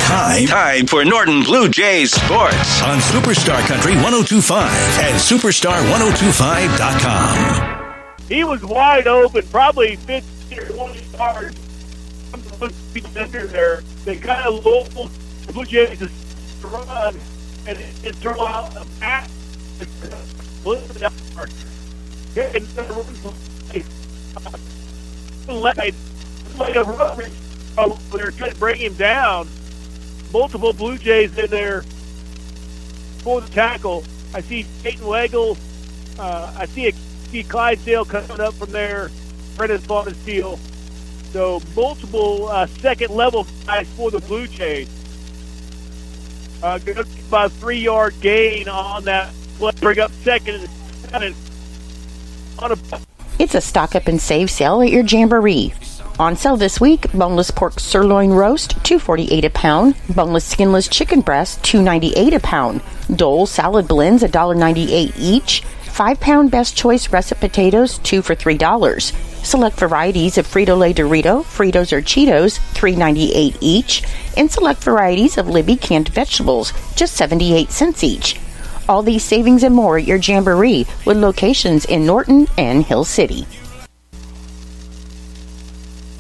Time for Norton Blue Jays Sports on Superstar Country 102.5 and Superstar1025.com. He was wide open, probably 15 or 20 yards from the center there. They kind of lulled the Blue Jays to run, and it threw out a pass. Like a rubber, they're trying to bring him down. Multiple Blue Jays in there for the tackle. I see Peyton Weigel. I see Clydesdale coming up from there. Prentice Bonesteel. So multiple second-level guys for the Blue Jays. About a 3-yard gain on that play. Bring up second and on a. It's a stock up and save sale at your Jamboree. On sale this week, boneless pork sirloin roast, $2.48 a pound. Boneless skinless chicken breast, $2.98 a pound. Dole salad blends, $1.98 each. 5-pound Best Choice russet potatoes, 2 for $3. Select varieties of Frito-Lay Dorito, Fritos or Cheetos, $3.98 each. And select varieties of Libby canned vegetables, just 78 cents each. All these savings and more at your Jamboree, with locations in Norton and Hill City.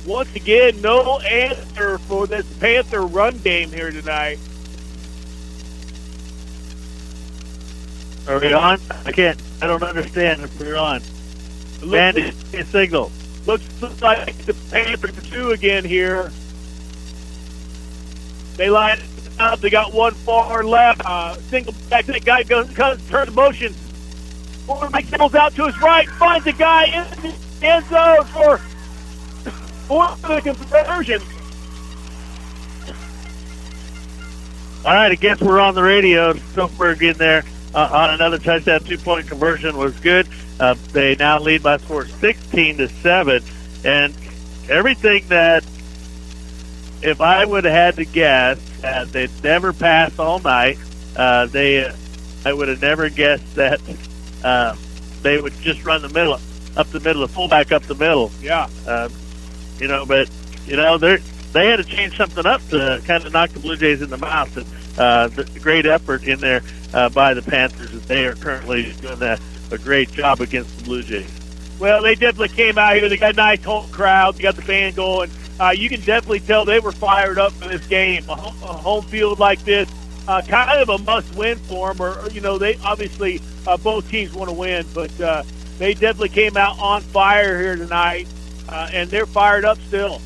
Once again, no answer for this Panther run game here tonight. Are we on? I don't understand if we're on. Bandit signal. Looks like the Panthers 2 again here. They line up. They got one far left. Single back. That guy turns motion. Quarterback dribbles out to his right. Finds a guy in the end zone for the conversion. All right, I guess we're on the radio. Phillipsburg in there on another touchdown. 2-point conversion was good. They now lead by score 16-7, and everything that, if I would have had to guess, they'd never pass all night. I would have never guessed that they would just run the fullback up the middle. Yeah. But they had to change something up to kind of knock the Blue Jays in the mouth. And the great effort in there by the Panthers, as they are currently doing a great job against the Blue Jays. Well, they definitely came out here. They got a nice home crowd. They got the band going. You can definitely tell they were fired up for this game. A home field like this, kind of a must-win for them. Or they obviously both teams want to win, but they definitely came out on fire here tonight, and they're fired up still.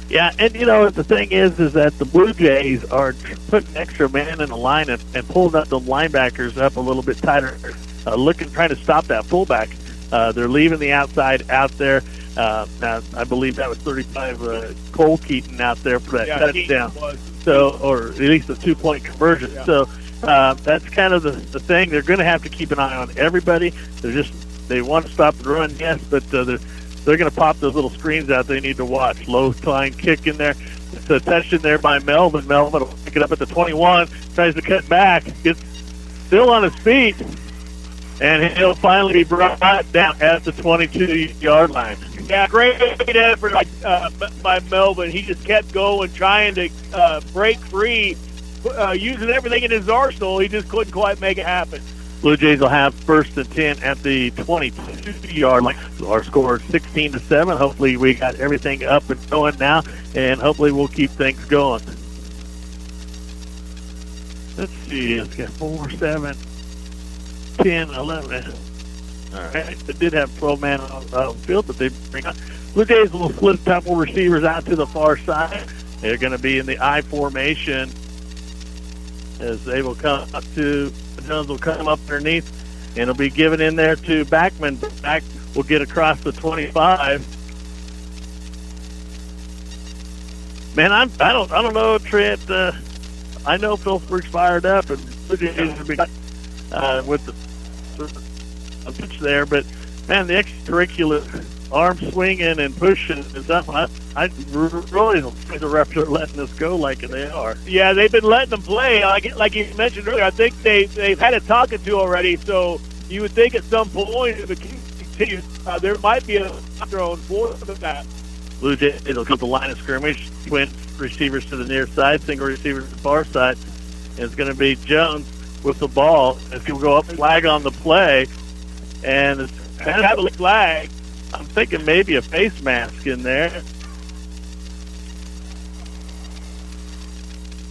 Yeah, and the thing is that the Blue Jays are putting extra man in the line and pulling up the linebackers up a little bit tighter, trying to stop that fullback. They're leaving the outside out there. Now, I believe that was 35 Cole Keaton out there for that touchdown. So, or at least a 2-point conversion. Yeah. So that's kind of the thing. They're going to have to keep an eye on everybody. They want to stop the run, yes, but they're going to pop those little screens out they need to watch. Low flying kick in there. It's a touch in there by Melvin. Melvin will pick it up at the 21, tries to cut back, gets still on his feet, and he'll finally be brought down at the 22-yard line. Yeah, great effort by Melvin. He just kept going, trying to break free, using everything in his arsenal. He just couldn't quite make it happen. Blue Jays will have 1st and 10 at the 22-yard line. So our score is 16-7. Hopefully we got everything up and going now, and hopefully we'll keep things going. Let's see. Let's get 4, 7, 10, 11. All right. They did have 12-man on the field, but they bring on. Blue Jays will split a couple receivers out to the far side. They're going to be in the I formation as they will come up to. Jones will come up underneath, and it'll be given in there to Backman. Back will get across the 25. Man, I don't know, Trent. I know Phillipsburg's fired up, and Blue Jays will be with the pitch there, but man, the extracurricular arm swinging and pushing and stuff. I really don't think the refs are letting this go like they are. Yeah, they've been letting them play. Like you mentioned earlier, I think they've had a talking to already. So you would think at some point, if it continues, there might be a thrown for that. Blue Jays will come to the line of scrimmage. Twins receivers to the near side, single receiver to the far side. And it's going to be Jones with the ball. It's going to go up, flag on the play, and it's kind of a flag. I'm thinking maybe a face mask in there.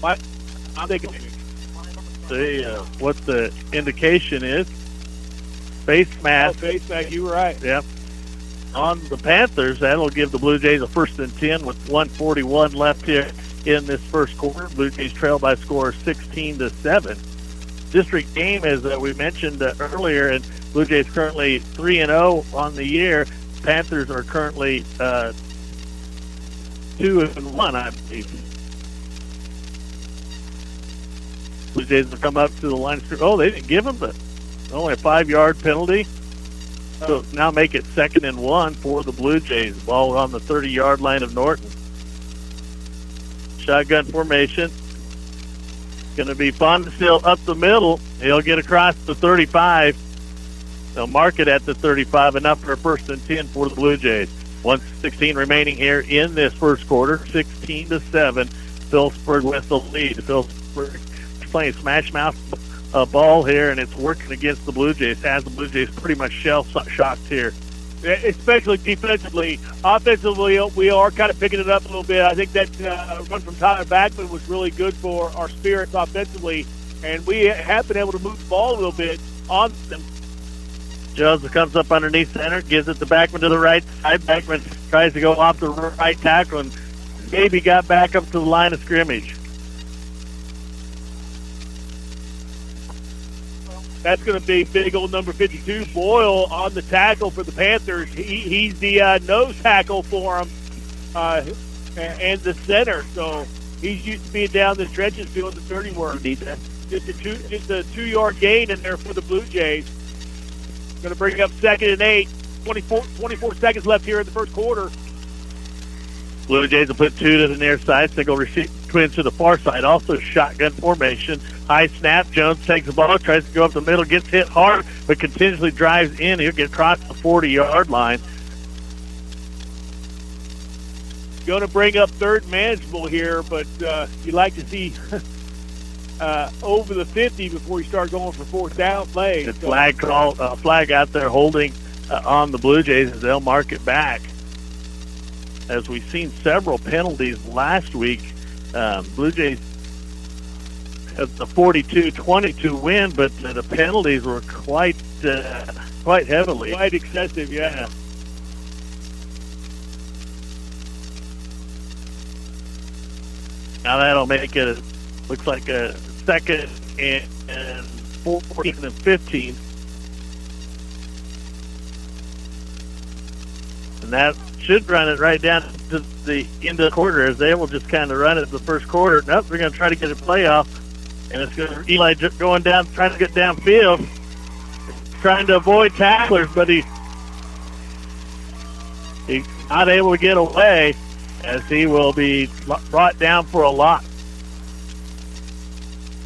What? I'm thinking. See what the indication is. Face mask. Oh, face mask. You were right. Yep. On the Panthers, that'll give the Blue Jays a 1st and 10 with 1:41 left here in this first quarter. Blue Jays trail by score 16-7. District game, as we mentioned earlier, and Blue Jays currently 3-0 on the year. Panthers are currently 2-1, I believe. Blue Jays will come up to the line of scrimmage. Oh, they didn't give them, but only a 5-yard penalty. So now make it 2nd and 1 for the Blue Jays. Ball on the 30-yard line of Norton. Shotgun formation. Going to be Fondestill up the middle. He'll get across the 35. They'll mark it at the 35, enough for a 1st and 10 for the Blue Jays. 1:16 remaining here in this first quarter. 16-7. Phillipsburg with the lead. Phillipsburg playing smash mouth ball here, and it's working against the Blue Jays. Has the Blue Jays pretty much shell-shocked here. Especially defensively. Offensively, we are kind of picking it up a little bit. I think that run from Tyler Backman was really good for our spirits offensively, and we have been able to move the ball a little bit on them. Jones comes up underneath center, gives it to Backman to the right side. Backman tries to go off the right tackle and maybe got back up to the line of scrimmage. That's going to be big old number 52, Boyle, on the tackle for the Panthers. He's the nose tackle for them and the center. So he's used to being down the trenches doing the dirty work. Need that. Just a 2-yard gain in there for the Blue Jays. Going to bring up 2nd and 8. 24 seconds left here in the first quarter. Blue Jays will put 2 to the near side. Single receive twins to the far side. Also shotgun formation. High snap. Jones takes the ball, tries to go up the middle, gets hit hard, but continuously drives in. He'll get across the 40-yard line. Going to bring up 3rd and manageable here, but you like to see over the 50 before you start going for 4th down plays. The flag out there holding on the Blue Jays as they'll mark it back. As we've seen several penalties last week, Blue Jays had the 42-22 win, but the penalties were quite heavily. Quite excessive, yeah. Now that'll make it, looks like a 2nd and 14 and 15. And that should run it right down to the end of the quarter, as they will just kind of run it the first quarter. Nope, they're going to try to get a playoff, and it's going to Eli going down, trying to get downfield, trying to avoid tacklers, but he's not able to get away, as he will be brought down for a loss.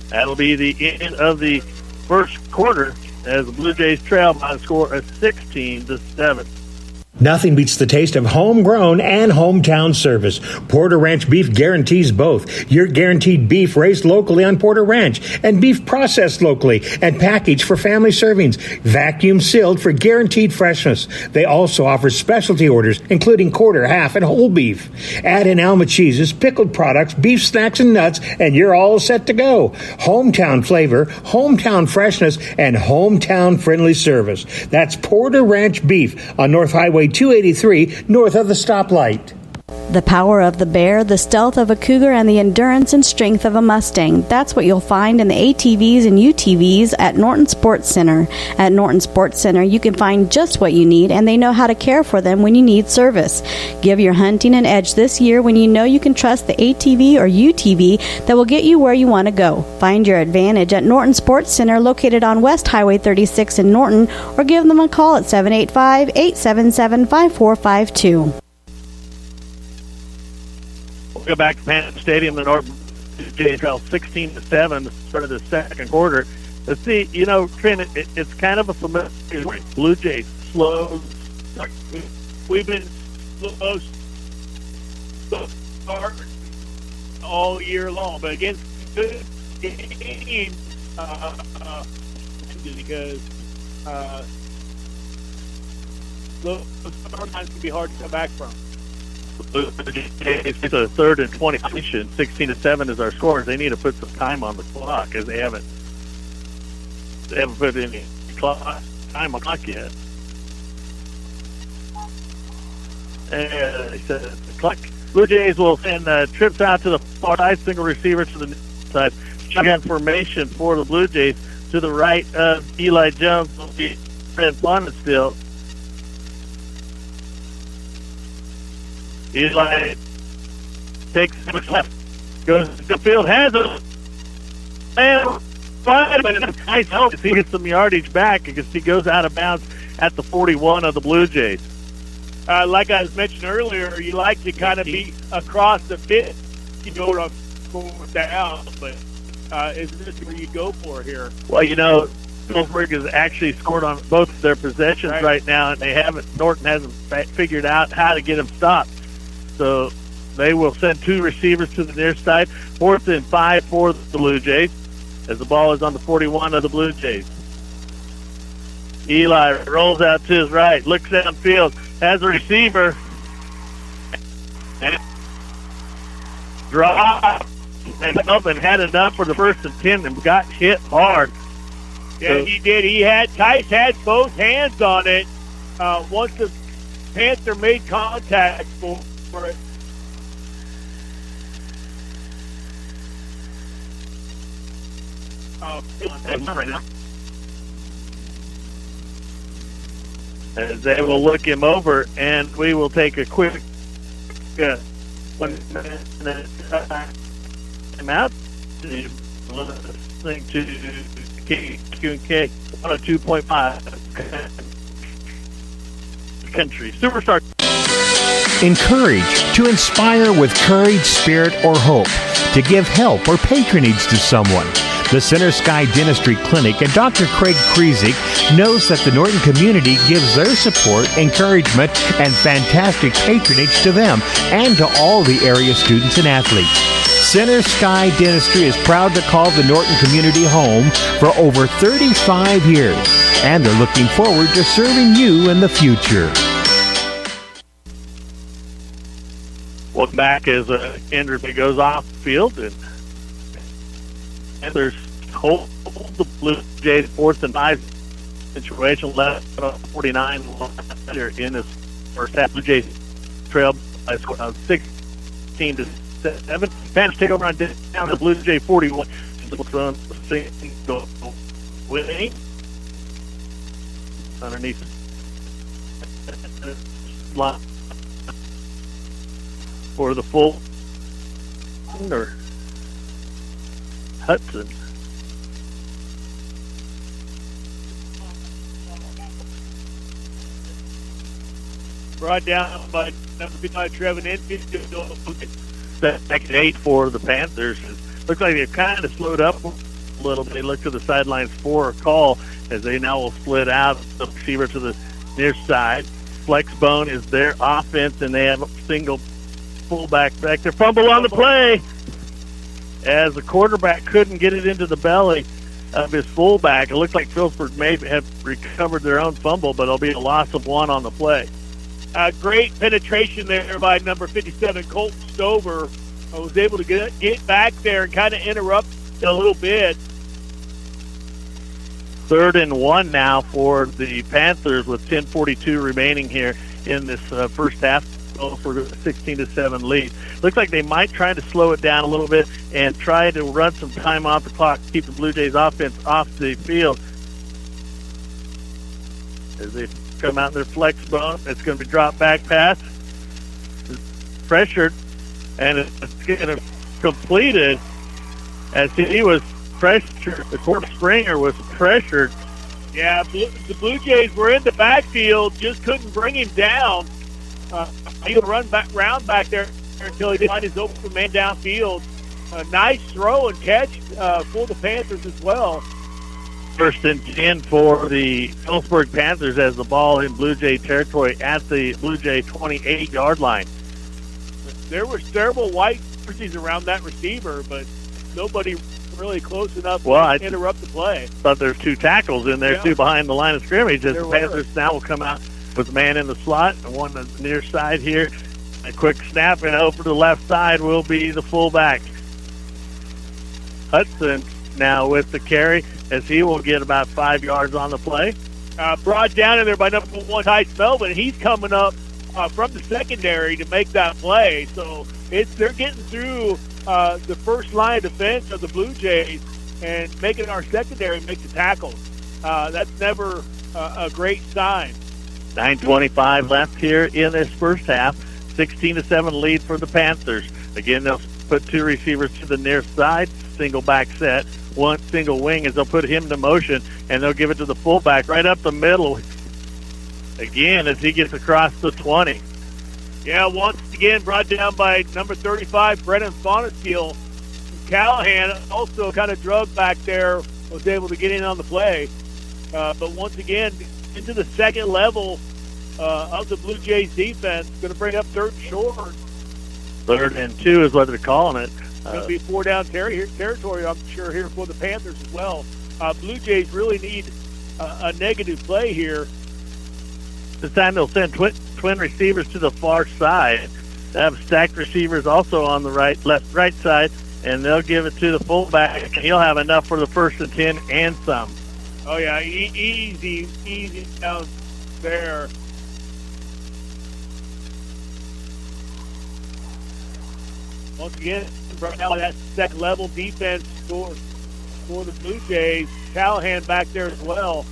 That'll be the end of the first quarter, as the Blue Jays trail by a score of 16-7. Nothing beats the taste of homegrown and hometown service. Porter Ranch Beef guarantees both. You're guaranteed beef raised locally on Porter Ranch and beef processed locally and packaged for family servings. Vacuum sealed for guaranteed freshness. They also offer specialty orders, including quarter, half, and whole beef. Add in Alma cheeses, pickled products, beef snacks, and nuts, and you're all set to go. Hometown flavor, hometown freshness, and hometown friendly service. That's Porter Ranch Beef on North Highway 283, north of the stoplight. The power of the bear, the stealth of a cougar, and the endurance and strength of a Mustang. That's what you'll find in the ATVs and UTVs at Norton Sports Center. At Norton Sports Center, you can find just what you need, and they know how to care for them when you need service. Give your hunting an edge this year when you know you can trust the ATV or UTV that will get you where you want to go. Find your advantage at Norton Sports Center, located on West Highway 36 in Norton, or give them a call at 785-877-5452. We'll go back to Panther Stadium. The Norton Jays trail 16-7 the start of the second quarter. Let's see, Trent, it's kind of a familiar Blue Jays slow. We've been slow start. all year long. But against good teams, because those times can be hard to come back from. It's a 3rd and 20 position. 16-7 is our scores. They need to put some time on the clock, because they haven't put any time on the clock yet. And they said the clock. Blue Jays will send trips out to the far side, single receiver to the side. Shotgun formation for the Blue Jays. To the right of Eli Jones will be Fred Blondin still. Eli takes much left, goes to the field, has it, and nice help. He gets some yardage back because he goes out of bounds at the 41 of the Blue Jays. Like I was mentioned earlier, you like to kind of be across the fit. You go on down, but is this where you go for here? Well, Phillipsburg has actually scored on both of their possessions right now, and Norton hasn't figured out how to get them stopped. So they will send 2 receivers to the near side. 4th and 5 for the Blue Jays, as the ball is on the 41 of the Blue Jays. Eli rolls out to his right, looks downfield, has a receiver, and dropped and had enough for the 1st and 10 and got hit hard. Yeah, he did. Tice had both hands on it. Once the Panther made contact for it. As they will look him over, and we will take a quick 1 minute time out. Listening to KQNK 102.5 Country Superstar. Encourage, to inspire with courage, spirit, or hope, to give help or patronage to someone. The Center Sky Dentistry Clinic and Dr. Craig Kriesig knows that the Norton community gives their support, encouragement, and fantastic patronage to them and to all the area students and athletes. Center Sky Dentistry is proud to call the Norton community home for over 35 years, and they're looking forward to serving you in the future. Welcome back as Anderson goes off the field, and there's hold the Blue Jays 4th and 5 situation, left 49 in his first half. Blue Jays trail by 16-7. Fans take over on down to Blue Jay 41. Winning underneath for the full or Hudson. Brought down by number 55, Trevin Enfield. Second 8 for the Panthers. Looks like they've kind of slowed up a little bit. They look to the sidelines for a call, as they now will split out the receiver to the near side. Flex bone is their offense, and they have a single fullback back there. Fumble on the play, as the quarterback couldn't get it into the belly of his fullback. It looked like Phillipsburg may have recovered their own fumble, but it'll be a loss of 1 on the play. Great penetration there by number 57, Colton Stover. Was able to get back there and kind of interrupt a little bit. 3rd and 1 now for the Panthers with 10:42 remaining here in this first half for a 16-7 lead. Looks like they might try to slow it down a little bit and try to run some time off the clock, keep the Blue Jays offense off the field. As they come out in their flex bone, it's going to be drop back pass. It's pressured, and it's getting completed as he was pressured. The Court Springer was pressured. Yeah, the Blue Jays were in the backfield, just couldn't bring him down. He would run back round back there until he did find his open man downfield. A nice throw and catch for the Panthers as well. 1st and 10 for the Phillipsburg Panthers as the ball in Blue Jay territory at the Blue Jay 28-yard line. There were several white jerseys around that receiver, but nobody really close enough to interrupt the play. But there's 2 tackles in there, too, behind the line of scrimmage, as the Panthers now will come out with a man in the slot and one on the near side here. A quick snap, and over to the left side will be the fullback. Hudson now with the carry, as he will get about 5 yards on the play. Brought down in there by number 1, Tice Melvin. He's coming up from the secondary to make that play. So they're getting through the first line of defense of the Blue Jays and making our secondary make the tackles. That's never a great sign. 9:25 left here in this first half. 16-7 lead for the Panthers. Again, they'll put 2 receivers to the near side, single back set, 1 single wing as they'll put him to motion, and they'll give it to the fullback right up the middle. Again, as he gets across the 20. Yeah, once again brought down by number 35, Brennan Fonesteele. Callahan also kind of drugged back there, was able to get in on the play. But once again, into the second level of the Blue Jays defense, going to bring up 3rd and short. 3rd and 2 is what they're calling it. Going to be 4 down territory, I'm sure, here for the Panthers as well. Blue Jays really need a negative play here. This time they'll send twin receivers to the far side. They have stacked receivers also on the right side, and they'll give it to the fullback. He'll have enough for the 1st and 10 and some. Oh, yeah, easy down there. Once again, right now that second level defense for the Blue Jays. Callahan back there as well.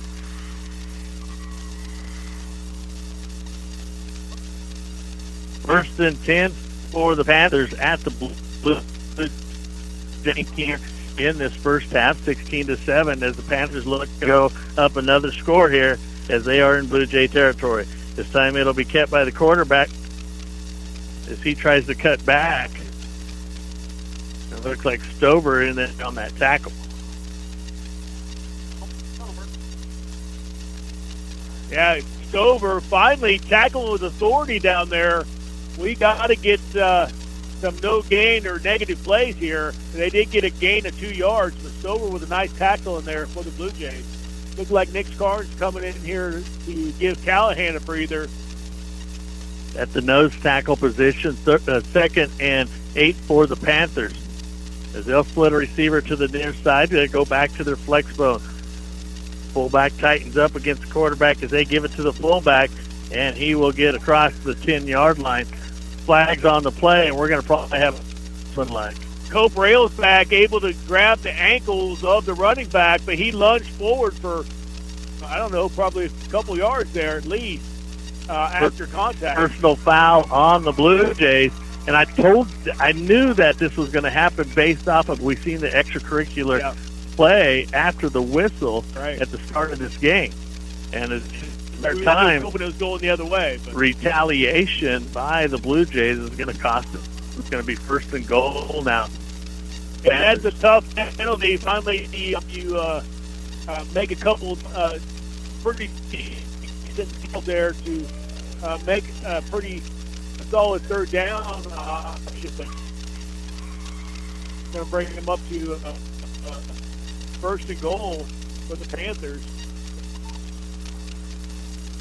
First and 10 for the Panthers at the Blue Jays here in this first half, 16-7, as the Panthers look to go up another score here as they are in Blue Jay territory. This time it'll be kept by the quarterback as he tries to cut back. It looks like Stover in on that tackle. Yeah, Stover finally tackled with authority down there. We got to get some no gain or negative plays here. They did get a gain of 2 yards, but Stover with a nice tackle in there for the Blue Jays. Looks like Nick Carnes coming in here to give Callahan a breather. At the nose tackle position, 2nd and 8 for the Panthers. As they'll split a receiver to the near side, they go back to their flex bone. Fullback tightens up against the quarterback as they give it to the fullback, and he will get across the 10-yard line. Flags on the play, and we're going to probably have one leg. Cope Railsback able to grab the ankles of the running back, but he lunged forward for, I don't know, probably a couple yards there at least after contact. Personal foul on the Blue Jays. And I knew that this was going to happen based off of we've seen the extracurricular play after the whistle at the start of this game. And it's their time. Hoping it was going the other way. But retaliation by the Blue Jays is going to cost them. It's going to be 1st and goal now. And that's a tough penalty. Finally, you make a couple pretty decent deals there to make a pretty solid 3rd down option, but going to bring him up to 1st and goal for the Panthers.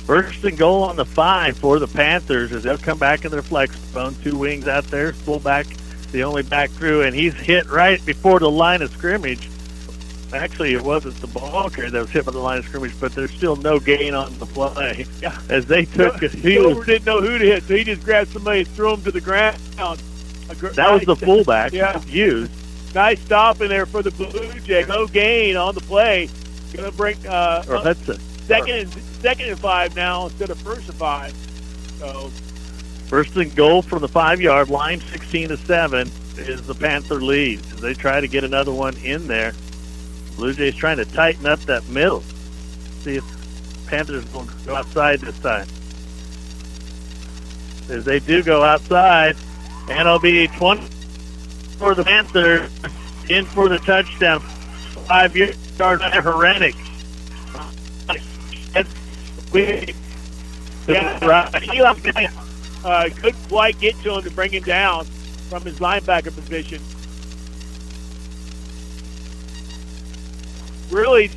1st and goal on the 5 for the Panthers as they'll come back in their flex bone. 2 wings out there, fullback, the only back through, and he's hit right before the line of scrimmage. Actually, it wasn't the ball carrier that was hit by the line of scrimmage, but there's still no gain on the play. Yeah. As they took it. Silver didn't know who to hit, so he just grabbed somebody and threw him to the ground. That was the fullback used. Nice stop in there for the Blue Jays. No gain on the play. Going to bring second and 5 now instead of 1st and 5. So 1st and goal from the 5-yard line, 16-7 is the Panther lead. As they try to get another one in there. Blue Jays trying to tighten up that middle. See if Panthers will go outside this time. As they do go outside, and it'll be 20 for the Panthers, in for the touchdown. 5-yard Herenick. Couldn't quite get to him to bring him down. from his linebacker position. Really,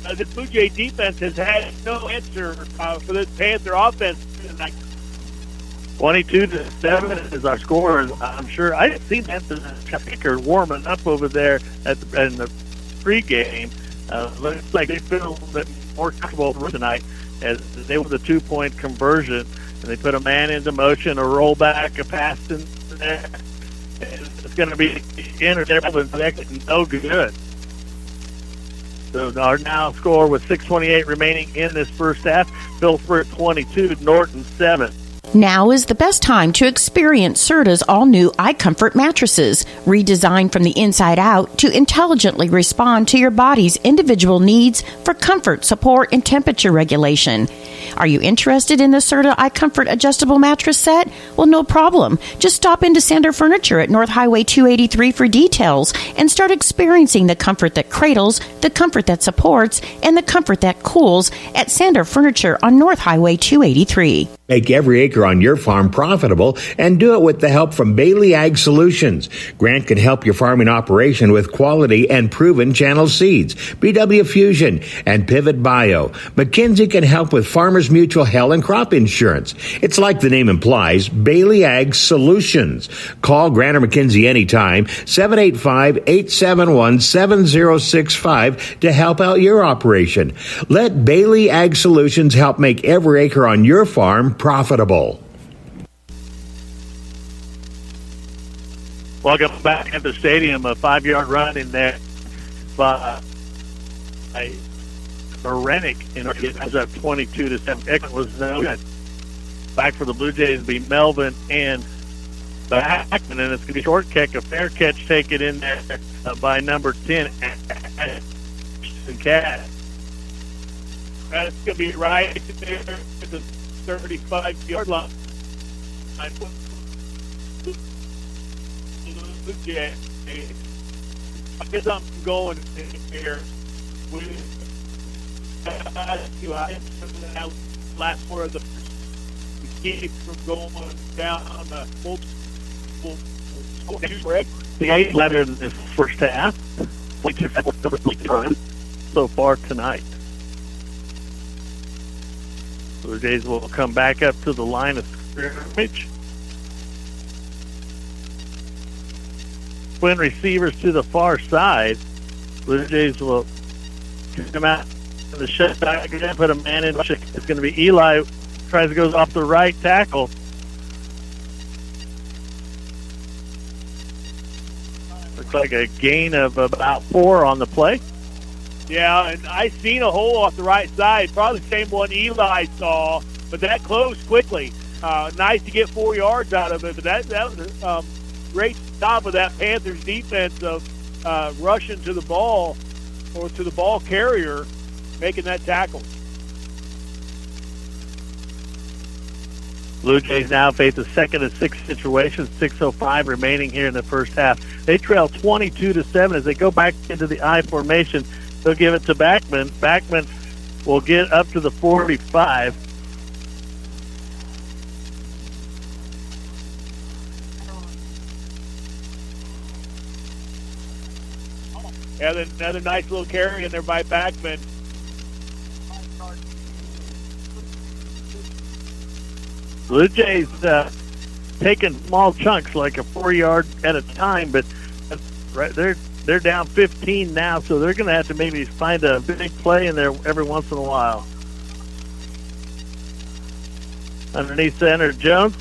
the Blue Jay defense has had no answer for this Panther offense tonight. 22-7 is our score. I'm sure I didn't see Anthony Picker warming up over there in the pregame. Looks like they feel a little bit more comfortable tonight as they were the 2-point conversion, and they put a man into motion, a rollback, a pass in there. It's going to be no good. So our now score with 6:28 remaining in this first half. Phillipsburg 22, Norton 7. Now is the best time to experience Serta's all-new iComfort mattresses, redesigned from the inside out to intelligently respond to your body's individual needs for comfort, support, and temperature regulation. Are you interested in the Serta iComfort adjustable mattress set? Well, no problem. Just stop into Sander Furniture at North Highway 283 for details and start experiencing the comfort that cradles, the comfort that supports, and the comfort that cools at Sander Furniture on North Highway 283. Make every acre on your farm profitable and do it with the help from Bailey Ag Solutions. Grant can help your farming operation with quality and proven channel seeds, BW Fusion, and Pivot Bio. McKinsey can help with Farmers Mutual Health and crop insurance. It's like the name implies, Bailey Ag Solutions. Call Grant or McKinsey anytime, 785-871-7065 to help out your operation. Let Bailey Ag Solutions help make every acre on your farm profitable. Welcome back at the stadium. A 5-yard run in there by Berenick. It was up 22-7. It was no good. Back for the Blue Jays will be Melvin and Backman, and it's going to be a short kick, a fair catch taken in there by number 10, Cat. That's going to be right there at the 35-yard line. I guess I'm going here. Last part of the keep from going down on the multiple. The 8 letter in this first half. So far tonight. Blue Jays will come back up to the line of scrimmage. Twin receivers to the far side. Blue Jays will come out in the shutdown again, put a man in. It's going to be Eli. Tries to go off the right tackle. Looks like a gain of about 4 on the play. Yeah, and I seen a hole off the right side, probably the same one Eli saw, but that closed quickly. Nice to get 4 yards out of it, but that was a great stop of that Panthers defense of rushing to the ball or to the ball carrier, making that tackle. Blue Jays now face a 2nd and 6 situation, 6:05 remaining here in the first half. They trail 22-7 as they go back into the I formation. They'll give it to Backman. Backman will get up to the 45. Yeah, another nice little carry in there by Backman. Blue Jays taking small chunks, like a 4 yard at a time, but right they're down 15 now, so they're going to have to maybe find a big play in there every once in a while. Underneath center, Jones,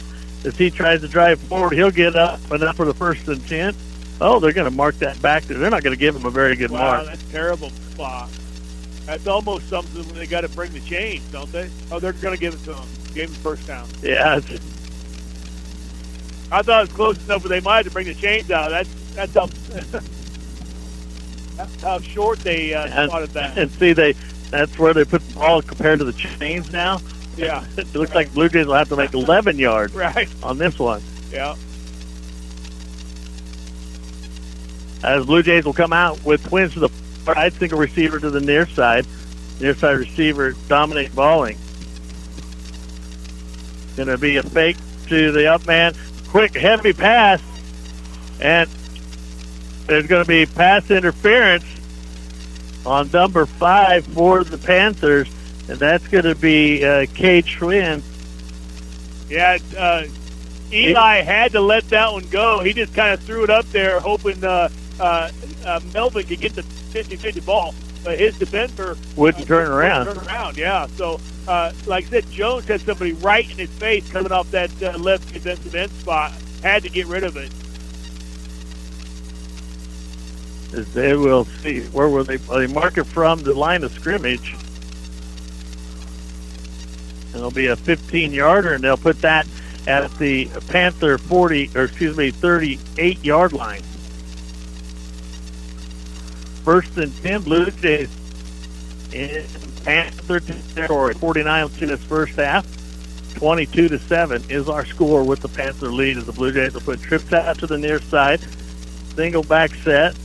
as he tries to drive forward, he'll get up enough for the 1st and 10. Oh, they're going to mark that back there. They're not going to give him a very good mark. That's a terrible spot. That's almost something when they got to bring the chains, don't they? Oh, they're going to give it to him. Give him first down. Yeah. I thought it was close enough, but they might have to bring the chains out. That's how short they spotted that. And see, that's where they put the ball compared to the chains now. Yeah. It looks like Blue Jays will have to make 11 yards on this one. Yeah. As Blue Jays will come out with twins to the side, single receiver to the near side. Near side receiver, Dominic Balling. Going to be a fake to the up man. Quick, heavy pass. And there's going to be pass interference on number 5 for the Panthers, and that's going to be Cade Schwinn. Yeah, Eli had to let that one go. He just kind of threw it up there, hoping Melvin could get the 50-50 ball. But his defender wouldn't turn around. Yeah. So, like I said, Jones had somebody right in his face coming off that left defensive end spot. Had to get rid of it. They will see where will they mark it from the line of scrimmage. And it'll be a 15-yarder, and they'll put that at the Panther 38-yard line. 1st and 10, Blue Jays in Panther territory. 49 in this first half. 22-7 is our score with the Panther lead as the Blue Jays will put trips out to the near side. Single back set.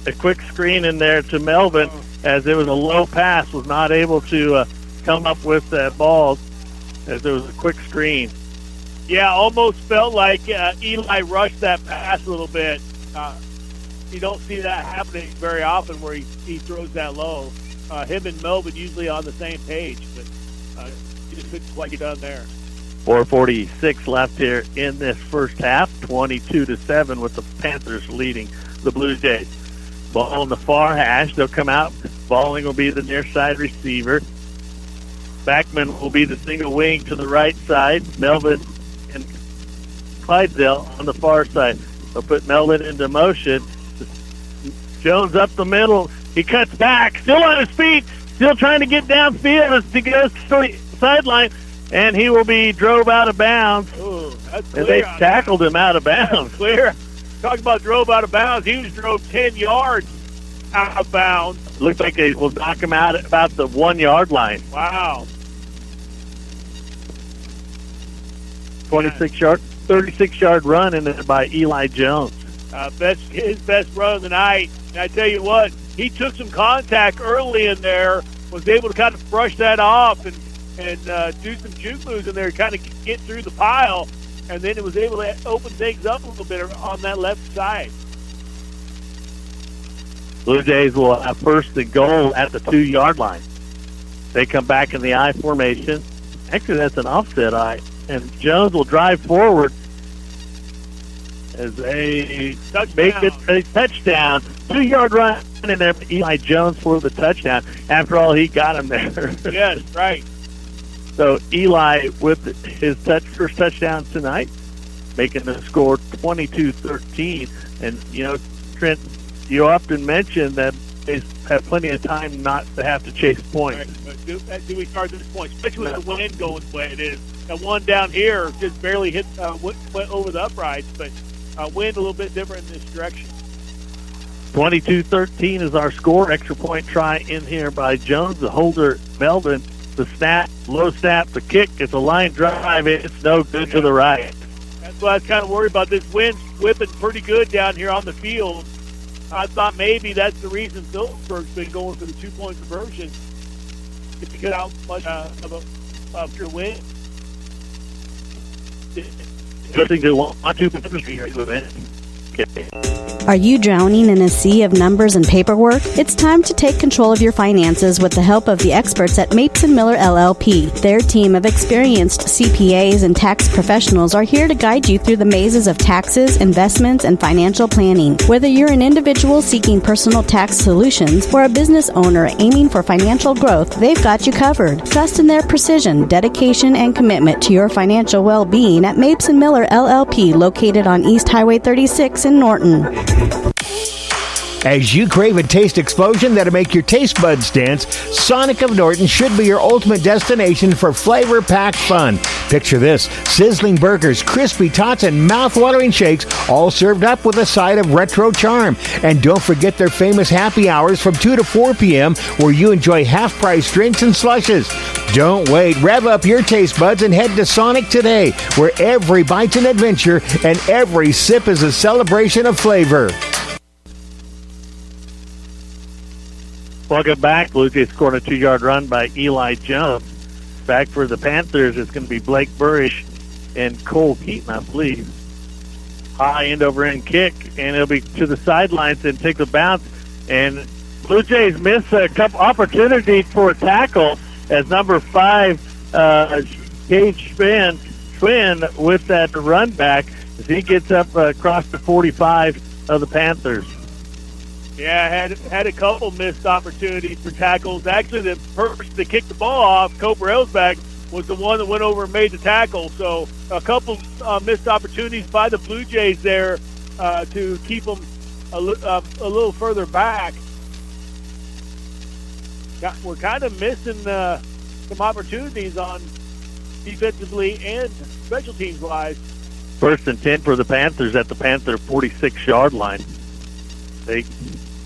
A quick screen in there to Melvin as it was a low pass, was not able to come up with that ball as there was a quick screen. Yeah, almost felt like Eli rushed that pass a little bit. You don't see that happening very often where he throws that low. Him and Melvin usually on the same page, but he just couldn't quite get done there. 4:46 left here in this first half, 22-7 with the Panthers leading the Blue Jays. Ball on the far hash. They'll come out. Balling will be the near side receiver. Backman will be the single wing to the right side. Melvin and Clydesdale on the far side. They'll put Melvin into motion. Jones up the middle. He cuts back. Still on his feet. Still trying to get downfield as he goes to the sideline. And he will be drove out of bounds. Ooh, that's clear. And they tackled him out of bounds. Clear. Talking about drove out of bounds. He was drove 10 yards out of bounds. Looks like they will knock him out at about the 1 yard line. Wow. 36-yard run in there by Eli Jones. His best run of the night. And I tell you what, he took some contact early in there, was able to kind of brush that off and do some juke moves in there, kind of get through the pile, and then it was able to open things up a little bit on that left side. Blue Jays will have 1st and goal at the 2 yard line. They come back in the I formation. Actually, that's an offset I. And Jones will drive forward as they make it a touchdown. 2 yard run in there. Eli Jones for the touchdown. After all, he got him there. Yes, right. So Eli with his first touchdown tonight, making the score 22-13. And, you know, Trent, you often mention that they have plenty of time not to have to chase points. Right. But do we start at this point, especially with the wind going the way it is? That one down here just barely went over the uprights, but wind a little bit different in this direction. 22-13 is our score. Extra point try in here by Jones. The holder, Melvin. The snap, low snap, the kick. It's a line drive. It's no good to the right. That's why I was kind of worried about this wind whipping pretty good down here on the field. I thought maybe that's the reason Phillipsburg's been going for the 2-point conversion to get out much of a pure wind. Good thing to want to here. Are you drowning in a sea of numbers and paperwork? It's time to take control of your finances with the help of the experts at Mapes & Miller LLP. Their team of experienced CPAs and tax professionals are here to guide you through the mazes of taxes, investments, and financial planning. Whether you're an individual seeking personal tax solutions or a business owner aiming for financial growth, they've got you covered. Trust in their precision, dedication, and commitment to your financial well-being at Mapes & Miller LLP, located on East Highway 36 in Norton. As you crave a taste explosion that'll make your taste buds dance, Sonic of Norton should be your ultimate destination for flavor-packed fun. Picture this: sizzling burgers, crispy tots, and mouth-watering shakes, all served up with a side of retro charm. And don't forget their famous happy hours from 2 to 4 p.m. where you enjoy half-price drinks and slushes. Don't wait. Rev up your taste buds and head to Sonic today, where every bite's an adventure and every sip is a celebration of flavor. Welcome back. Blue Jays scored a 2-yard run by Eli Jones. Back for the Panthers, it's going to be Blake Burrish and Cole Keaton, I believe. high end-over-end kick, and it'll be to the sidelines and take the bounce. And Blue Jays miss a couple opportunities for a tackle as number 5, Gage Schwinn with that run back as he gets up across the 45 of the Panthers. Yeah, had a couple missed opportunities for tackles. Actually, the person that kicked the ball off, Cooper Ellsback, was the one that went over and made the tackle. So a couple missed opportunities by the Blue Jays there to keep them a little further back. We're kind of missing some opportunities on defensively and special teams wise. 1st and 10 for the Panthers at the Panther 46-yard line. They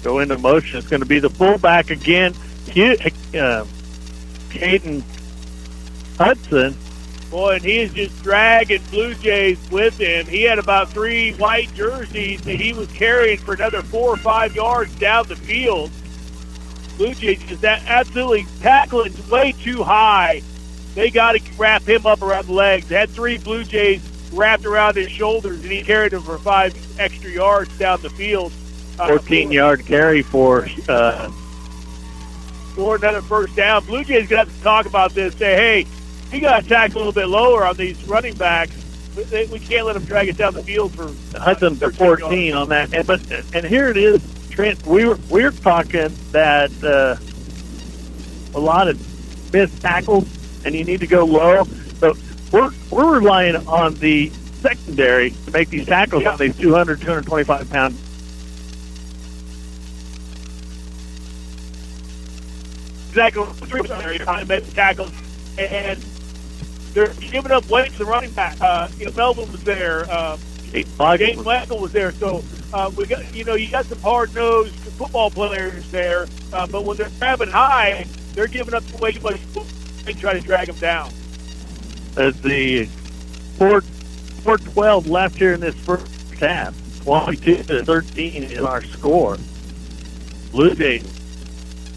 go into motion. It's going to be the fullback again, Caden Hudson. Boy, and he is just dragging Blue Jays with him. He had about 3 white jerseys that he was carrying for another 4 or 5 yards down the field. Blue Jays is absolutely tackling way too high. They got to wrap him up around the legs. They had 3 Blue Jays wrapped around his shoulders, and he carried them for 5 extra yards down the field. 14-yard carry for another first down. Blue Jays going to have to talk about this. Say, hey, we got to tackle a little bit lower on these running backs. We can't let them drag us down the field for Hudson for 14 yards on that. And here it is, Trent. We're talking that a lot of missed tackles, and you need to go low. But we're relying on the secondary to make these tackles on these 225-pound. Exactly, 3% trying to make the tackles, and they're giving up weight to the running back. Melvin was there. James Waggle was there. So we got, you got some hard-nosed football players there, but when they're grabbing high, they're giving up way too much and trying to drag them down. As the 4:12 left here in this first half, 22-13 is our score. Blue Jays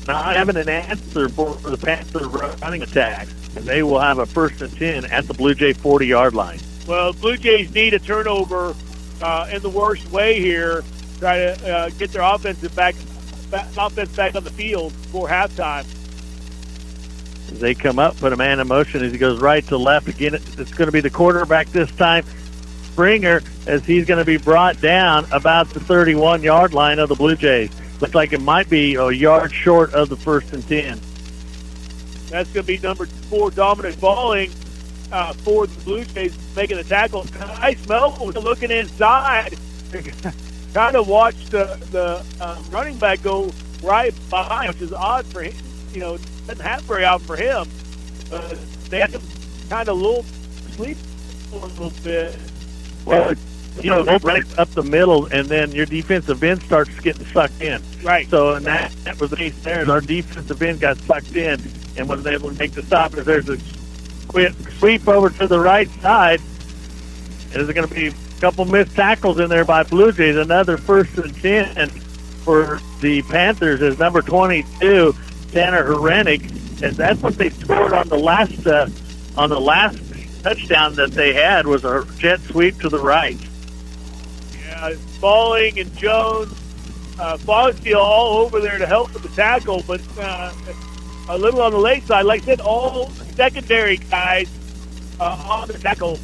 not having an answer for the Panther running attack, and they will have a 1st and 10 at the Blue Jay 40-yard line. Well, Blue Jays need a turnover in the worst way here, try to get their offense back on the field before halftime. As they come up, put a man in motion as he goes right to left. Again, it's going to be the quarterback this time, Springer, as he's going to be brought down about the 31-yard line of the Blue Jays. Looks like it might be a yard short of the 1st and 10. That's going to be number 4, Dominic Balling, for the Blue Jays making the tackle. Nice Melvin was looking inside. Kind of watched the running back go right behind, which is odd for him. Doesn't happen very often for him. They have to kind of sleep a little bit. Well, both running up the middle, and then your defensive end starts getting sucked in. Right. So, and that was the case there. Our defensive end got sucked in and wasn't able to make the stop. As there's a quick sweep over to the right side, and there's going to be a couple missed tackles in there by Blue Jays. Another 1st and 10 for the Panthers is number 22, Tanner Herenik, and that's what they scored on the last touchdown that they had was a jet sweep to the right. Balling and Jones, Fogsfield all over there to help with the tackle, but a little on the late side. Like I said, all secondary guys on the tackle.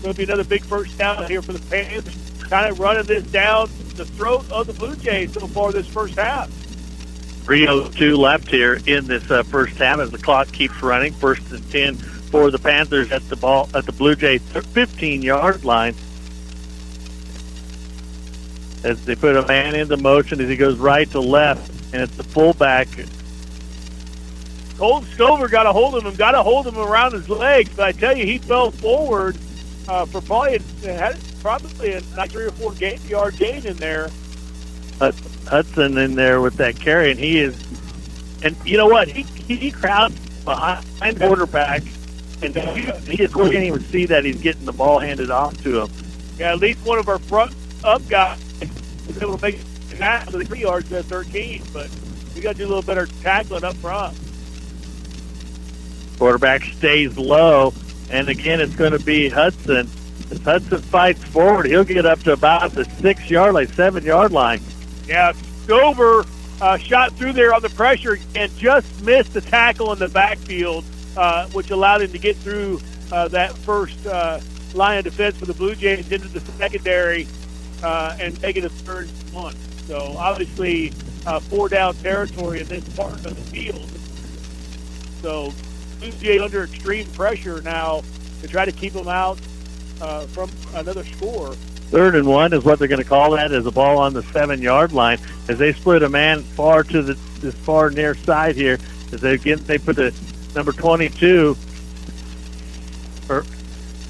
Going to be another big first down here for the Panthers. Kind of running this down the throat of the Blue Jays so far this first half. 3:02 left here in this first half as the clock keeps running. 1st and 10 for the Panthers at the Blue Jays 15-yard line. As they put a man into motion as he goes right to left, and it's the fullback. Colton Scover got a hold of him around his legs, but I tell you, he fell forward for probably a nice 3 or 4 yard gain in there. Hudson in there with that carry, and he is, and you know what? He crowds behind the quarterback, and he just can't even see that he's getting the ball handed off to him. Yeah, at least one of our front up guys was able to make it back to the 3 yards at 13, but we got to do a little better tackling up front. Quarterback stays low, and again, it's going to be Hudson As Hudson fights forward, he'll get up to about the 6-yard line, 7-yard line. Yeah, Stover shot through there on the pressure and just missed the tackle in the backfield, which allowed him to get through that first line of defense for the Blue Jays into the secondary and make it a 3rd and 1. So obviously 4-down territory in this part of the field. So Blue Jays under extreme pressure now to try to keep them out from another score. 3rd and 1 is what they're going to call that, as a ball on the 7-yard line, as they split a man far to this far near side here. As they put the number 22 for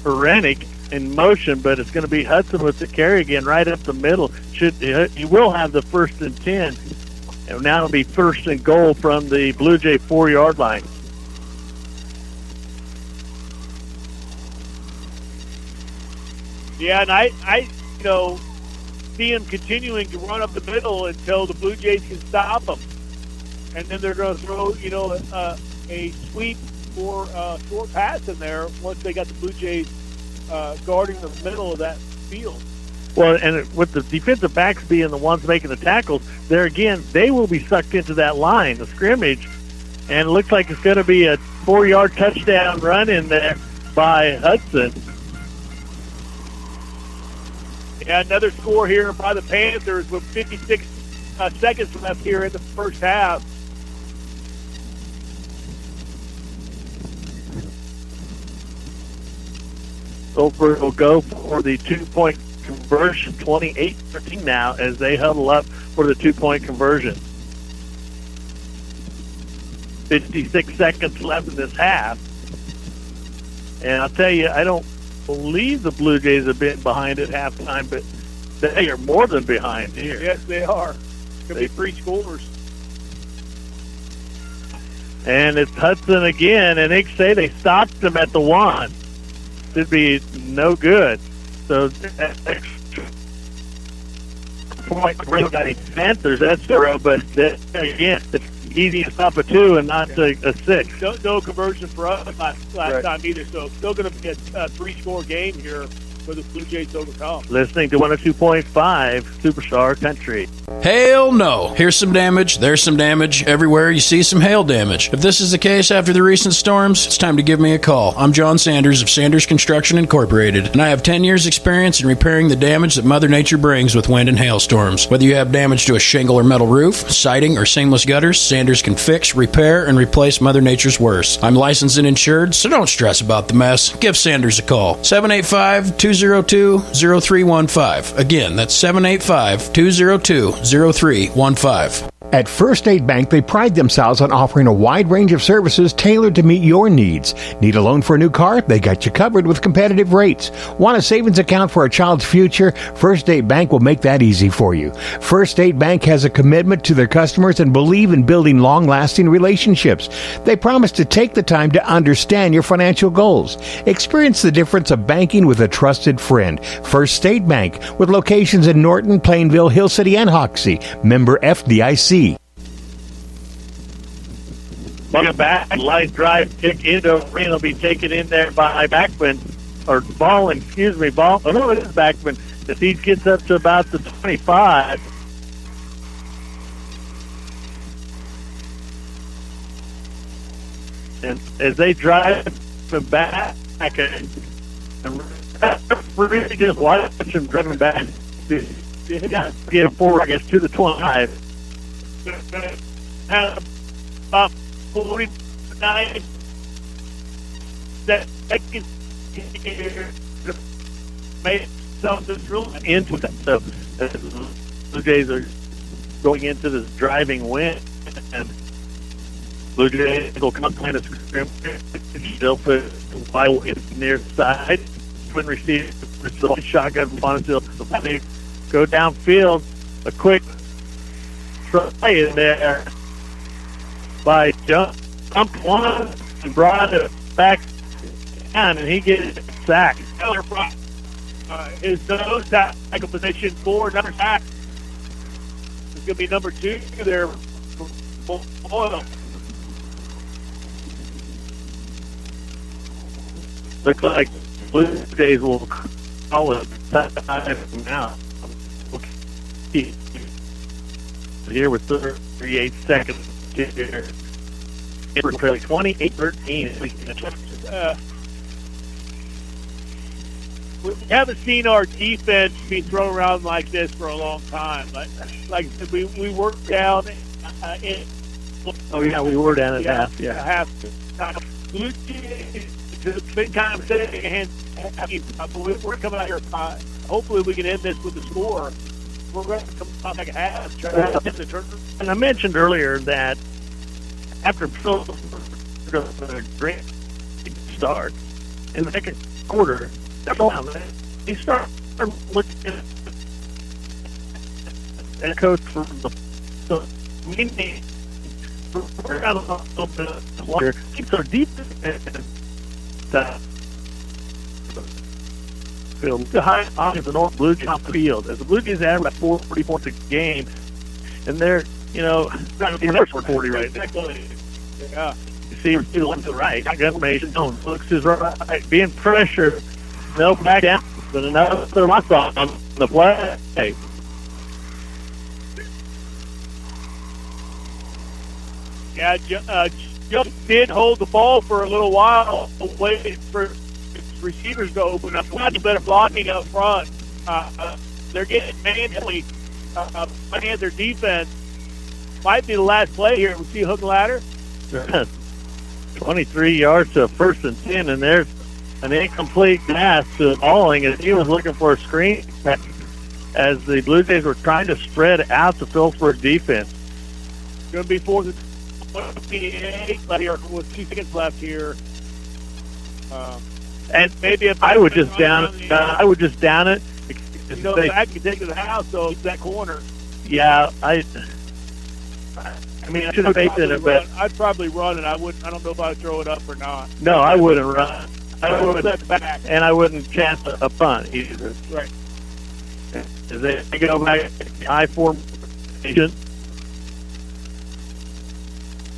Rennick in motion, but it's going to be Hudson with the carry again right up the middle. He will have the 1st and 10, and now it'll be 1st and goal from the Blue Jay 4-yard line. Yeah, and I see him continuing to run up the middle until the Blue Jays can stop him. And then they're going to throw, a sweep or short pass in there once they got the Blue Jays guarding the middle of that field. Well, and with the defensive backs being the ones making the tackles, there again, they will be sucked into that line, the scrimmage, and it looks like it's going to be a 4-yard touchdown run in there by Hudson. Yeah, another score here by the Panthers with 56 seconds left here in the first half. Phillipsburg will go for the 2-point conversion, 28-13 now, as they huddle up for the 2-point conversion. 56 seconds left in this half. And I'll tell you, I don't believe the Blue Jays have been behind at halftime, but they are more than behind here. Yes, they are. Could be 3 scores. And it's Hudson again, and they say they stopped them at the 1. Should be no good. So extra point for the Panthers. That's 0, but again, it's easy to stop a 2 and not a 6. No conversion for us last time either. So still going to be a 3-score game here for the Blue Jays to overcome. Listening to 102.5 Superstar Country. Hail no. Here's some damage, there's some damage. Everywhere you see some hail damage. If this is the case after the recent storms, it's time to give me a call. I'm John Sanders of Sanders Construction Incorporated, and I have 10 years experience in repairing the damage that Mother Nature brings with wind and hailstorms. Whether you have damage to a shingle or metal roof, siding, or seamless gutters, Sanders can fix, repair, and replace Mother Nature's worst. I'm licensed and insured, so don't stress about the mess. Give Sanders a call. 785-202-0315. Again, that's 785-202-0315. At First State Bank, they pride themselves on offering a wide range of services tailored to meet your needs. Need a loan for a new car? They got you covered with competitive rates. Want a savings account for a child's future? First State Bank will make that easy for you. First State Bank has a commitment to their customers and believe in building long-lasting relationships. They promise to take the time to understand your financial goals. Experience the difference of banking with a trusted friend. First State Bank, with locations in Norton, Plainville, Hill City, and Hoxie. Member FDIC. Welcome back. Light drive kick into arena will be taken in there by Backman, or Ballin, excuse me. Oh, no, it is Backman. As he gets up to about the 25. And as they drive him back, and really just watch him driving back. Get forward, I guess, to the 25. About 49 seconds made something really into that. So the Blue Jays are going into this driving wind, and Blue Jays will come kind of scrimmage. They'll put Wild near the side. Twin receiver, shotgun from they go downfield. A quick try in there by jump one and brought it back down, and he gets sacked. His nose tackle position for another sack. It's going to be number 2 there for Boyle. Looks like Blue Jays will solid time now. Here with 38 seconds here. We're trailing 28-13. We haven't seen our defense be thrown around like this for a long time. Like I said, we worked down in. Oh yeah, we were down at half. Yeah, half. It's been kind of saying, but we're coming out here fine. Hopefully, we can end this with the score. We're going to come out like a half. Try to end the turn. And I mentioned earlier that after Phillipsburg a great start in the second quarter, they start looking at coach for the meaning. We're out of a little bit of longer. Keeps our defense field high on the North Blue Jays field. As the Blue Jays average about 40 points a game, and they're, not even 40 right now. Yeah. You see, to the left to the right. Information zone looks is right, being pressured. No back down, but another loss on the play. Yeah, Just did hold the ball for a little while, waiting for receivers to open up. Lots of better blocking up front. They're getting manually playing their defense. Might be the last play here. We see hook and ladder. 23 yards to 1st and 10, and there's an incomplete pass to Alling as he was looking for a screen as the Blue Jays were trying to spread out the Phillipsburg defense. Going to be 4th and 28 here with 2 seconds left here. And maybe if I would just down it, back and take to the house, though, that corner. Yeah, I mean, I should have faked it, but I'd probably run it. I don't know if I'd throw it up or not. No, I wouldn't run. I would back, and I wouldn't chance a punt either. Right. As they go back to I formation,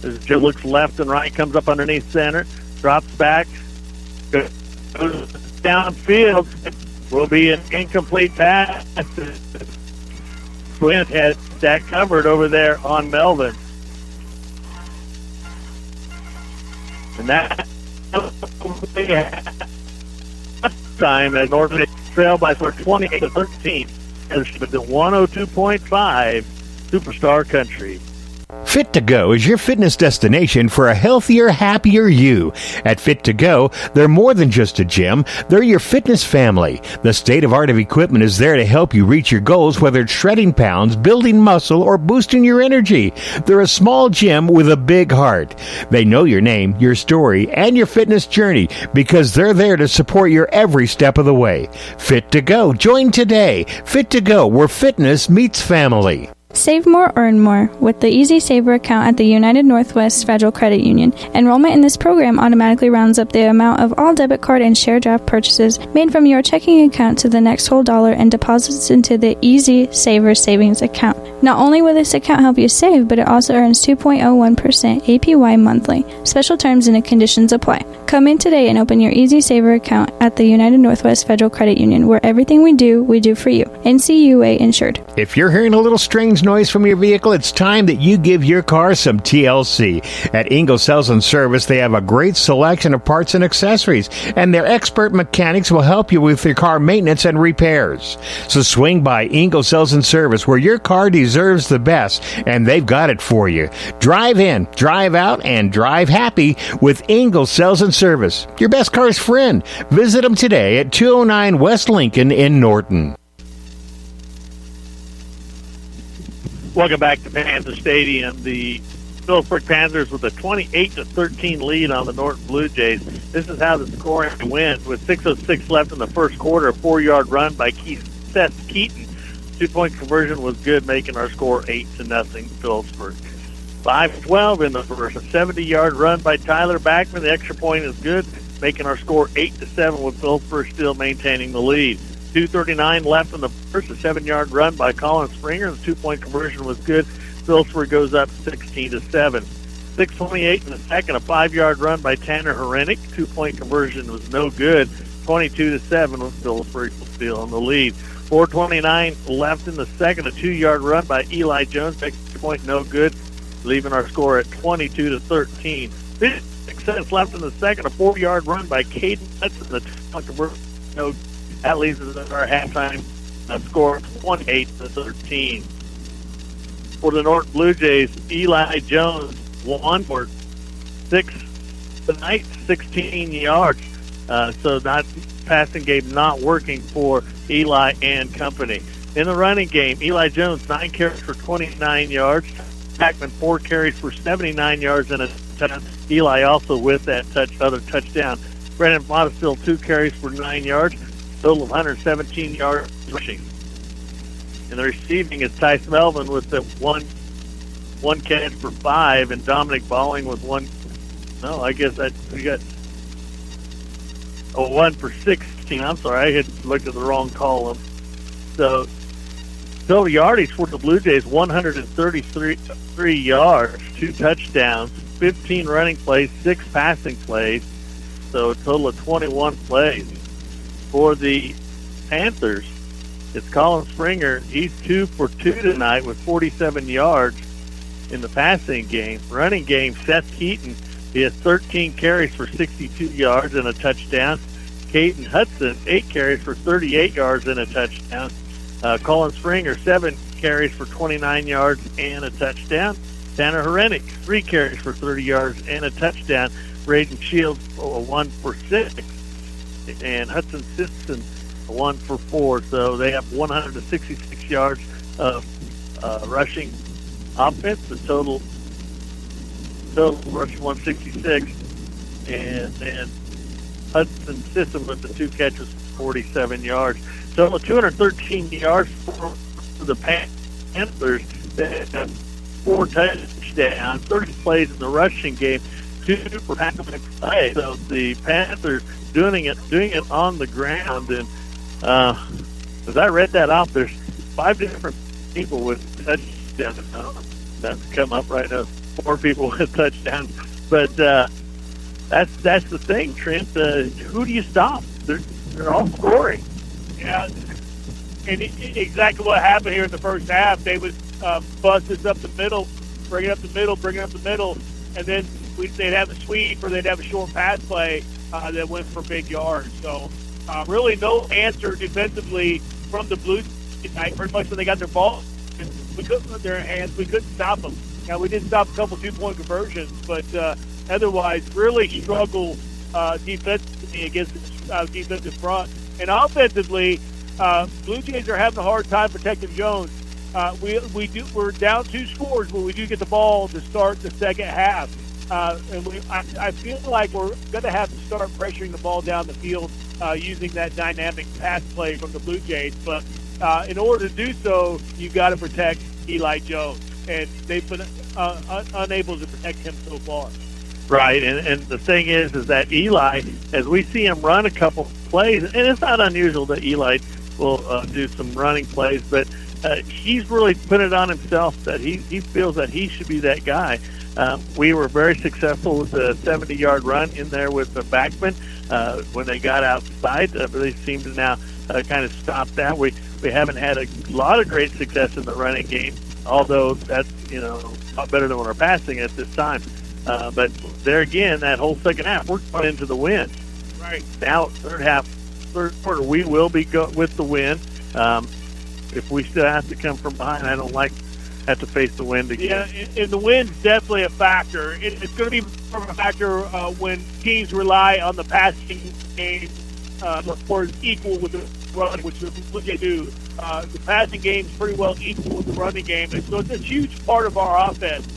as Joe looks left and right, comes up underneath center, drops back, goes downfield. Will be an incomplete pass. Flint had that covered over there on Melvin. And that time as Norton trailed by 28-13. It's the 102.5 Superstar Country. Fit to Go is your fitness destination for a healthier, happier you. At Fit to Go, they're more than just a gym. They're your fitness family. The state-of-art of equipment is there to help you reach your goals, whether it's shredding pounds, building muscle, or boosting your energy. They're a small gym with a big heart. They know your name, your story, and your fitness journey because they're there to support your every step of the way. Fit to Go. Join today. Fit to Go, where fitness meets family. Save more, earn more with the Easy Saver account at the United Northwest Federal Credit Union. Enrollment in this program automatically rounds up the amount of all debit card and share draft purchases made from your checking account to the next whole dollar and deposits into the Easy Saver savings account. Not only will this account help you save, but it also earns 2.01% APY monthly. Special terms and conditions apply. Come in today and open your Easy Saver account at the United Northwest Federal Credit Union, where everything we do for you. NCUA insured. If you're hearing a little strange noise from your vehicle, it's time that you give your car some TLC. At Ingle Sales and Service, they have a great selection of parts and accessories, and their expert mechanics will help you with your car maintenance and repairs. So swing by Ingle Sales and Service, where your car deserves the best, and they've got it for you. Drive in, drive out, and drive happy with Ingle Sales and Service, your best car's friend. Visit them today at 209 West Lincoln in Norton. Welcome back to Panther Stadium. The Phillipsburg Panthers with a 28-13 lead on the Norton Blue Jays. This is how the scoring went with 6:06 left in the first quarter. A 4-yard run by Seth Keaton. 2-point conversion was good, making our score 8-0 Phillipsburg. 5:12 in the first. A 70-yard run by Tyler Backman. The extra point is good, making our score 8-7 with Phillipsburg still maintaining the lead. 2:39 left in the first. A 7-yard run by Colin Springer. The 2-point conversion was good. Phillipsburg goes up 16-7. 6:28 in the second. A 5-yard run by Tanner Herenik. 2-point conversion was no good. 22-7 with Phillipsburg still in the lead. 4:29 left in the second. A 2-yard run by Eli Jones. Extra point no good, leaving our score at 22-13. 6 seconds left in the second. A 4-yard run by Caden Hudson. No, that leaves us at our halftime score 28-13. For the Norton Blue Jays, Eli Jones won for 6 tonight, 16 yards. So not passing game not working for Eli and company. In the running game, Eli Jones 9 carries for 29 yards. Packman 4 carries for 79 yards and a touchdown. Eli also with that other touchdown. Brandon Modestill 2 carries for 9 yards. Total of 117 yards rushing. In the receiving, it's Tyce Melvin with the one catch for 5, and Dominic Balling with 1. No, I guess we got a 1 for 16. I'm sorry, I had looked at the wrong column. So total yardage for the Blue Jays, 133 yards, 2 touchdowns, 15 running plays, 6 passing plays. So a total of 21 plays. For the Panthers, it's Colin Springer. He's 2 for 2 tonight with 47 yards in the passing game. Running game, Seth Keaton. He has 13 carries for 62 yards and a touchdown. Caden Hudson, 8 carries for 38 yards and a touchdown. Colin Springer, 7 carries for 29 yards and a touchdown. Tanner Herenick, 3 carries for 30 yards and a touchdown. Braden Shields, 1 for 6. And Hudson Simpson, 1 for 4. So they have 166 yards of rushing offense. The total rushing 166, and Hudson System with the 2 catches, 47 yards. Total 213 yards for the Panthers. They have 4 touchdowns, 30 plays in the rushing game, 2 for Packman play. So the Panthers doing it on the ground. And as I read that off, there's 5 different people with touchdowns. That's come up right now. 4 people with touchdowns, but that's the thing, Trent. Who do you stop? They're all scoring. Yeah, and exactly what happened here in the first half. They would bust us up the middle, bring it up the middle, and then they'd have a sweep or they'd have a short pass play that went for big yards. So really no answer defensively from the Blues tonight. Pretty much when they got their ball, we couldn't put their hands. We couldn't stop them. Now, we did stop a couple 2-point conversions, but otherwise really struggle defensively against the defensive front. And offensively, Blue Jays are having a hard time protecting Jones. We're down 2 scores when we do get the ball to start the second half. And I feel like we're going to have to start pressuring the ball down the field using that dynamic pass play from the Blue Jays. But in order to do so, you've got to protect Eli Jones. And they've been unable to protect him so far. Right, and the thing is that Eli, as we see him run a couple plays, and it's not unusual that Eli will do some running plays, but he's really put it on himself that he feels that he should be that guy. We were very successful with the 70-yard run in there with the backman when they got outside. They seem to now kind of stop that. We haven't had a lot of great success in the running game, although that's, a lot better than when we're passing at this time. But there again, that whole second half, we're going into the win. Right. Now, third quarter, we will be with the win. If we still have to come from behind, I don't have to face the wind again. Yeah, and the wind's definitely a factor. It's going to be more of a factor when teams rely on the passing game or equal with the run, which is what they do. The passing game is pretty well equal with the running game, and so it's a huge part of our offense.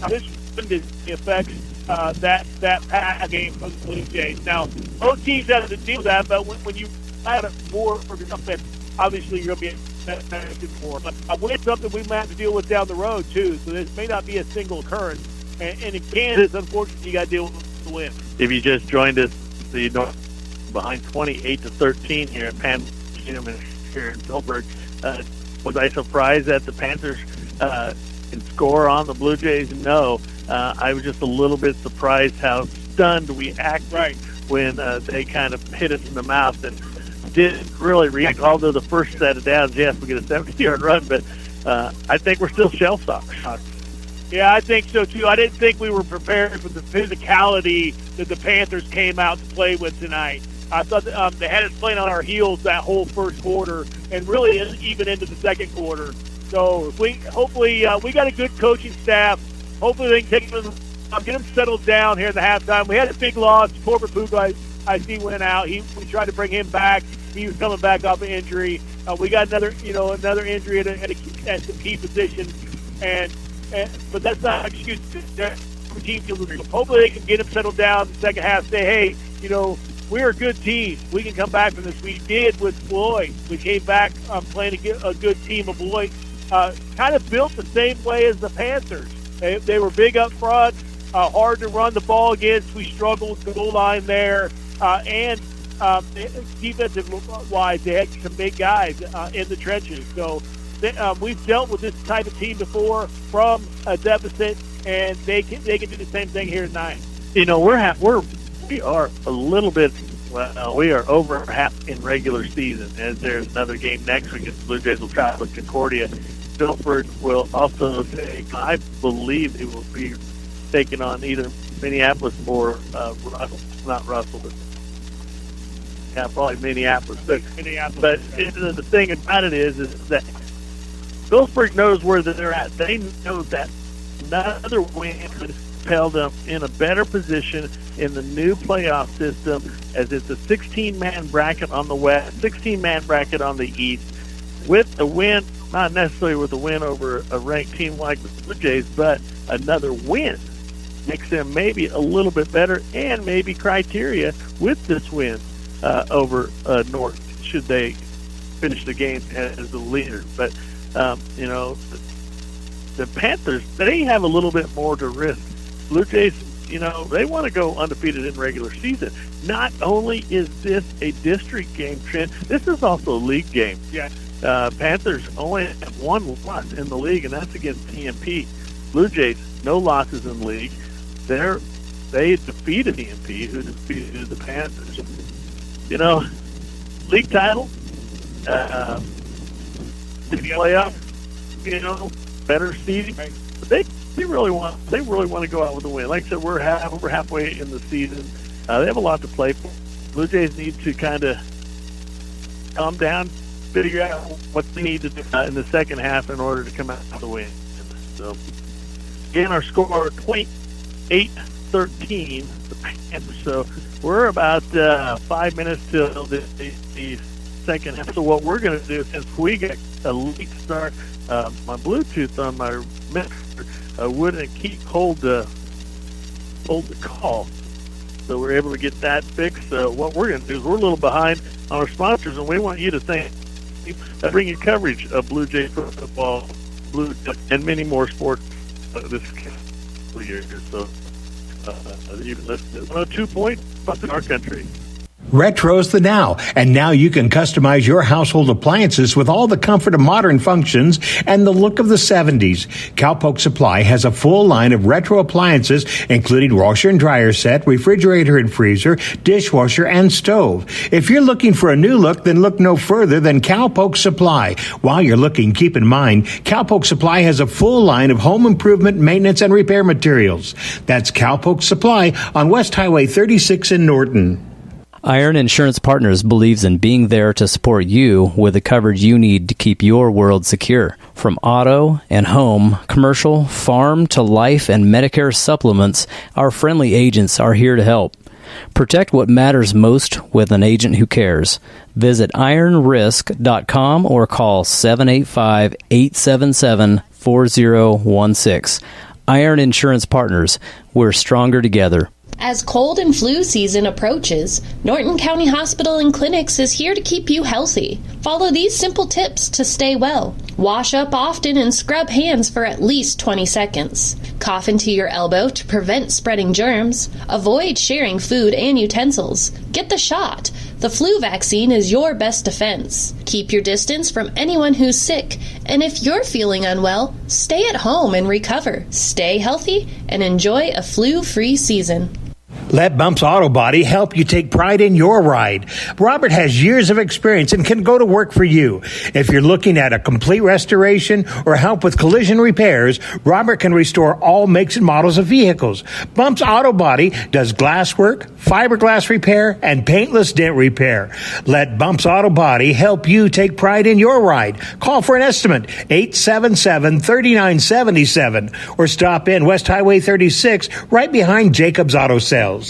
Now, this wind affects that pass game for the Blue Jays. Now, both teams have to deal with that, but when you add more for the offense, obviously you're going to be affected more. But it's something we might have to deal with down the road, too, so this may not be a single occurrence. And in Kansas, unfortunately, you got to deal with the wind. If you just joined us, you know, behind 28-13 here at Pan Stadium here in Phillipsburg. Was I surprised that the Panthers can score on the Blue Jays? No. I was just a little bit surprised how stunned we acted when they kind of hit us in the mouth and didn't really react. Although the first set of downs, yes, we get a 70-yard run, but I think we're still shell-shocked. Yeah, I think so, too. I didn't think we were prepared for the physicality that the Panthers came out to play with tonight. I thought they had us playing on our heels that whole first quarter and really even into the second quarter. So hopefully we got a good coaching staff. Hopefully they can take them, get them settled down here in the halftime. We had a big loss. Corbett Puga, I see, went out. We tried to bring him back. He was coming back off an injury. We got another injury at the key position, but that's not an excuse. Hopefully they can get him settled down in the second half. Say, hey, we're a good team. We can come back from this. We did with Floyd. We came back playing a good team of Floyd. Kind of built the same way as the Panthers. They were big up front, hard to run the ball against. We struggled with the goal line there. And defensive-wise, they had some big guys in the trenches. So we've dealt with this type of team before from a deficit, and they can do the same thing here tonight. We are a little bit. Well, we are over half in regular season, as there's another game next week. The Blue Jays will travel with Concordia. Phillipsburg will also take, I believe they will be taking on either Minneapolis or Russell. Not Russell, but probably Minneapolis. But the thing about it is that Phillipsburg knows where they're at. They know that another win could propel them in a better position in the new playoff system, as it's a 16-man bracket on the West, 16-man bracket on the East, with a win, not necessarily with a win over a ranked team like the Blue Jays, but another win makes them maybe a little bit better, and maybe criteria with this win over Norton, should they finish the game as the leader. But, the Panthers, they have a little bit more to risk. Blue Jays, they want to go undefeated in regular season. Not only is this a district game, Trent, this is also a league game. Yeah. Panthers only have one loss in the league, and that's against TMP. Blue Jays, no losses in the league. They defeated TMP, who defeated the Panthers. League title, playoff, better seeding. But they really want to go out with a win. Like I said, we're over halfway in the season. They have a lot to play for. Blue Jays need to kind of calm down, figure out what they need to do in the second half in order to come out with a win. So, again, our score 28-13. So we're about 5 minutes till the second half. So what we're going to do, since we got a late start, my Bluetooth on my mixer wouldn't hold the call. So we're able to get that fixed. What we're going to do is we're a little behind on our sponsors, and we want you to thank bring you coverage of Blue Jay football, and many more sports this year. So you can listen to 102 points in our country. Retro's the now, and now you can customize your household appliances with all the comfort of modern functions and the look of the 70s. Cowpoke Supply has a full line of retro appliances, including washer and dryer set, refrigerator and freezer, dishwasher, and stove. If you're looking for a new look, then look no further than Cowpoke Supply. While you're looking, keep in mind, Cowpoke Supply has a full line of home improvement, maintenance, and repair materials. That's Cowpoke Supply on West Highway 36 in Norton. Iron Insurance Partners believes in being there to support you with the coverage you need to keep your world secure. From auto and home, commercial, farm to life and Medicare supplements, our friendly agents are here to help. Protect what matters most with an agent who cares. Visit ironrisk.com or call 785-877-4016. Iron Insurance Partners, we're stronger together. As cold and flu season approaches, Norton County Hospital and Clinics is here to keep you healthy. Follow these simple tips to stay well. Wash up often and scrub hands for at least 20 seconds. Cough into your elbow to prevent spreading germs. Avoid sharing food and utensils. Get the shot. The flu vaccine is your best defense. Keep your distance from anyone who's sick. And if you're feeling unwell, stay at home and recover. Stay healthy and enjoy a flu-free season. Let Bumps Auto Body help you take pride in your ride. Robert has years of experience and can go to work for you. If you're looking at a complete restoration or help with collision repairs, Robert can restore all makes and models of vehicles. Bumps Auto Body does glass work, fiberglass repair, and paintless dent repair. Let Bumps Auto Body help you take pride in your ride. Call for an estimate, 877-3977, or stop in West Highway 36 right behind Jacobs Auto Sales.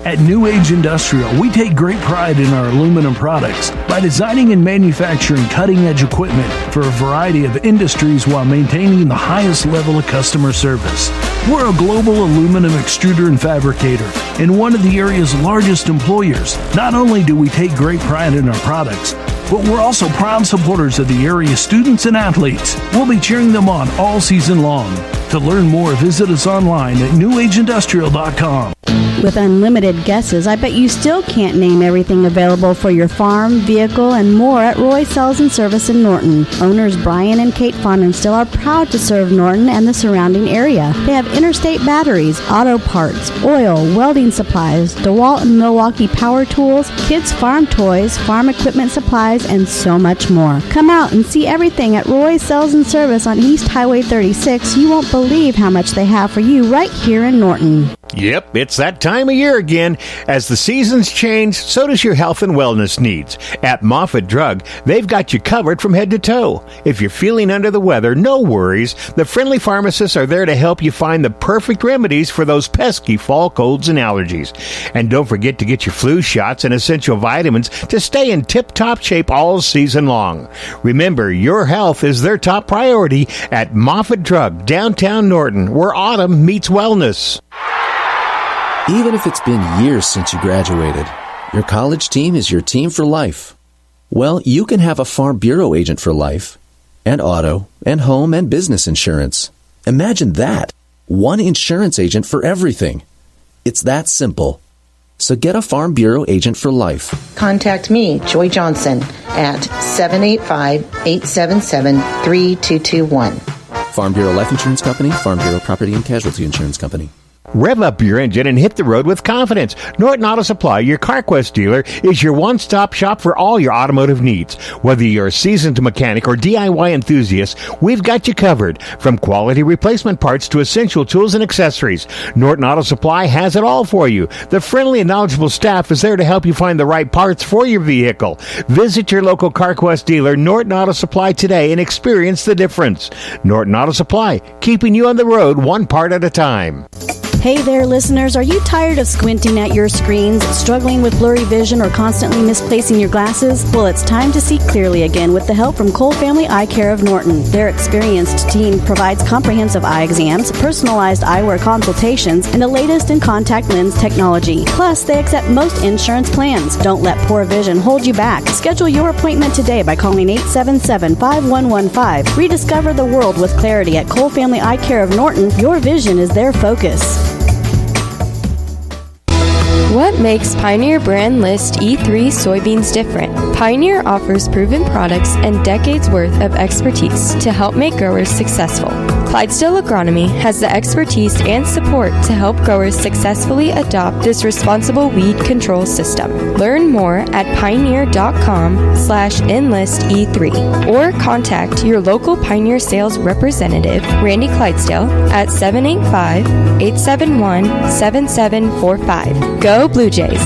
At New Age Industrial, we take great pride in our aluminum products by designing and manufacturing cutting-edge equipment for a variety of industries while maintaining the highest level of customer service. We're a global aluminum extruder and fabricator and one of the area's largest employers. Not only do we take great pride in our products, but we're also proud supporters of the area's students and athletes. We'll be cheering them on all season long. To learn more, visit us online at newageindustrial.com. With unlimited guesses, I bet you still can't name everything available for your farm, vehicle, and more at Roy Sales and Service in Norton. Owners Brian and Kate Fonenstill are proud to serve Norton and the surrounding area. They have interstate batteries, auto parts, oil, welding supplies, DeWalt and Milwaukee power tools, kids' farm toys, farm equipment supplies, and so much more. Come out and see everything at Roy Sales and Service on East Highway 36. You won't believe how much they have for you right here in Norton. Yep, it's that time of year again. As the seasons change, so does your health and wellness needs. At Moffitt Drug, they've got you covered from head to toe. If you're feeling under the weather, no worries. The friendly pharmacists are there to help you find the perfect remedies for those pesky fall colds and allergies. And don't forget to get your flu shots and essential vitamins to stay in tip-top shape all season long. Remember, your health is their top priority at Moffitt Drug, downtown Norton, where autumn meets wellness. Even if it's been years since you graduated, your college team is your team for life. Well, you can have a Farm Bureau agent for life, and auto, and home, and business insurance. Imagine that. One insurance agent for everything. It's that simple. So get a Farm Bureau agent for life. Contact me, Joy Johnson, at 785-877-3221. Farm Bureau Life Insurance Company, Farm Bureau Property and Casualty Insurance Company. Rev up your engine and hit the road with confidence. Norton Auto Supply, your CarQuest dealer, is your one-stop shop for all your automotive needs. Whether you're a seasoned mechanic or DIY enthusiast, we've got you covered. From quality replacement parts to essential tools and accessories, Norton Auto Supply has it all for you. The friendly and knowledgeable staff is there to help you find the right parts for your vehicle. Visit your local CarQuest dealer, Norton Auto Supply, today and experience the difference. Norton Auto Supply, keeping you on the road one part at a time. Hey there, listeners. Are you tired of squinting at your screens, struggling with blurry vision, or constantly misplacing your glasses? Well, it's time to see clearly again with the help from Cole Family Eye Care of Norton. Their experienced team provides comprehensive eye exams, personalized eyewear consultations, and the latest in contact lens technology. Plus, they accept most insurance plans. Don't let poor vision hold you back. Schedule your appointment today by calling 877-5115. Rediscover the world with clarity at Cole Family Eye Care of Norton. Your vision is their focus. What makes Pioneer Brand List E3 soybeans different? Pioneer offers proven products and decades worth of expertise to help make growers successful. Clydesdale Agronomy has the expertise and support to help growers successfully adopt this responsible weed control system. Learn more at pioneer.com/enlist-E3 or contact your local Pioneer sales representative, Randy Clydesdale, at 785-871-7745. Go Blue Jays!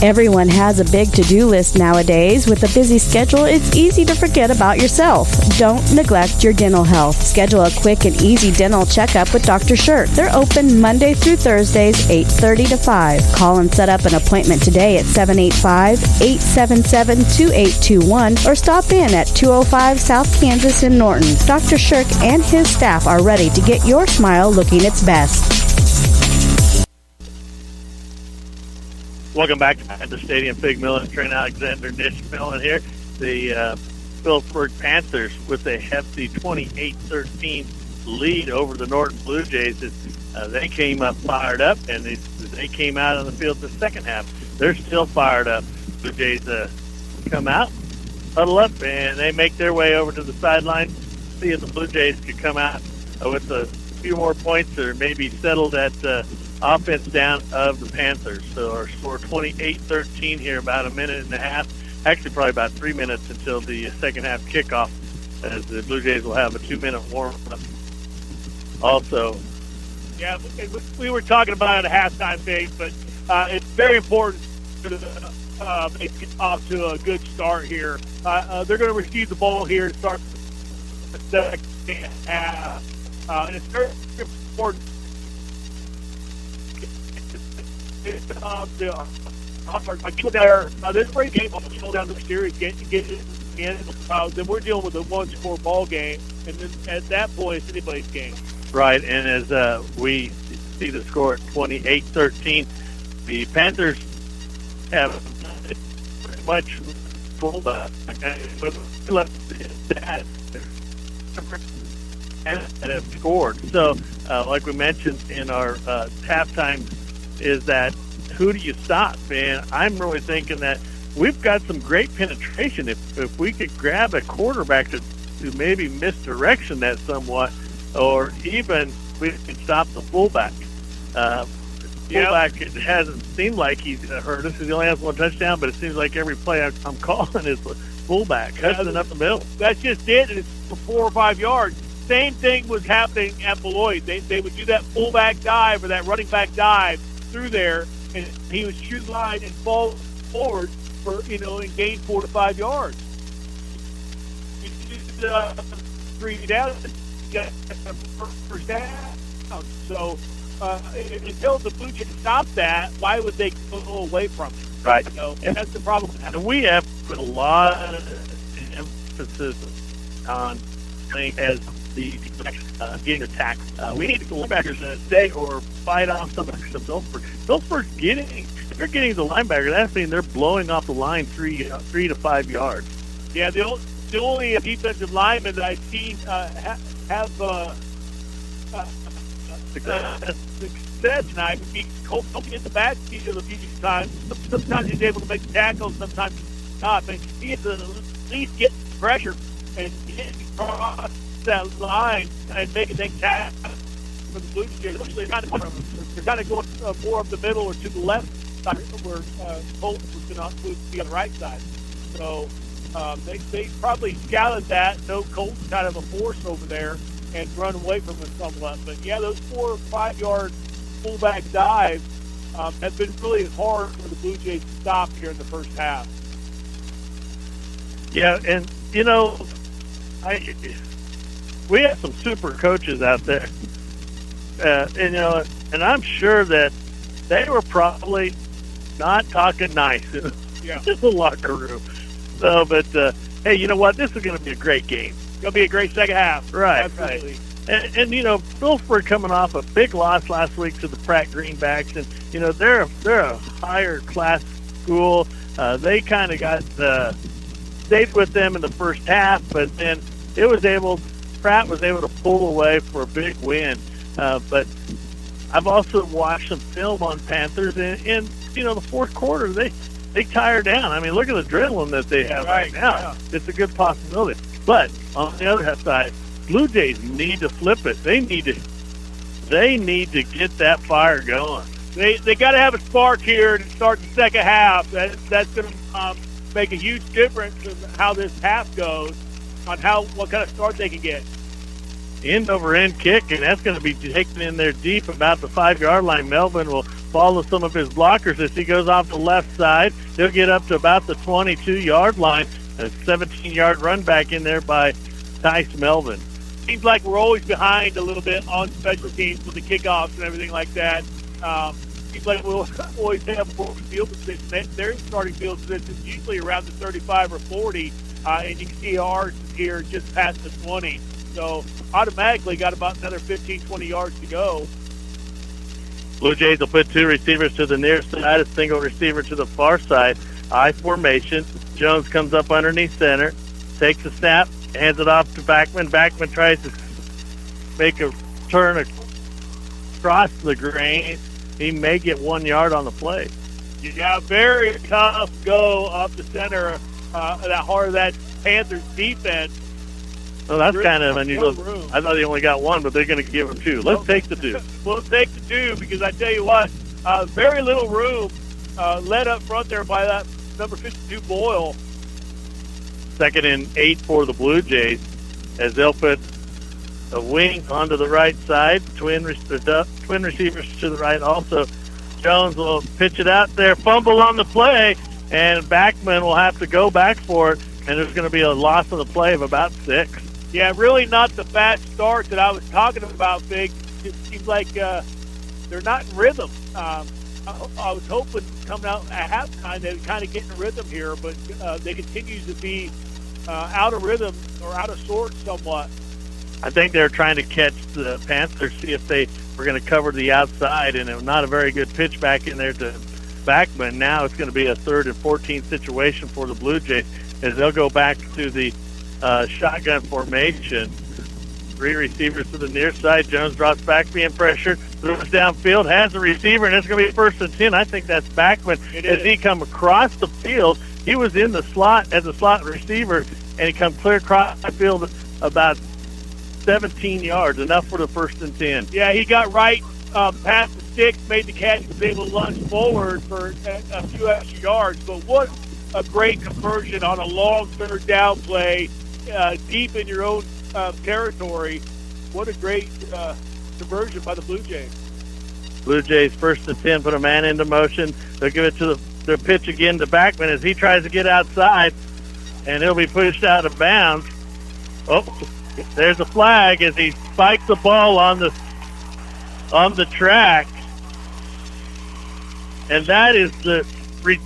Everyone has a big to-do list nowadays. With a busy schedule, it's easy to forget about yourself. Don't neglect your dental health. Schedule a quick and easy dental checkup with Dr. Shirk. They're open Monday through Thursdays, 8:30 to 5. Call and set up an appointment today at 785-877-2821 or stop in at 205 South Kansas in Norton. Dr. Shirk and his staff are ready to get your smile looking its best. Welcome back at the Stadium Pig Mill and Trent Alexander Niche Mill here. The Phillipsburg Panthers with a hefty 28-13 lead over the Norton Blue Jays. They came up fired up, and they came out on the field the second half. They're still fired up. Blue Jays come out, huddle up, and they make their way over to the sideline. See if the Blue Jays could come out with the few more points or maybe settle that offense down of the Panthers. So our score 28-13 here, about a minute and a half. Actually, probably about 3 minutes until the second half kickoff, as the Blue Jays will have a 2-minute warm-up. Also, yeah, we were talking about it at halftime, Dave, but it's very important to make it off to a good start here. They're going to receive the ball here to start the second half. And it's very important this great game will slow down the series, get in. Then we're dealing with a one-score ball game, and then at that point, it's anybody's game. Right, and as we see the score at 28-13, the Panthers have pretty much full that and have scored. So, like we mentioned in our halftime, is that who do you stop? And I'm really thinking that we've got some great penetration. If we could grab a quarterback to maybe misdirection that somewhat, or even we could stop the fullback. Fullback, it hasn't seemed like he's hurt us. He only has one touchdown, but it seems like every play I'm calling is fullback, cutting up the middle. That's just it, and it's for 4 or 5 yards. Same thing was happening at Beloit. They would do that fullback dive or that running back dive through there, and he would shoot line and fall forward for, and gain 4 to 5 yards. 3 down, first down. So until the Blue Jays stop that, why would they go away from it? Right. And that's the problem. And we have put a lot of emphasis on playing as the getting attacked. We need the linebackers to stay or fight off some Phillipsburg. Phillipsburg's they're getting the linebacker. That means they're blowing off the line 3 to 5 yards. Yeah, the only defensive lineman that I've seen have success tonight would be Colt in the backfield a few times. Sometimes he's able to make the tackles, sometimes not. But he has to at least get pressure and get across that line and make a thing tackle for the Blue Jays. They're kind of going more up the middle or to the left side where Colt was going to be on the right side. So they probably scouted that. No, Colt's kind of a force over there and run away from him somewhat. But yeah, those 4 or 5 yard fullback dives have been really hard for the Blue Jays to stop here in the first half. Yeah, and we have some super coaches out there, and I'm sure that they were probably not talking nice in the locker room. So, but hey, you know what? This is going to be a great game. It's going to be a great second half. Right. Absolutely. Right. And Phillipsburg coming off a big loss last week to the Pratt Greenbacks, and they're a higher class school. They kind of got stayed with them in the first half, but then Pratt was able to pull away for a big win. But I've also watched some film on Panthers, and the fourth quarter they tire down. I mean, look at the adrenaline that they have right now. Yeah. It's a good possibility. But on the other side, Blue Jays need to flip it. They need to get that fire going. They got to have a spark here to start the second half. That's going to make a huge difference in how this half goes, on what kind of start they can get. End over end kick, and that's going to be taken in there deep about the 5 yard line. Melvin will follow some of his blockers as he goes off the left side. He'll get up to about the 22 yard line. A 17 yard run back in there by Tice Melvin. Seems like we're always behind a little bit on special teams with the kickoffs and everything like that. Seems like we'll always have more field position. Their starting field position is usually around the 35 or 40, and you can see ours is here just past the 20. So automatically got about another 15, 20 yards to go. Blue Jays will put 2 receivers to the near side, a single receiver to the far side. I formation. Jones comes up underneath center, takes a snap, hands it off to Backman. Backman tries to make a turn across the grain. He may get 1 yard on the play. Yeah, very tough go up the center, that heart of that Panthers defense. Well, that's kind of No unusual. room. I thought he only got one, but they're going to give him two. Let's take the two. We'll take the two because I tell you what, very little room led up front there by that number 52 Boyle. 2nd and 8 for the Blue Jays as they'll put a wing onto the right side. Twin receivers to the right also. Jones will pitch it out there, fumble on the play, and Backman will have to go back for it, and there's going to be a loss of the play of about 6. Yeah, really not the fast start that I was talking about, Big. It seems like they're not in rhythm. I was hoping coming out at halftime they would kind of get in rhythm here, but they continue to be out of rhythm or out of sorts somewhat. I think they're trying to catch the Panthers, see if they were going to cover the outside, and it was not a very good pitch back in there to Backman. Now it's going to be a 3rd and 14 situation for the Blue Jays as they'll go back to the shotgun formation. 3 receivers to the near side. Jones drops back, being pressured, throws downfield, has a receiver, and it's going to be 1st and 10. I think that's Backman. As he come across the field, he was in the slot as a slot receiver, and he come clear across the field about 17 yards, enough for the 1st and 10. Yeah, he got right past the sticks, made the catch, was able to lunge forward for a few extra yards. But what a great conversion on a long 3rd down play, deep in your own territory. What a great conversion by the Blue Jays. Blue Jays 1st and 10, put a man into motion. They'll give it to their pitch again to Backman as he tries to get outside, and he'll be pushed out of bounds. Oh, there's a flag as he spikes the ball on the track, and that is the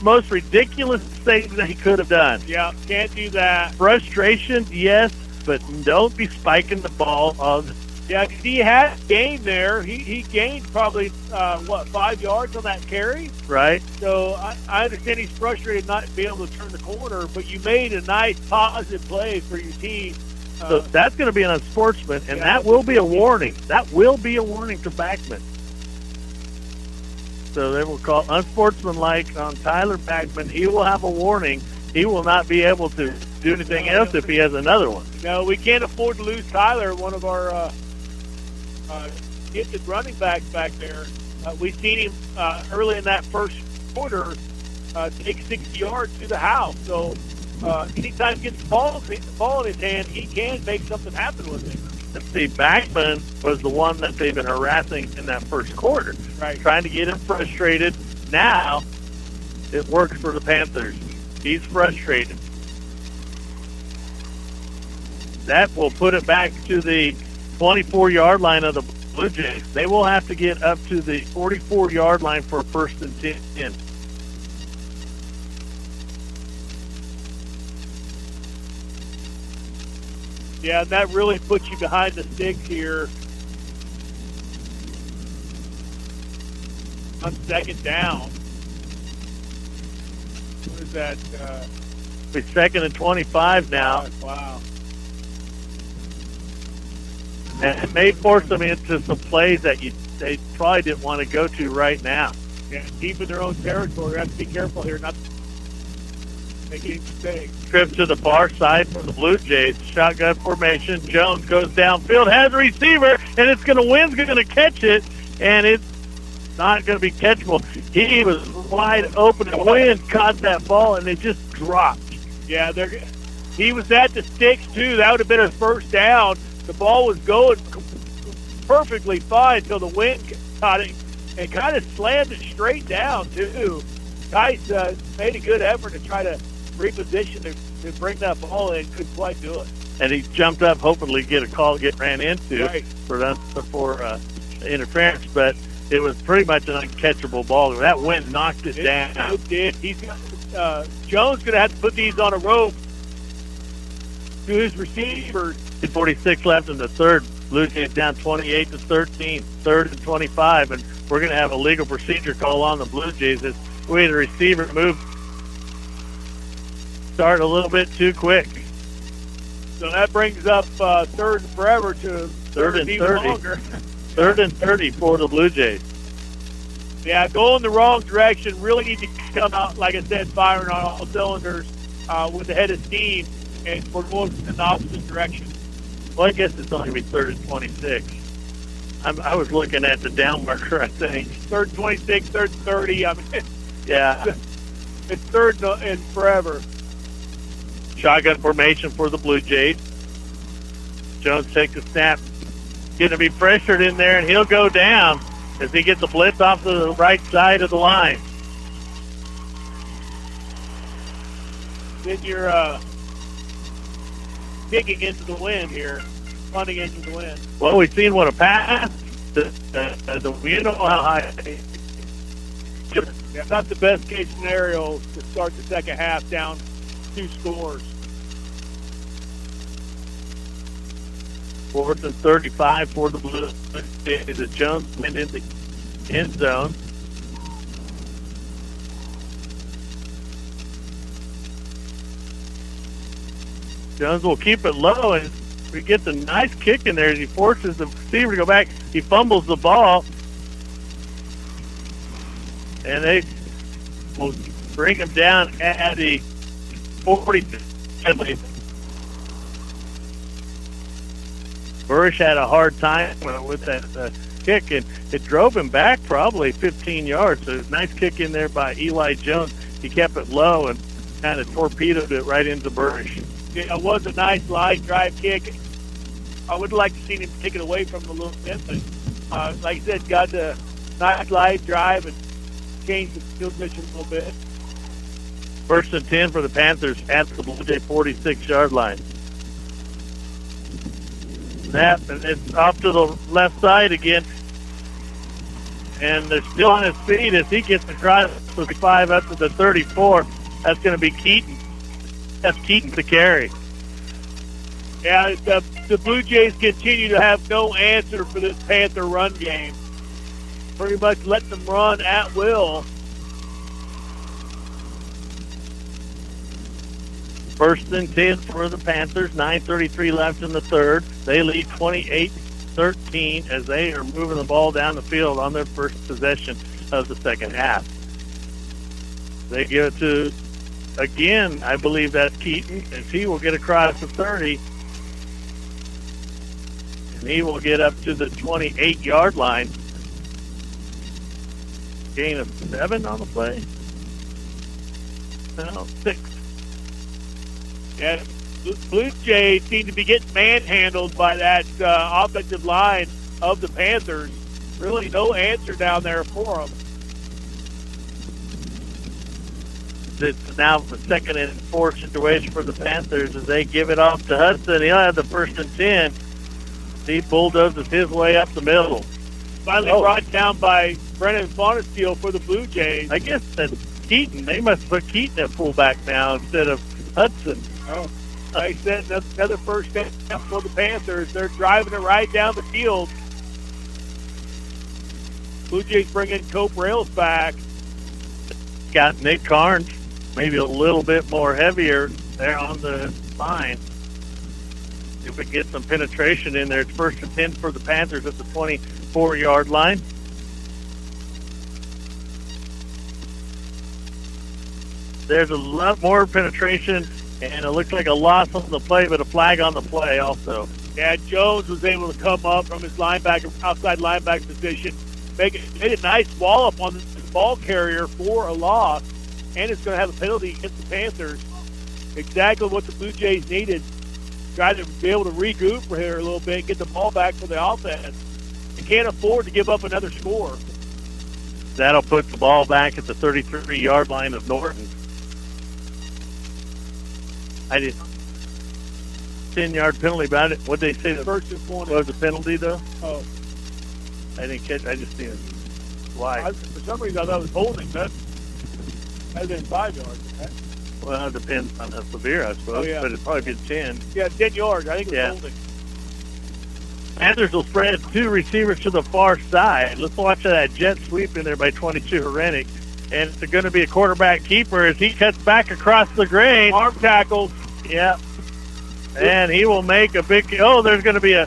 most ridiculous thing that he could have done. Yeah, can't do that. Frustration, yes, but don't be spiking the ball on. Yeah, because he had gained there. He gained probably 5 yards on that carry. Right. So I understand he's frustrated not being able to turn the corner, but you made a nice positive play for your team. So that's going to be an unsportsman, and that will be a warning. That will be a warning to Backman. So they will call unsportsmanlike on Tyler Backman. He will have a warning. He will not be able to do anything else if he has another one. No, we can't afford to lose Tyler, one of our gifted running backs back there. We've seen him early in that first quarter take 60 yards to the house. So anytime he gets the ball in his hand, he can make something happen with it. See, Backman was the one that they've been harassing in that first quarter, right? Trying to get him frustrated. Now it works for the Panthers. He's frustrated. That will put it back to the 24-yard line of the Blue Jays. They will have to get up to the 44-yard line for 1st and 10. Yeah, that really puts you behind the sticks here on 2nd down. What is that? It's 2nd and 25 now. Wow. And it may force them into some plays that they probably didn't want to go to right now. Yeah, deep in their own territory. You have to be careful here, not make any mistakes. Trip to the far side for the Blue Jays. Shotgun formation. Jones goes downfield, has a receiver, and it's going to win. Going to catch it, and it's not going to be catchable. He was wide open, and Wynn caught that ball, and it just dropped. Yeah, he was at the sticks, too. That would have been a 1st down. The ball was going perfectly fine until the wind caught it and kind of slammed it straight down, too. Tice made a good effort to try to reposition to bring that ball in. Couldn't quite do it. And he jumped up hoping to get a call, get ran into for interference, but it was pretty much an uncatchable ball. That wind knocked it down. It did. Jones going to have to put these on a rope to his receivers. 46 left in the 3rd. Blue Jays down 28-13, 3rd and 25, and we're going to have a legal procedure call on the Blue Jays as we the receiver move start a little bit too quick. So that brings up 3rd and forever to 3rd and 30. Longer. 3rd and 30 for the Blue Jays. Yeah, going the wrong direction. Really need to come out, like I said, firing on all cylinders with the head of steam, and we're going in the opposite direction. Well, I guess it's only going to be 3rd and 26. I was looking at the down marker, I think. 3rd and 26, 3rd and 30. I mean, yeah. It's 3rd and forever. Shotgun formation for the Blue Jays. Jones takes a snap. Going to be pressured in there, and he'll go down as he gets a blitz off the right side of the line. Then you're kicking into the wind here, punting into the wind. Well, we've seen what a pass. You know how high. Yeah, not the best case scenario to start the second half down 2 scores. 4th and 35 for the Blue Jays as Jones went in the end zone. Jones will keep it low, and he gets a nice kick in there as he forces the receiver to go back. He fumbles the ball, and they will bring him down at the 40. Burrish had a hard time with that kick, and it drove him back probably 15 yards. So nice kick in there by Eli Jones. He kept it low and kind of torpedoed it right into Burrish. Yeah, it was a nice line drive kick. I would like to see him take it away from him a little bit, but like I said, got the nice line drive and changed the field position a little bit. 1st and 10 for the Panthers at the Blue Jay 46-yard line. Snap, and it's off to the left side again. And they're still on his feet as he gets across the 5 up to the 34. That's going to be Keaton. That's Keaton to carry. Yeah, the Blue Jays continue to have no answer for this Panther run game. Pretty much let them run at will. 1st and 10 for the Panthers. 9:33 left in the 3rd. They lead 28-13 as they are moving the ball down the field on their first possession of the second half. They give it to, again, I believe that's Keaton, as he will get across the 30. And he will get up to the 28-yard line. Gain of 7 on the play. No, 6. Yeah, Blue Jays seem to be getting manhandled by that offensive line of the Panthers. Really no answer down there for them. It's now the 2nd and 4 situation for the Panthers as they give it off to Hudson. He'll have the 1st and 10. He bulldozes his way up the middle. Finally brought down by Brennan Bonesteel for the Blue Jays. I guess that's Keaton. They must put Keaton at fullback now instead of Hudson. Oh, like I said, that's another first down for the Panthers. They're driving it right down the field. Blue Jays bringing Cope Rails back. Got Nick Carnes, maybe a little bit more heavier there on the line. If we get some penetration in there, it's 1st and 10 for the Panthers at the 24-yard line. There's a lot more penetration, and it looks like a loss on the play, but a flag on the play also. Yeah, Jones was able to come up from his outside linebacker position, made a nice wallop on the ball carrier for a loss, and it's going to have a penalty against the Panthers. Exactly what the Blue Jays needed. Try to be able to regroup for here a little bit, get the ball back for the offense. You can't afford to give up another score. That'll put the ball back at the 33-yard line of Norton. I didn't. 10-yard penalty about it. What did they say? The first and 4 was the penalty, though? Oh. I didn't catch. I just seen it. Why? For some reason, I thought it was holding. That'd been 5 yards. Right? Well, it depends on how severe, I suppose. Oh, yeah. But it'd probably be 10. Yeah, 10 yards. I think it was holding. Panthers will spread 2 receivers to the far side. Let's watch that jet sweep in there by 22 Herenick. And it's going to be a quarterback keeper as he cuts back across the grain. Arm tackles. Yeah. And he will make a big... Oh, there's going to be a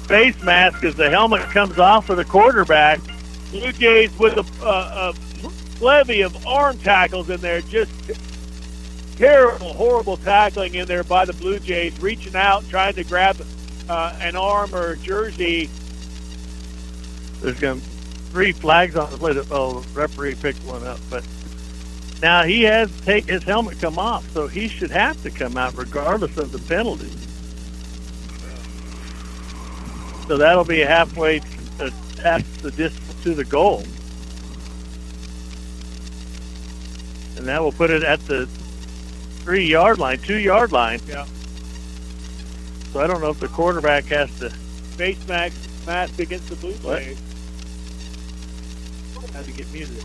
face mask as the helmet comes off of the quarterback. Blue Jays with a levy of arm tackles in there, just terrible, horrible tackling in there by the Blue Jays, reaching out, trying to grab an arm or a jersey. There's going to be 3 flags on the play. Oh, the referee picked one up. But now he has to take his helmet come off, so he should have to come out regardless of the penalty. So that'll be halfway past the distance to the goal. And that will put it at the 3-yard line, 2-yard line. Yeah. So I don't know if the quarterback has to face mask against the Blue Jays. Had to get muted.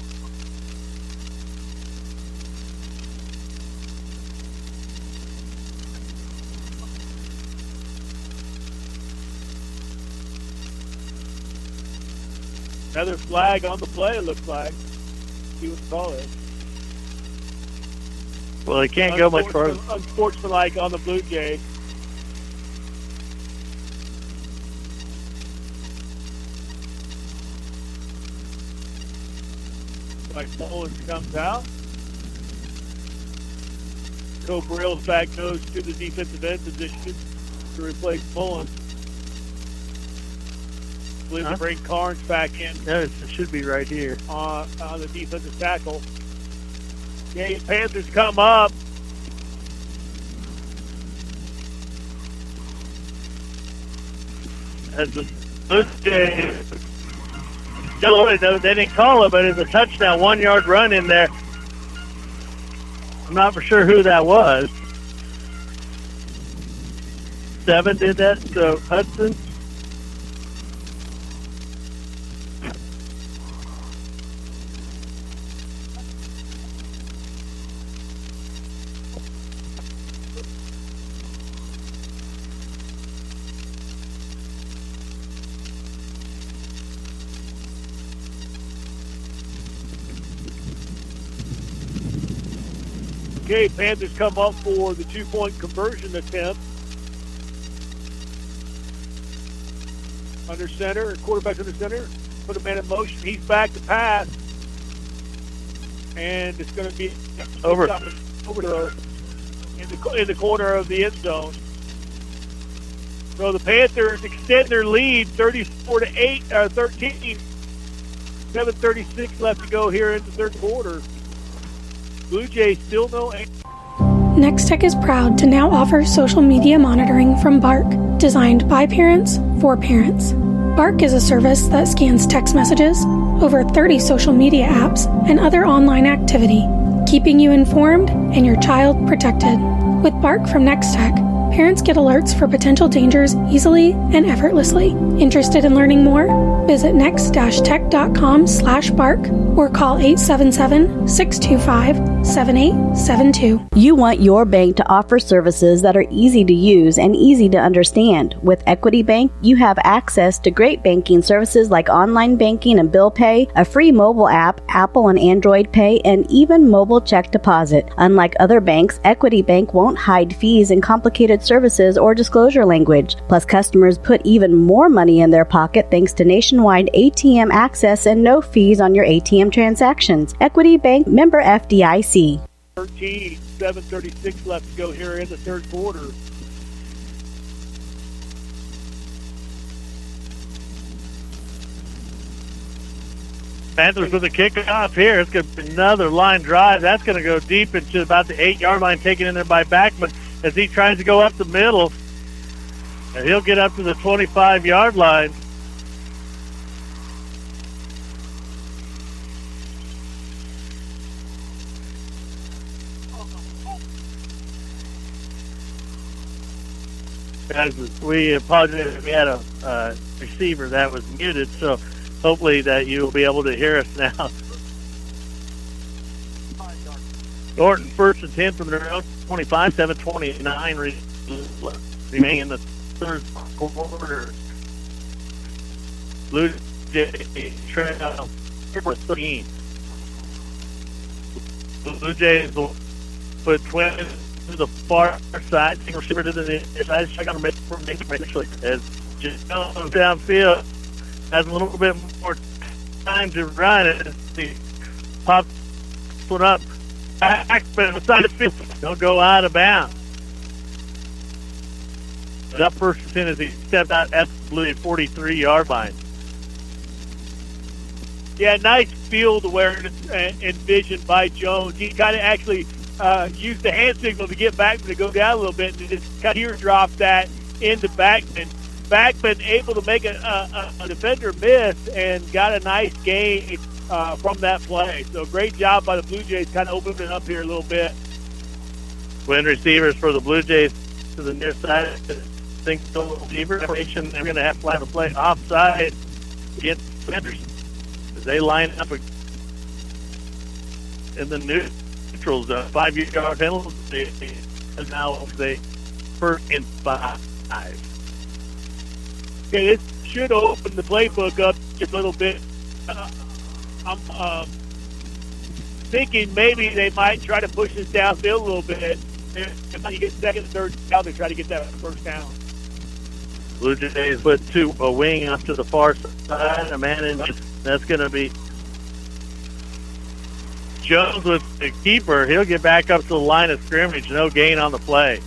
Another flag on the play, it looks like. See what the call is. Well, he can't go much further. Unsportsmanlike on the Blue Jays. Like Mullins comes out. Cobrill's back goes to the defensive end position to replace Mullins. I believe to bring Carnes back in. No, it should be right here. On the defensive tackle. Yeah, Panthers come up. As the Blue Jays, they didn't call it, but it's a touchdown, 1-yard run in there. I'm not for sure who that was. 7 did that, so Hudson. Okay, Panthers come up for the 2-point conversion attempt. Under center, quarterback under center. Put a man in motion. He's back to pass. And it's going to be over in the corner of the end zone. So the Panthers extend their lead 34-13. 7:36 left to go here in the third quarter. Blue Jays still no. Nextech is proud to now offer social media monitoring from Bark, designed by parents for parents. Bark is a service that scans text messages, over 30 social media apps, and other online activity, keeping you informed and your child protected. With Bark from Nextech, parents get alerts for potential dangers easily and effortlessly. Interested in learning more? Visit next-tech.com/bark or call 877-625-7872. You want your bank to offer services that are easy to use and easy to understand. With Equity Bank, you have access to great banking services like online banking and bill pay, a free mobile app, Apple and Android Pay, and even mobile check deposit. Unlike other banks, Equity Bank won't hide fees and complicated services or disclosure language. Plus, customers put even more money in their pocket thanks to nationwide ATM access and no fees on your ATM transactions. Equity Bank, member FDIC. 7:36 left to go here in the third quarter. Panthers with a kickoff here. It's going to be another line drive. That's going to go deep into about the 8-yard line, taken in there by Backman as he tries to go up the middle. And he'll get up to the 25-yard line. Guys, we apologize if we had a receiver that was muted, so hopefully that you'll be able to hear us now. Norton first and 10 from their own 25, 7:29 remaining in the third quarter. Blue Jays trail for 13. Blue Jays will put twins to the far side, single receiver to the near side. Check on the actually as just downfield has a little bit more time to run it. He pops one up Backman beside the field. Don't go out of bounds. Up first as soon as he stepped out at the blue 43-yard line. Yeah, nice field awareness and vision by Jones. He kind of actually used the hand signal to get Backman to go down a little bit and just teardrop that into Backman. Backman able to make a defender miss and got a nice gain from that play. So great job by the Blue Jays, kind of opening it up here a little bit. Twin receivers for the Blue Jays to the near side. Single receiver formation. They're going to have to play offside against defenders as they line up in the neutral zone. 5-yard penalty. And now they first and 5. Okay, this should open the playbook up just a little bit. I'm thinking maybe they might try to push this downfield a little bit. If you get second, third down, they try to get that first down. Blue Jays put a wing up to the far side, a man in. That's going to be Jones with the keeper. He'll get back up to the line of scrimmage. No gain on the play.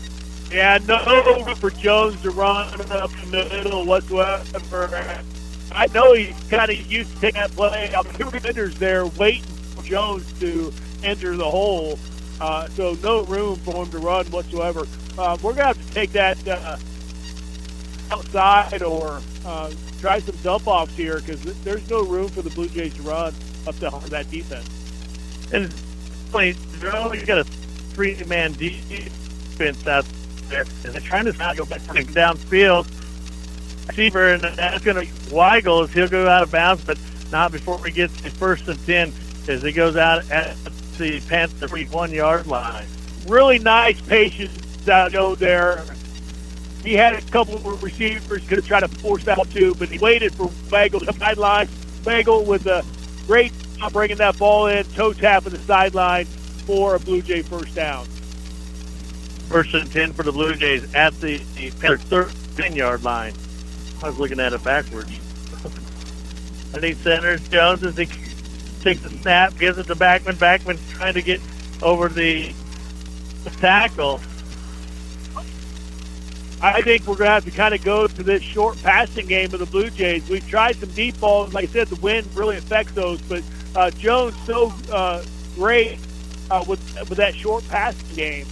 Yeah, no room for Jones to run up the middle whatsoever. I know he's kind of used to taking that play. Two defenders there waiting for Jones to enter the hole. So no room for him to run whatsoever. We're going to have to take that outside or try some dump-offs here because there's no room for the Blue Jays to run up to that defense. And they're only got a 3-man defense out there, and they're trying to not go back downfield. Receiver, and that's going to Weigel as he'll go out of bounds, but not before he gets to 1st and 10 as he goes out at the Panther 1-yard line. Really nice patience out there. He had a couple of receivers could have tried to force that one too, but he waited for Weigel to the sideline. Weigel with a great job bringing that ball in, toe tap at the sideline for a Blue Jay first down. 1st and 10 for the Blue Jays at the Panther 10-yard line. I was looking at it backwards. Underneath center, Jones as he takes the snap, gives it to Backman. Backman trying to get over the tackle. I think we're going to have to kind of go to this short passing game of the Blue Jays. We've tried some deep balls. Like I said, the wind really affects those. But Jones so great with that short passing game.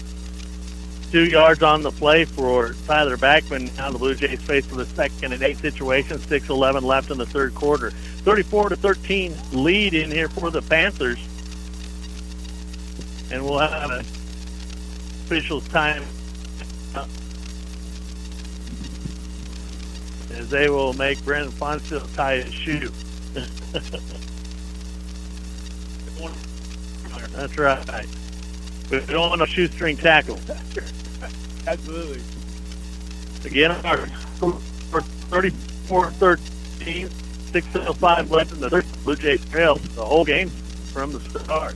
2 yards on the play for Tyler Backman. Now the Blue Jays face the 2nd and 8 situation. 6:11 left in the third quarter. 34-13 lead in here for the Panthers. And we'll have an officials time as they will make Brandon Fonfield tie his shoe. That's right. We don't want no shoestring tackle. Absolutely. Again, our 34-13, 6:05 left in the third. Blue Jays trail the whole game from the start.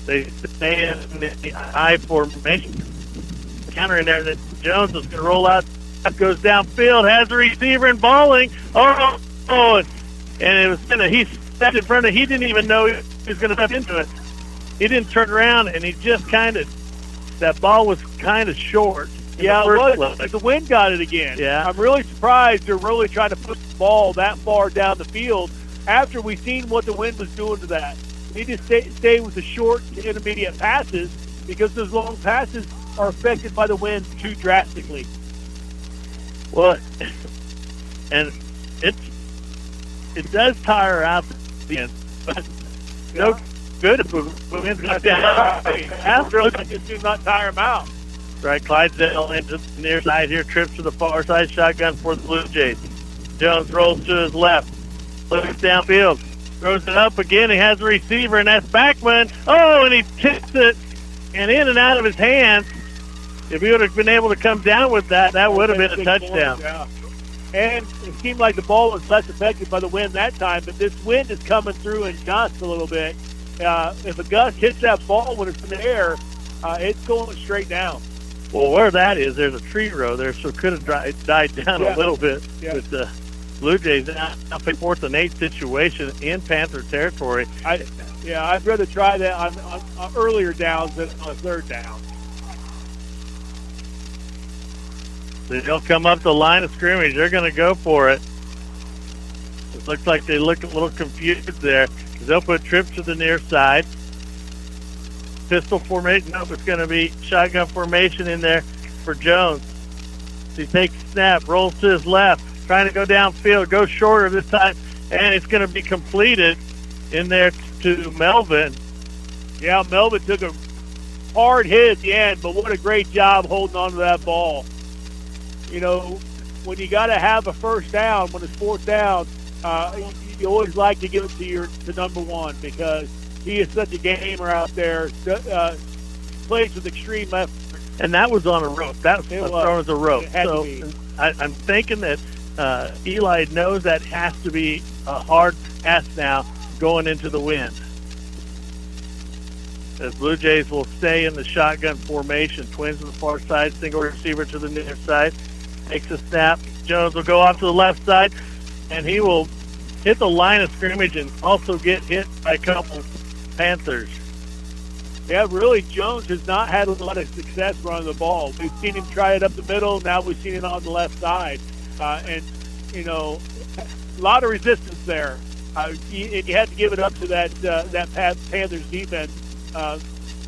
They stay in the high formation. Counter in there that Jones is going to roll out. Goes downfield, has a receiver and balling. And it was he stepped in front of. He didn't even know he was going to step into it. He didn't turn around, and he just that ball was kind of short. Yeah, it was. The wind got it again. Yeah. I'm really surprised they're really trying to push the ball that far down the field after we've seen what the wind was doing to that. We need to stay with the short to intermediate passes because those long passes are affected by the wind too drastically. Well, and it does tire out the end, but no good if the wind's not down. After just do not tire them out. Right, Clydesdale into the near side here, trips to the far side, shotgun for the Blue Jays. Jones rolls to his left, looks downfield, throws it up again. He has a receiver, and that's Backman. And he tips it, and in and out of his hands. If he would have been able to come down with that, that would have been a touchdown. Yeah. And it seemed like the ball was less affected by the wind that time, but this wind is coming through in gusts a little bit. If a gust hits that ball when it's in the air, it's going straight down. Well, where that is, there's a tree row there, so it could have died down a little bit. Yeah. But Blue Jays now a 4th and 8 situation in Panther territory. I'd rather try that on earlier downs than on a 3rd down. They'll come up the line of scrimmage. They're going to go for it. It looks like they look a little confused there. They'll put trips to the near side. Pistol formation. Nope, it's going to be shotgun formation in there for Jones. He takes a snap, rolls to his left, trying to go downfield, goes shorter this time, and it's going to be completed in there to Melvin. Yeah, Melvin took a hard hit at the end, but what a great job holding on to that ball. You know, when you got to have a 1st down, when it's 4th down, you always like to give it to number 1 because he is such a gamer out there. Plays with extreme effort. And that was on a rope. That was thrown as a rope. So I'm thinking that Eli knows that has to be a hard pass now going into the wind. As Blue Jays will stay in the shotgun formation. Twins to the far side, single receiver to the near side. Takes a snap. Jones will go off to the left side, and he will hit the line of scrimmage and also get hit by a couple Panthers. Yeah, really, Jones has not had a lot of success running the ball. We've seen him try it up the middle. Now we've seen it on the left side. And, you know, a lot of resistance there. You had to give it up to that Panthers defense.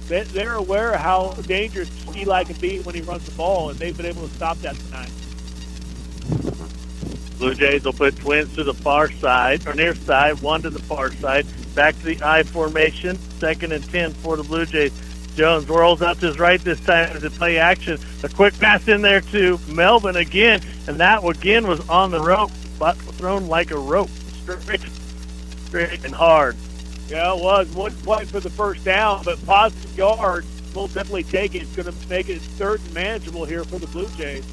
They're aware of how dangerous Eli can be when he runs the ball, and they've been able to stop that tonight. Blue Jays will put Twins to the far side, or near side, 1 to the far side. Back to the I formation, 2nd and 10 for the Blue Jays. Jones rolls out to his right this time to play action. A quick pass in there to Melvin again, and that again was on the rope, but thrown like a rope, straight and hard. Yeah, it was. 1 point for the 1st down, but positive yards will definitely take it. It's going to make it 3rd and manageable here for the Blue Jays.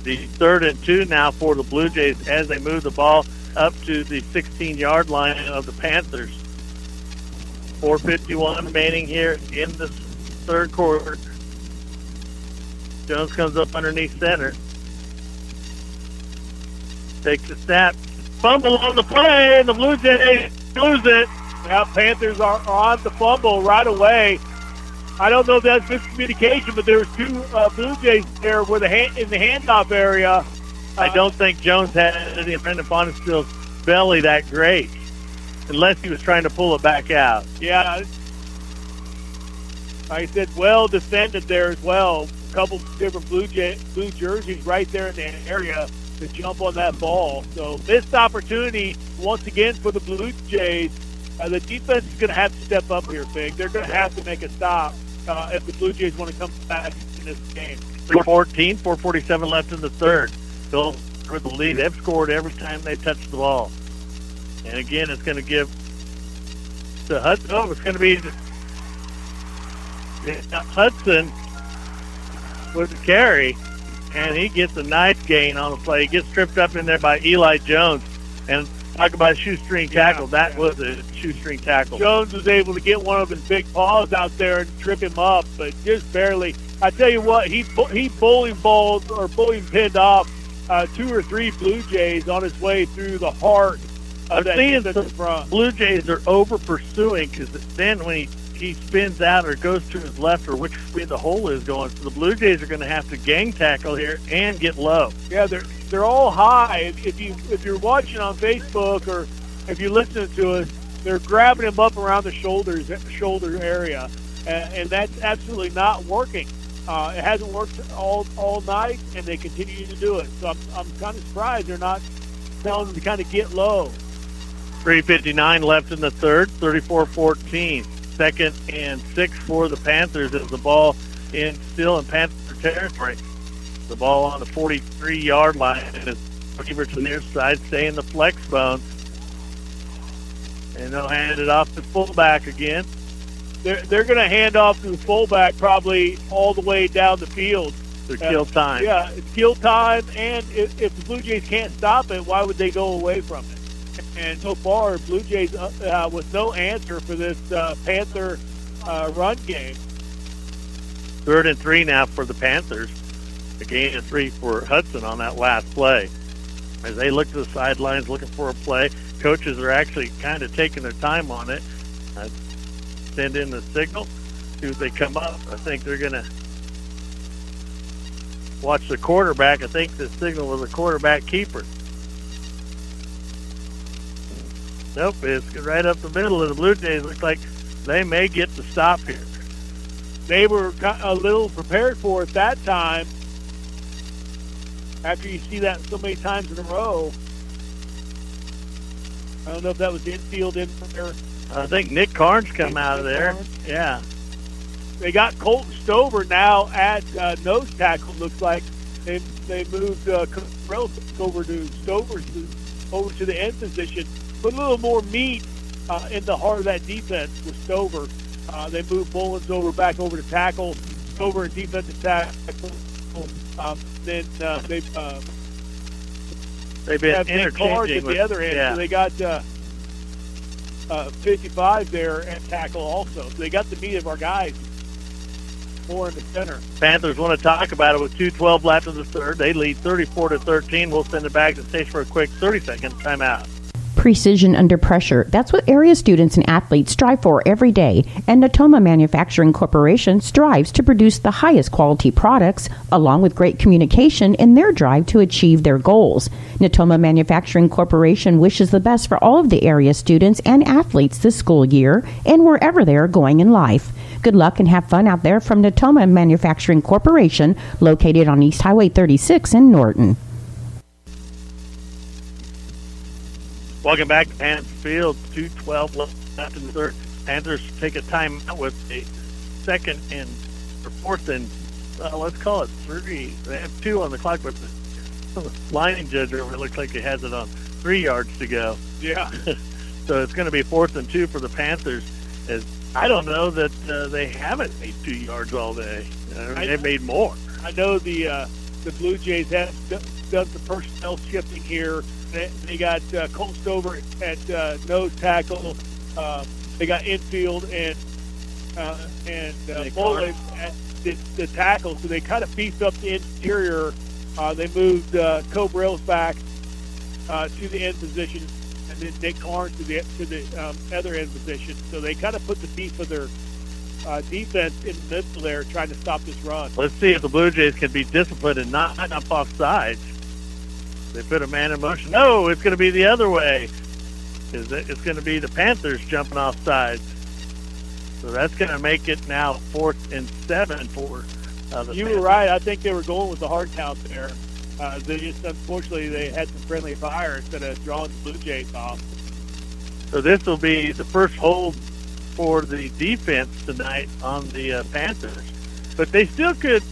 The 3rd and 2 now for the Blue Jays as they move the ball up to the 16-yard line of the Panthers. 4:51 remaining here in the 3rd quarter. Jones comes up underneath center. Takes the snap. Fumble on the play, and the Blue Jays lose it. Now Panthers are on the fumble right away. I don't know if that's miscommunication, but there was 2 Blue Jays there in the handoff area. I don't think Jones had any friend upon his belly that great, unless he was trying to pull it back out. Yeah. Like I said, well defended there as well. A couple different blue jerseys right there in the area to jump on that ball. So missed opportunity once again for the Blue Jays. The defense is going to have to step up here, Fig. They're going to have to make a stop if the Blue Jays want to come back in this game. 4:47 left in the 3rd. Phil with the lead. They've scored every time they touch the ball. And again, it's going to give to Hudson. Oh, it's going to be Hudson with the carry, and he gets a nice gain on the play. He gets tripped up in there by Eli Jones. And talk about a shoestring tackle. That was a shoestring tackle. Jones was able to get one of his big paws out there and trip him up, but just barely. I tell you what, he bowling pinned off 2 or 3 Blue Jays on his way through the heart of that defensive front. Blue Jays are over pursuing because then when he spins out or goes to his left or which way the hole is going, so the Blue Jays are going to have to gang tackle here and get low. Yeah, they're all high. If you're watching on Facebook or if you're listening to us, they're grabbing him up around the shoulder area, and that's absolutely not working. It hasn't worked all night, and they continue to do it. So I'm kind of surprised they're not telling them to kind of get low. 3:59 left in the 3rd, 34-14. 2nd and 6 for the Panthers as the ball still in Panther territory. The ball on the 43-yard line, and it's receiver to the near side, stay in the flex bone. And they'll hand it off to fullback again. They're going to hand off to the fullback probably all the way down the field. To kill time. Yeah, it's kill time, and if the Blue Jays can't stop it, why would they go away from it? And so far, Blue Jays with no answer for this Panther run game. 3rd and 3 now for the Panthers. A gain of 3 for Hudson on that last play. As they look to the sidelines looking for a play, coaches are actually kind of taking their time on it. Send in the signal. See if they come up. I think they're going to watch the quarterback. I think the signal was a quarterback keeper. Nope, it's right up the middle, and the Blue Jays look like they may get the stop here. They were a little prepared for it that time. After you see that so many times in a row, I don't know if that was infield in there. I think Nick Carnes come out of there. Yeah. They got Colton Stover now at nose tackle. Looks like they moved Correll over to Stover over to the end position. Put a little more meat in the heart of that defense with Stover. They moved Bolins back over to tackle. Stover in defensive tackle. Then they've been have interchanging at the other end. Yeah. So they got 55 there at tackle also. So they got the meat of our guys more in the center. Panthers want to talk about it with 2:12 left in the third. They lead 34-13. We'll send it back to the station for a quick 30-second timeout. Precision under pressure. That's what area students and athletes strive for every day, and Natoma Manufacturing Corporation strives to produce the highest quality products, along with great communication in their drive to achieve their goals. Natoma Manufacturing Corporation wishes the best for all of the area students and athletes this school year and wherever they are going in life. Good luck and have fun out there from Natoma Manufacturing Corporation, located on East Highway 36 in Norton. Welcome back to Panthers Field. 2:12 left in the third. Panthers take a timeout with a second and or fourth and let's call it 3. They have 2 on the clock, but the lining judge over looks like he has it on 3 yards to go. Yeah. So it's going to be 4th and 2 for the Panthers. As I don't know that they haven't made 2 yards all day. They've made more. I know the Blue Jays have done some personnel shifting here. They got Colt Stover at nose tackle. They got infield and Bolin at the tackle. So they kind of beefed up the interior. They moved Cobrells back to the end position, and then Nick Carnes to the other end position. So they kind of put the beef of their defense in the middle there, trying to stop this run. Let's see if the Blue Jays can be disciplined and not jump off sides. They put a man in motion. No, it's going to be the other way. It's going to be the Panthers jumping off sides. So that's going to make it now 4th and 7 for the Panthers. You were right. I think they were going with the hard count there. They just, unfortunately, they had some friendly fire instead of drawing the Blue Jays off. So this will be the first hold for the defense tonight on the Panthers. But they still could,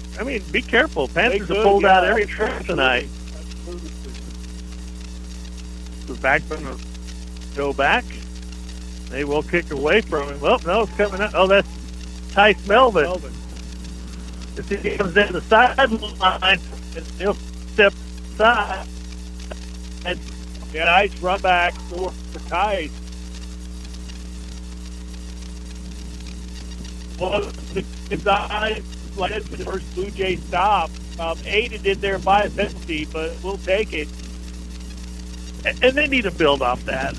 be careful. Panthers have pulled out every trick tonight. The backman will go back. They will kick away from him. Well, no, it's coming up. Oh, that's Tice Melvin. As he comes down the sideline, he'll step aside. And nice run back for Tice. Well, his eyes led to the first Blue Jay stop. Aided in there by a penalty, but we'll take it. And they need to build off that.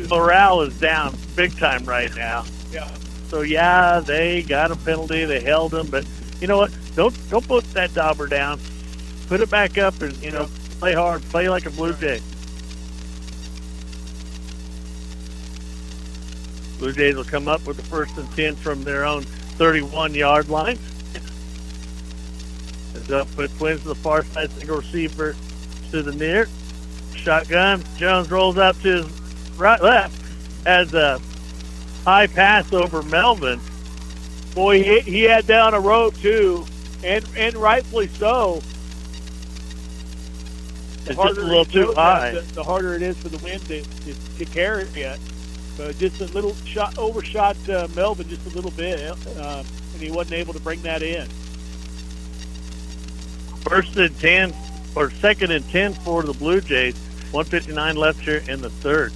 Morale is down big time right now. Yeah. So they got a penalty. They held him, but you know what? Don't put that dauber down. Put it back up and play hard. Play like a Blue Jay. Blue Jays will come up with the 1st and 10 from their own 31-yard line. Up with Twins to the far side, single receiver to the near. Shotgun. Jones rolls out to his left. Has a high pass over Melvin. Boy, he had down a rope too, and rightfully so. It's just a little too high. The harder it is for the wind to carry it. But just a little overshot Melvin just a little bit, and he wasn't able to bring that in. 1st and 10 or 2nd and 10 for the Blue Jays. 1:59 left here in the third.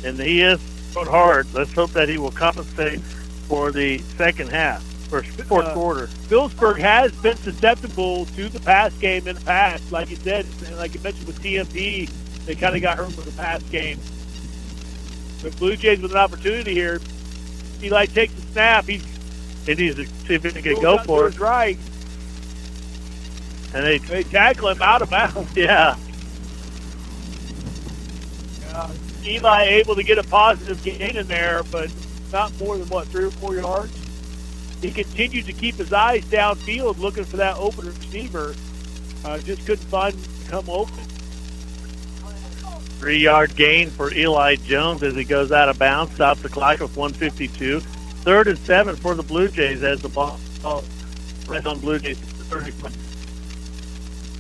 And he is going hard. Let's hope that he will compensate for the second half. fourth quarter. Phillipsburg has been susceptible to the pass game in the past. Like you said, like you mentioned with TMP, they kind of got hurt with the pass game. The Blue Jays with an opportunity here. Eli takes the snap. He needs to see if he can go for it. Right. And they tackle him out of bounds. Yeah. Eli able to get a positive gain in there, but not more than, 3 or 4 yards? He continued to keep his eyes downfield looking for that open receiver. Just couldn't find him to come open. 3-yard gain for Eli Jones as he goes out of bounds, stops the clock with 1:52. 3rd and 7 for the Blue Jays as the ball right on Blue Jays 30.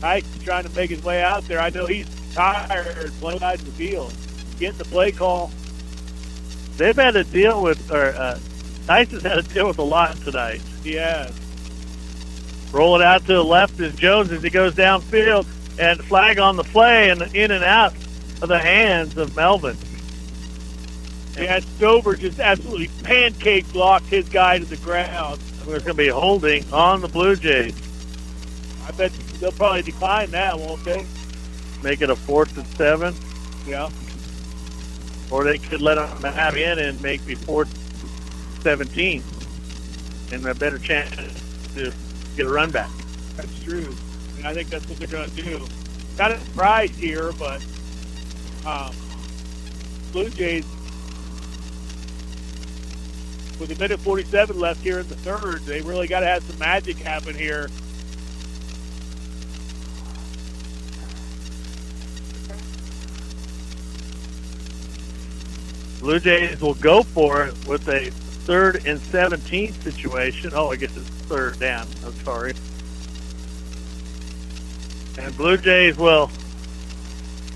Nice trying to make his way out there. I know he's tired playing out in the field. Getting the play call. They've had to deal with, Tyson's had to deal with a lot tonight. Yeah. Roll it out to the left is Jones as he goes downfield, and flag on the play and in and out of the hands of Melvin. Yeah, Stover just absolutely pancake blocked his guy to the ground. There's going to be holding on the Blue Jays. I bet they'll probably decline that, won't they? Make it a 4th and 7. Yeah. Or they could let them have in and make me 4th 17 and a better chance to get a run back. That's true. And I think that's what they're going to do. Kind of surprised here, but Blue Jays, with a minute 47 left here in the third, they really got to have some magic happen here. Blue Jays will go for it with a 3rd and 17 situation. Oh, I guess it's 3rd down. I'm sorry. And Blue Jays will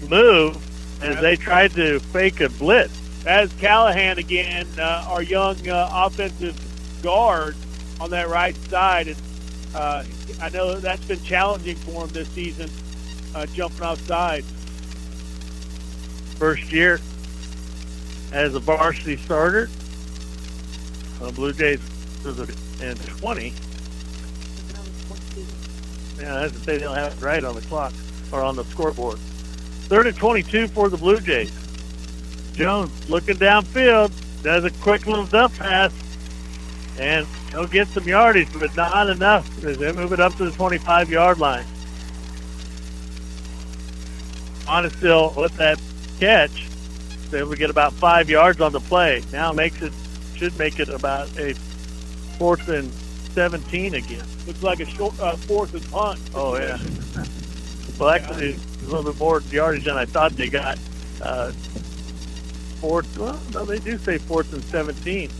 move as they try to fake a blitz. That's Callahan again, our young offensive guard on that right side. And I know that's been challenging for him this season, jumping offside. First year as a varsity starter. Blue Jays was in 20. Yeah, that's to say they don't have it right on the clock or on the scoreboard. 3rd and 22 for the Blue Jays. Jones looking downfield, does a quick little dump pass, and he'll get some yardage, but not enough as they move it up to the 25-yard line. Montestill with that catch, is able to get about 5 yards on the play. Now should make it about a 4th and 17 again. Looks like a short 4th and punt. Oh, yeah. Well, actually, a little bit more yardage than I thought they got. 4th, well, no, they do say 4th and 17.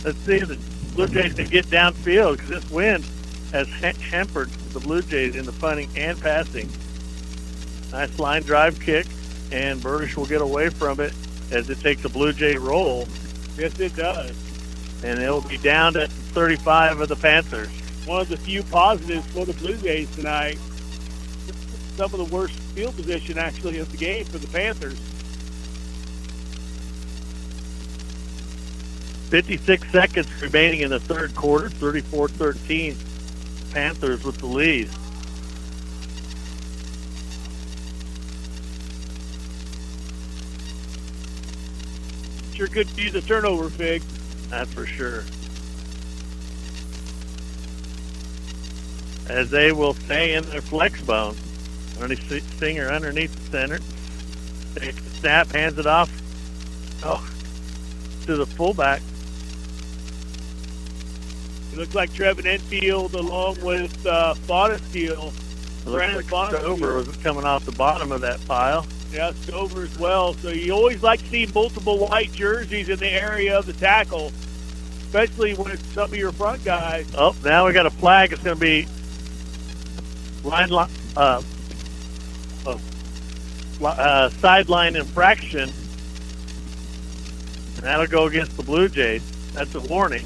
Let's see if the Blue Jays can get downfield, because this wind has hampered the Blue Jays in the punting and passing. Nice line drive kick, and Burdish will get away from it as it takes a Blue Jay roll. Yes, it does. And it'll be down to 35 of the Panthers. One of the few positives for the Blue Jays tonight. Some of the worst field position, actually, of the game for the Panthers. 56 seconds remaining in the third quarter, 34-13. Panthers with the lead. Sure could use a turnover, Fig. That's for sure. As they will stay in their flex bone. Singer underneath the center. Takes the snap, hands it off to the fullback. It looks like Trevin Enfield along with Bonesteel. Brandon Stover was coming off the bottom of that pile. Yeah, Stover as well. So you always like to see multiple white jerseys in the area of the tackle, especially when it's some of your front guys. Oh, now we got a flag. It's going to be sideline infraction. And that'll go against the Blue Jays. That's a warning.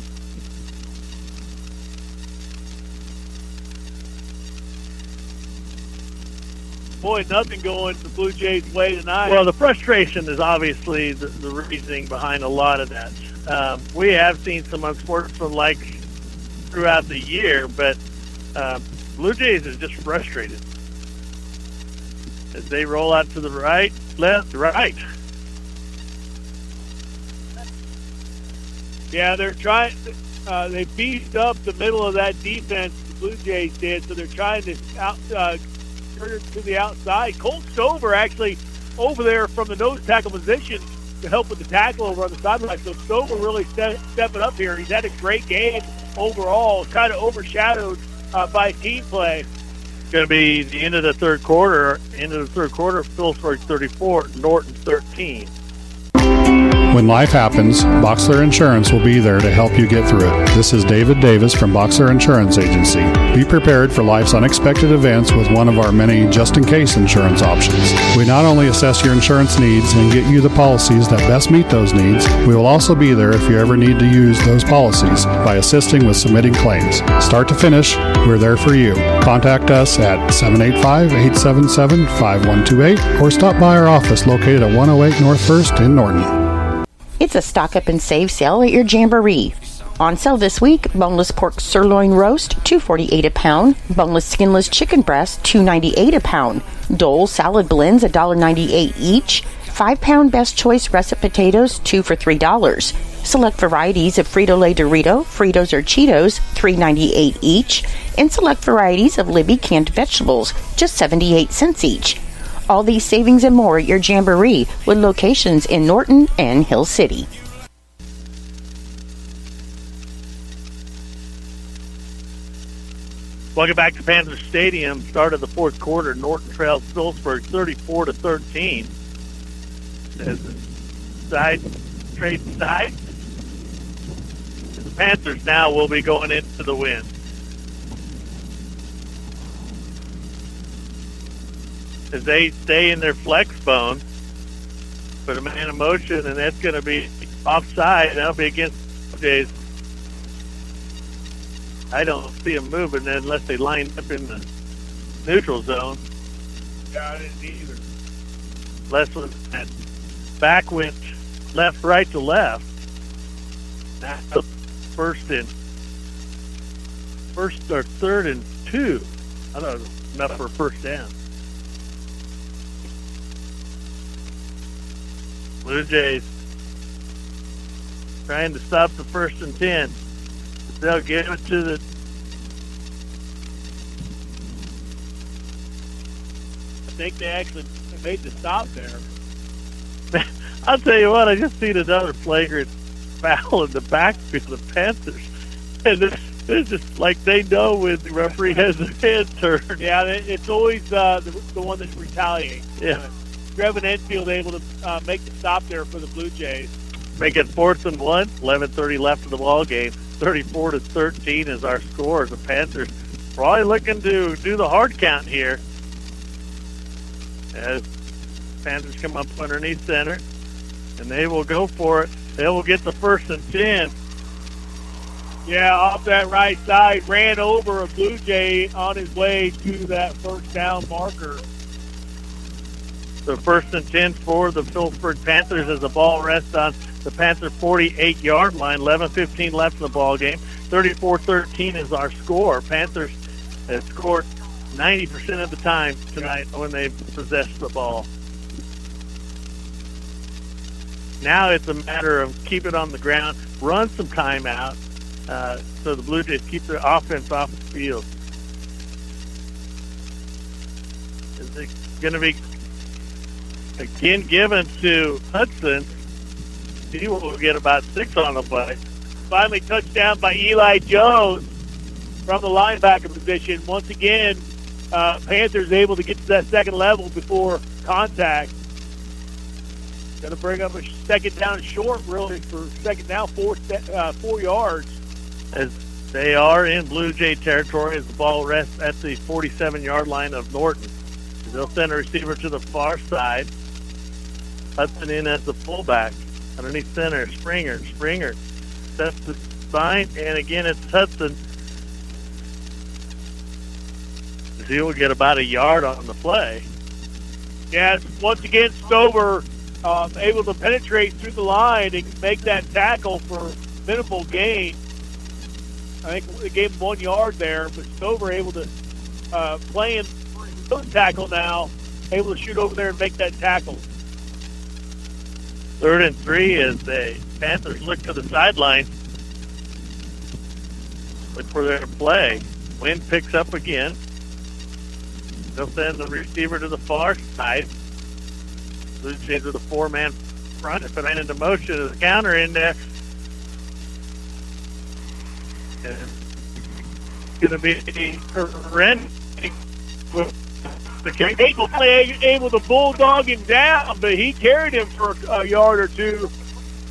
Boy, nothing going the Blue Jays' way tonight. Well, the frustration is obviously the reasoning behind a lot of that. We have seen some unsportsmanlike throughout the year, but Blue Jays is just frustrated as they roll out to the right, left, right. Yeah, they're trying. They beefed up the middle of that defense. The Blue Jays did, so they're trying to turn it to the outside. Colt Stover actually over there from the nose tackle position to help with the tackle over on the sideline. So Stover really stepping up here. He's had a great game overall, kind of overshadowed by team play. Going to be the end of the third quarter. Phillipsburg 34, Norton 13. When life happens, Boxler Insurance will be there to help you get through it. This is David Davis from Boxler Insurance Agency. Be prepared for life's unexpected events with one of our many just-in-case insurance options. We not only assess your insurance needs and get you the policies that best meet those needs, we will also be there if you ever need to use those policies by assisting with submitting claims. Start to finish, we're there for you. Contact us at 785-877-5128 or stop by our office located at 108 North 1st in Norton. It's a stock up and save sale at your Jamboree. On sale this week, boneless pork sirloin roast, $2.48 a pound. Boneless skinless chicken breast, $2.98 a pound. Dole salad blends, $1.98 each. 5-pound Best Choice russet potatoes, 2 for $3. Select varieties of Frito-Lay Dorito, Fritos or Cheetos, $3.98 each. And select varieties of Libby canned vegetables, just 78 cents each. All these savings and more at your Jamboree with locations in Norton and Hill City. Welcome back to Panther Stadium. Start of the fourth quarter. Norton trails Phillipsburg 34-13. As the side trade side. The Panthers now will be going into the win. As they stay in their flex bone, put a man in motion, and that's going to be offside. That'll be against the Jays. I don't see them moving unless they line up in the neutral zone. Yeah, I didn't either. Less with that back went left, right to left. That's the first or third and 2. I thought it was enough for a first down. Blue Jays trying to stop the 1st and 10. They'll give it to the I think they actually made the stop there. I'll tell you what, I just seen another flagrant foul in the backfield of the Panthers. And it's just like they know when the referee has their head turned. Yeah, it's always the one that's retaliating. Yeah. Grevin Enfield able to make the stop there for the Blue Jays. Make it 4th and 1. 11:30 left in the ball game. 34-13 is our score. The Panthers probably looking to do the hard count here. As Panthers come up underneath center, and they will go for it. They will get the 1st and 10. Yeah, off that right side, ran over a Blue Jay on his way to that first down marker. The 1st and 10 for the Phillipsburg Panthers as the ball rests on the Panther 48-yard line. 11:15 left in the ball game. 34-13 is our score. Panthers have scored 90% of the time tonight when they possess the ball. Now it's a matter of keep it on the ground, run some timeout, so the Blue Jays keep their offense off the field. Is it going to be again given to Hudson? He will get about 6 on the play. Finally touchdown by Eli Jones from the linebacker position. Once again, Panthers able to get to that second level before contact. Going to bring up a second down short, really, for second down, 4 yards. As they are in Blue Jay territory as the ball rests at the 47-yard line of Norton. They'll send a receiver to the far side. Hudson in as the fullback. Underneath center, Springer sets the spine, and again it's Hudson. He will get about a yard on the play. Yes, once again, Stover able to penetrate through the line and make that tackle for minimal gain. I think they gave him 1 yard there, but Stover able to play in tackle now, able to shoot over there and make that tackle. 3rd and 3 as the Panthers look to the sideline. Look for their play. Wind picks up again. They'll send the receiver to the far side. Blue Jays with a 4-man front. If it ain't into motion, there's a counter in there. And it's going to be horrendous. Able to bulldog him down, but he carried him for a yard or two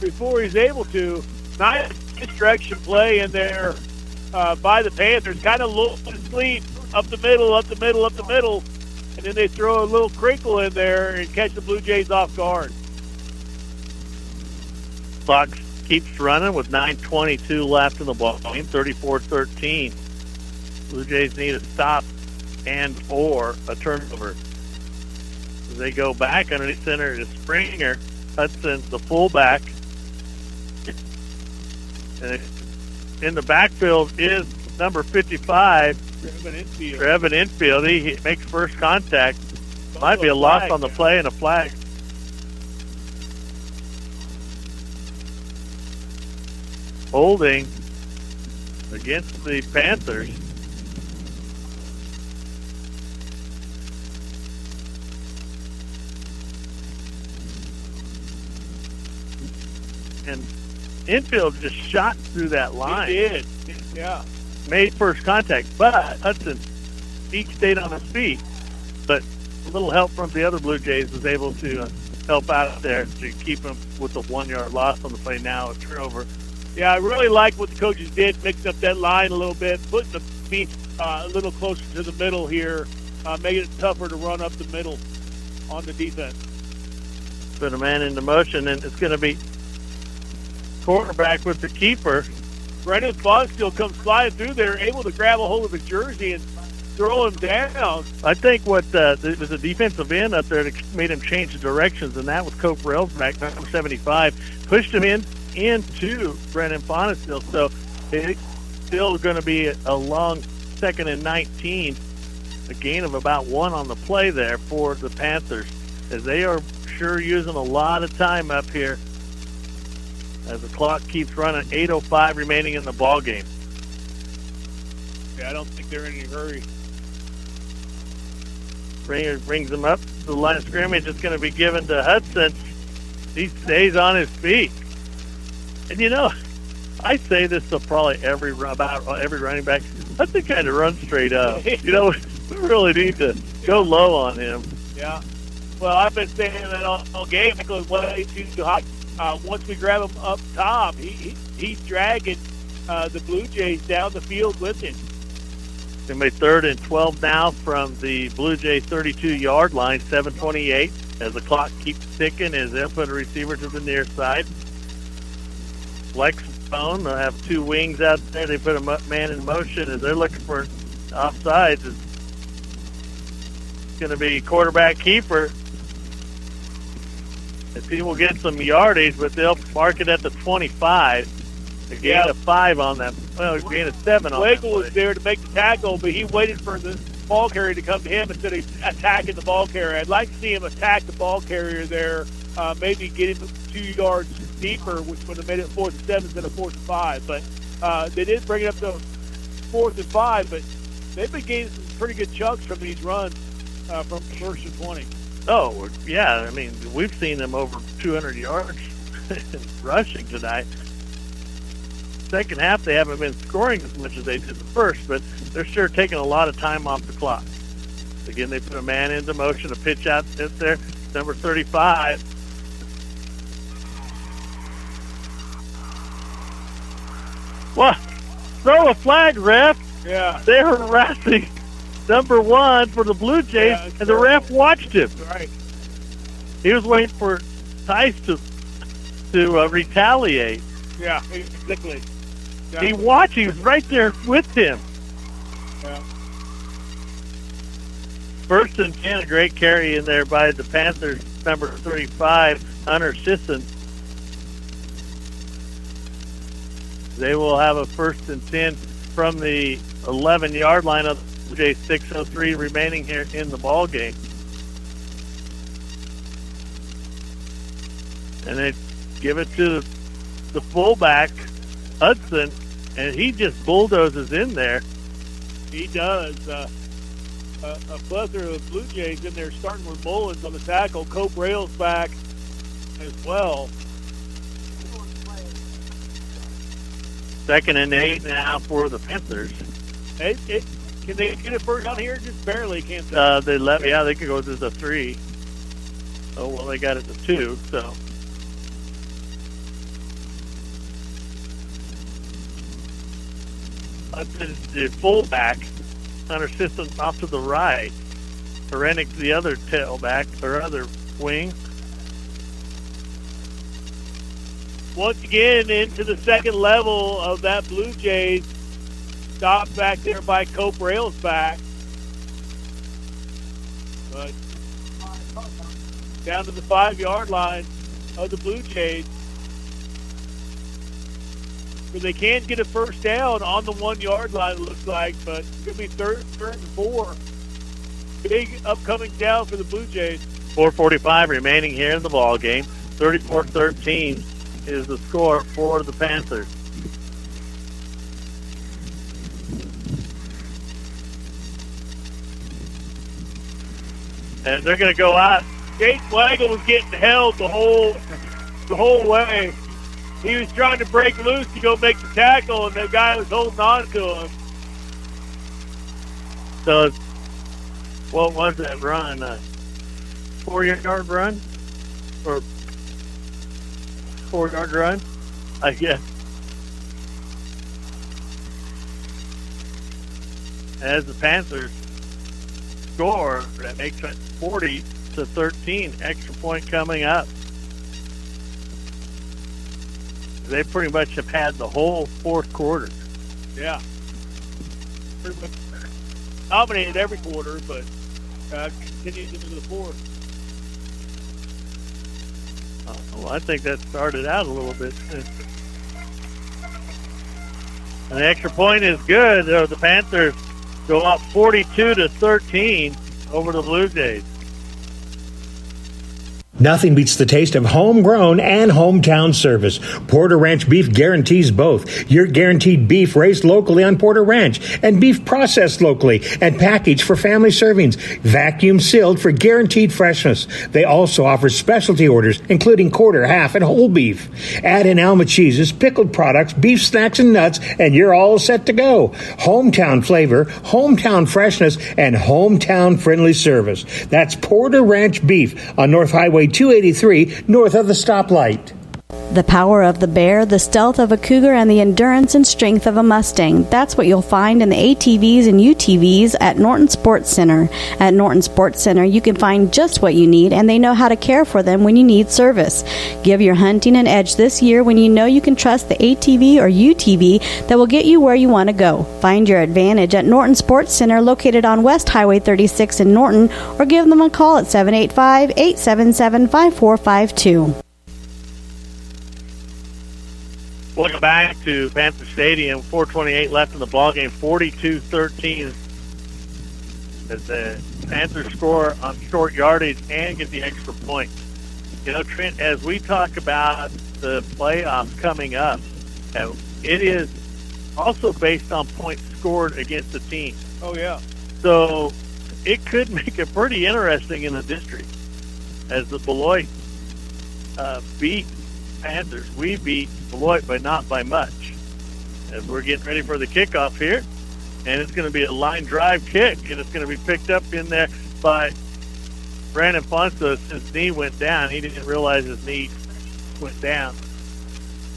before he's able to. Nice misdirection play in there by the Panthers. Kind of low to sleep, up the middle, and then they throw a little crinkle in there and catch the Blue Jays off guard. Clock keeps running with 9:22 left in the ball game, 34-13. Blue Jays need a stop and or a turnover. As they go back underneath center to Springer. Hudson, the fullback. And in the backfield is number 55, Trevin Infield. He makes first contact. Might be a loss on the play and a flag. Holding against the Panthers. And Infield just shot through that line. He did, yeah. Made first contact, but Hudson, he stayed on his feet. But a little help from the other Blue Jays was able to help out there to keep him with a 1 yard loss on the play. Now a turnover. Yeah, I really like what the coaches did, mixing up that line a little bit, putting the feet a little closer to the middle here, making it tougher to run up the middle on the defense. Put a man into motion, and it's going to be quarterback with the keeper. Brendan Fonsfield comes flying through there, able to grab a hold of his jersey and throw him down. I think what it was a defensive end up there that made him change the directions, and that was Cope Railsback, number 75, pushed him into Brendan Fonsfield. So it's still going to be a long 2nd and 19, a gain of about 1 on the play there for the Panthers, as they are sure using a lot of time up here as the clock keeps running. 8:05 remaining in the ball game. Yeah, I don't think they're in any hurry. Springer brings him up to the line of scrimmage. It's going to be given to Hudson. He stays on his feet. And you know, I say this to probably every running back. Hudson kind of runs straight up. You know, we really need to go low on him. Yeah. Well, I've been saying that all game because way too hot. Once we grab him up top, he's dragging the Blue Jays down the field with him. It's going to be 3rd and 12 now from the Blue Jays 32-yard line, 7:28. As the clock keeps ticking, as they'll put a receiver to the near side. Flex zone, they'll have 2 wings out there. They put a man in motion as they're looking for offsides. It's going to be quarterback keeper. If he will get some yardage, but they'll mark it at the 25. A gain of 5 on that. Well, a gain of 7 on that. Wagle was there to make the tackle, but he waited for the ball carrier to come to him instead of attacking the ball carrier. I'd like to see him attack the ball carrier there, maybe get him 2 yards deeper, which would have made it 4th and 7 instead of 4th and 5. But they did bring it up to 4th and 5, but they've been getting some pretty good chunks from these runs from 1st and 20. Oh, yeah. I mean, we've seen them over 200 yards rushing tonight. Second half, they haven't been scoring as much as they did the first, but they're sure taking a lot of time off the clock. Again, they put a man into motion, a pitch out there, number 35. What? Throw a flag, ref. Yeah. They're harassing number 1 for the Blue Jays, and the ref watched him. Right. He was waiting for Tice to retaliate. Yeah, exactly. Yeah. He watched. He was right there with him. Yeah. 1st and 10, a great carry in there by the Panthers, number 35, Hunter Sisson. They will have a 1st and 10 from the 11-yard line of the Blue Jays. 6:03 remaining here in the ball game. And they give it to the fullback, Hudson, and he just bulldozes in there. He does. A plethora of Blue Jays in there, starting with Mullins on the tackle. Cope Rails back as well. 2nd and 8 now for the Panthers. Can they get it first down here? Just barely, can't they? They could go to the 3. Oh, well, they got it to 2, so. The fullback, Hunter System off to the right. Herenik the other tailback, or other wing. Once again, into the second level of that Blue Jays. Stopped back there by Cope Rails back. But down to the 5-yard line of the Blue Jays. But they can't get a first down on the 1-yard line, it looks like, but it's going to be third and 4. Big upcoming down for the Blue Jays. 4:45 remaining here in the ball game. 34-13 is the score for the Panthers. And they're going to go out. Jake Flagel was getting held the whole way. He was trying to break loose to go make the tackle, and the guy was holding on to him. So, what was that run? 4-yard run? Or 4-yard run? I guess. As the Panthers score, that makes it 40-13. Extra point coming up. They pretty much have had the whole fourth quarter. Yeah. Pretty much dominated every quarter, but continues into the fourth. Well, I think that started out a little bit. And the extra point is good. The Panthers go up 42-13 over the Blue Jays. Nothing beats the taste of homegrown and hometown service. Porter Ranch Beef guarantees both. You're guaranteed beef raised locally on Porter Ranch and beef processed locally and packaged for family servings, vacuum sealed for guaranteed freshness. They also offer specialty orders, including quarter, half, and whole beef. Add in Alma cheeses, pickled products, beef snacks, and nuts, and you're all set to go. Hometown flavor, hometown freshness, and hometown friendly service. That's Porter Ranch Beef on North Highway 283 north of the stoplight. The power of the bear, the stealth of a cougar, and the endurance and strength of a Mustang. That's what you'll find in the ATVs and UTVs at Norton Sports Center. At Norton Sports Center, you can find just what you need, and they know how to care for them when you need service. Give your hunting an edge this year when you know you can trust the ATV or UTV that will get you where you want to go. Find your advantage at Norton Sports Center, located on West Highway 36 in Norton, or give them a call at 785-877-5452. Welcome back to Panther Stadium. 4:28 left in the ballgame. 42-13 as the Panthers score on short yardage and get the extra point. You know, Trent, as we talk about the playoffs coming up, it is also based on points scored against the team. Oh, yeah. So it could make it pretty interesting in the district as the Beloit beat Panthers. We beat Beloit, but not by much. As we're getting ready for the kickoff here, and it's going to be a line drive kick, and it's going to be picked up in there by Brandon Fonsos. His knee went down. He didn't realize his knee went down.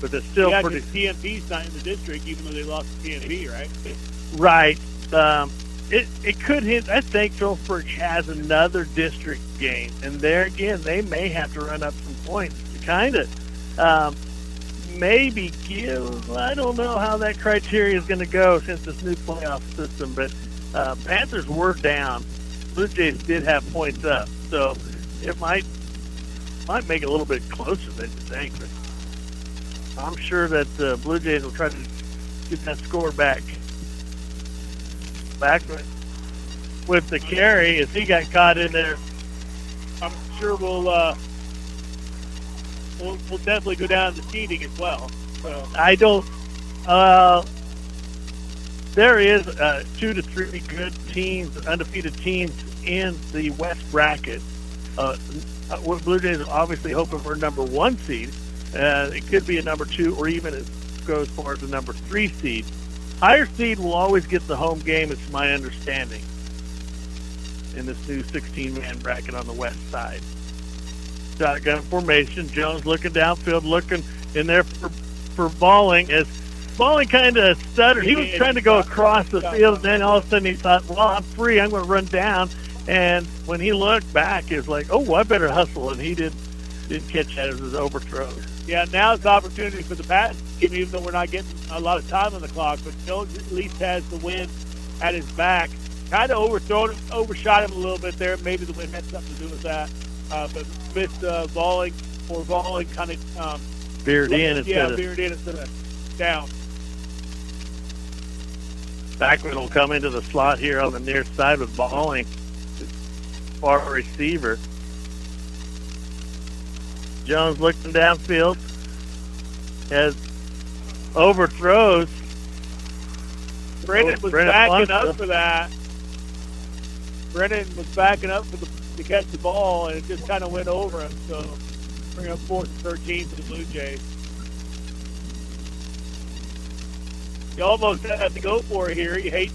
But it's still pretty. TMP's not in the district, even though they lost to TMP, right? Right. It could hit. I think Phillipsburg has another district game, and there again, they may have to run up some points to kind of maybe give. I don't know how that criteria is going to go since this new playoff system, but Panthers were down. Blue Jays did have points up, so it might make it a little bit closer than you think. But I'm sure that the Blue Jays will try to get that score back. Backman with the carry as he got caught in there. I'm sure we'll definitely go down to seeding as well. So I don't. There is 2 to 3 good teams, undefeated teams in the West bracket. Blue Jays are obviously hoping for a number 1 seed. It could be a number 2, or even it goes far as a number 3 seed. Higher seed will always get the home game, it's my understanding, in this new 16-man bracket on the west side. Shotgun formation. Jones looking downfield, looking in there for Balling, as Balling kind of stuttered. He was trying to go across the field, and then all of a sudden he thought, well, I'm free, I'm going to run down. And when he looked back, he was like, oh, I better hustle, and he didn't catch that as his overthrow. Yeah, now's the opportunity for the Patton team, even though we're not getting a lot of time on the clock. But Jones at least has the wind at his back. Kind of overshot him a little bit there. Maybe the wind had something to do with that. But missed Balling kind of veered in instead of down. Backman will come into the slot here on the near side with Balling, far receiver. Jones looking downfield, has overthrows. Brennan was backing up for that. Brennan was backing up to catch the ball, and it just kind of went over him. So bring up 4th and 13 for the Blue Jays. You almost have to go for it here. You hate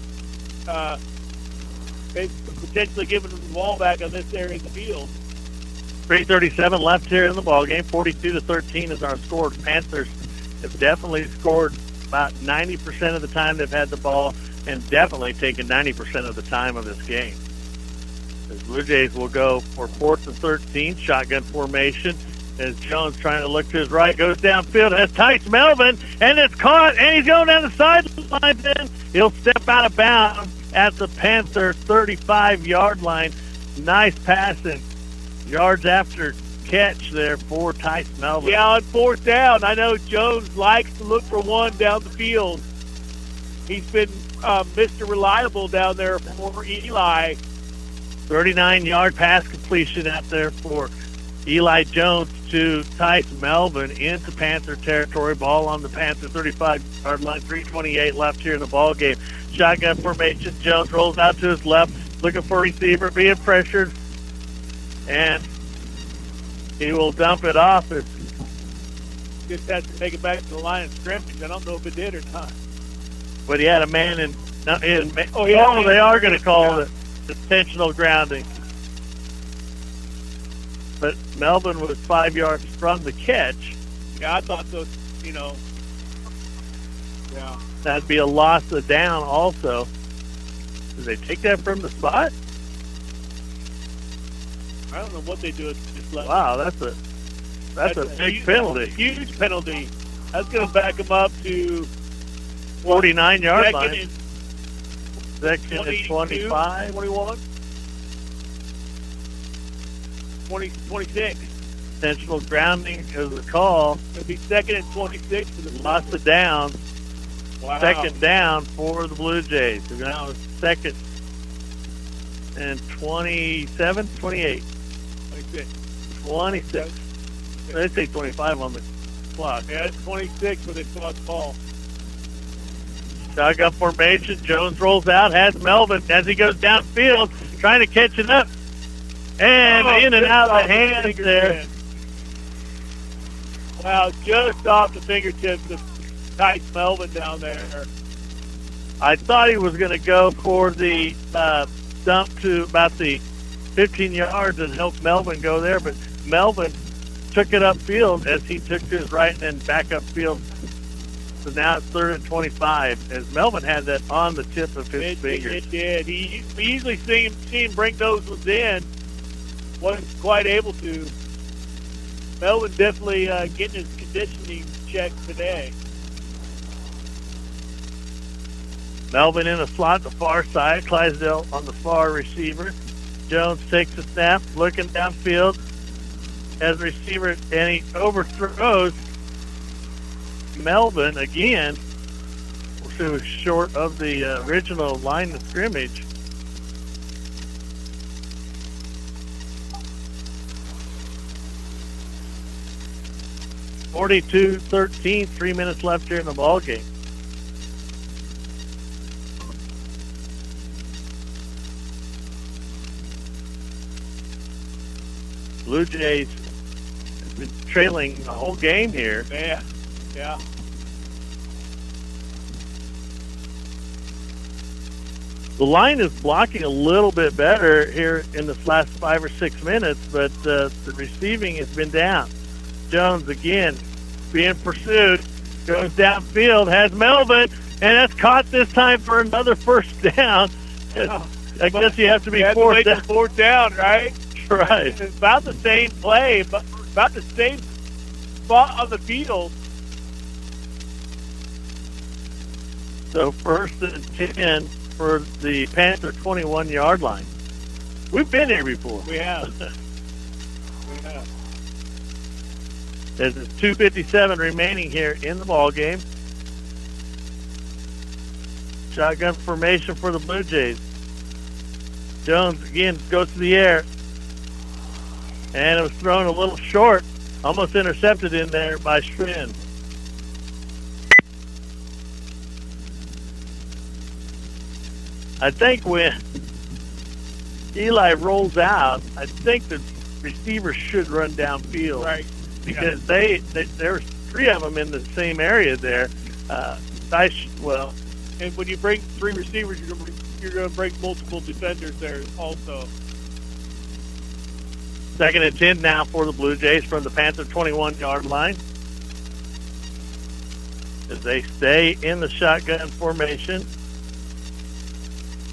potentially giving the ball back on this area of the field. 3:37 left here in the ball game. 42-13 is our score. The Panthers have definitely scored about 90% of the time they've had the ball, and definitely taken 90% of the time of this game. The Blue Jays will go for 4th and 13, shotgun formation. As Jones trying to look to his right, goes downfield, has Tice Melvin, and it's caught, and he's going down the sideline. Then he'll step out of bounds at the Panther 35-yard line. Nice passing. Yards after catch there for Tice Melvin. Yeah, on 4th down, I know Jones likes to look for one down the field. He's been Mr. Reliable down there for Eli. 39-yard pass completion out there for Eli Jones to Tice Melvin into Panther territory. Ball on the Panther 35-yard line. 3:28 left here in the ball game. Shotgun formation. Jones rolls out to his left, looking for a receiver, being pressured, and he will dump it off. Just has to take it back to the line of scrimmage. I don't know if it did or not. But he had a man in. They are going to call it intentional grounding. But Melvin was 5 yards from the catch. Yeah, I thought so. Yeah. That'd be a loss of down also. Did they take that from the spot? I don't know what they do. Wow, that's a big penalty. Huge penalty. That's going to back them up to 49-yard line. Second and 25. 21. 26. Intentional grounding is the call. It'll be 2nd and 26 for the loss of down. Wow. 2nd down for the Blue Jays. So now it's 2nd and 27, 28. 26. They say 25 on the clock. Yeah, it's 26 when they saw the ball. Shotgun formation. Jones rolls out, has Melvin as he goes downfield, trying to catch it up. And in and out of the hands there. Wow, just off the fingertips of Tice Melvin down there. I thought he was going to go for the dump to about the 15 yards and help Melvin go there, but Melvin took it upfield as he took to his right and then back upfield. So now it's 3rd and 25 as Melvin had that on the tip of his finger. It did. We usually see him bring those ones in. Wasn't quite able to. Melvin definitely getting his conditioning checked today. Melvin in the slot, the far side. Clydesdale on the far receiver. Jones takes the snap, looking downfield as a receiver, and he overthrows Melvin again. It was short of the original line of scrimmage. (42-13), 3 minutes left here in the ball game. Blue Jays have been trailing the whole game here. Yeah. The line is blocking a little bit better here in the last 5 or 6 minutes, but the receiving has been down. Jones again being pursued, goes downfield, has Melvin, and that's caught this time for another first down. I guess you have to be fourth down, right? Right. It's about the same play, but about the same spot on the field. So 1st and 10 for the Panther 21-yard line. We've been here before. We have. There's 2:57 remaining here in the ball game. Shotgun formation for the Blue Jays. Jones again goes to the air. And it was thrown a little short. Almost intercepted in there by Strand. I think when Eli rolls out, I think the receivers should run downfield. Right. Because there's 3 of them in the same area there. And when you bring 3 receivers, you're going to bring multiple defenders there also. 2nd and 10 now for the Blue Jays from the Panther 21-yard line. As they stay in the shotgun formation.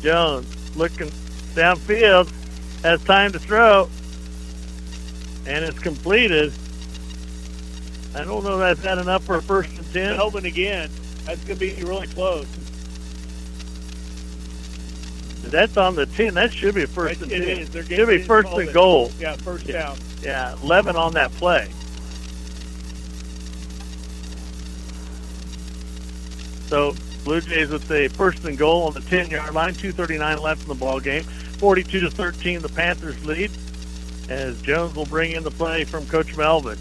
Jones looking downfield, has time to throw, and it's completed. I don't know if that's enough for a 1st and 10. Melvin again. That's going to be really close. That's on the 10. That should be a 1st and 10. It is. Should be 1st and goal. Yeah, first down. Yeah, 11 on that play. So Blue Jays with the 1st and goal on the 10-yard line. 2:39 left in the ball game. 42-13, the Panthers lead. As Jones will bring in the play from Coach Melvin.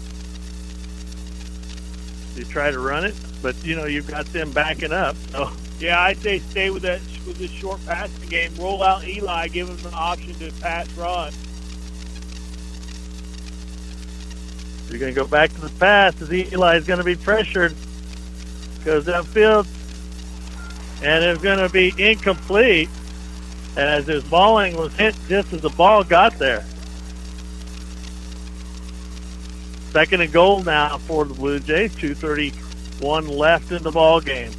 They try to run it, but you've got them backing up. So yeah, I say stay with this short passing game. Roll out Eli, give him the option to pass run. You're going to go back to the pass as Eli is going to be pressured. Goes downfield, and it's going to be incomplete as his balling was hit just as the ball got there. 2nd and goal now for the Blue Jays. 2:31 left in the ball game.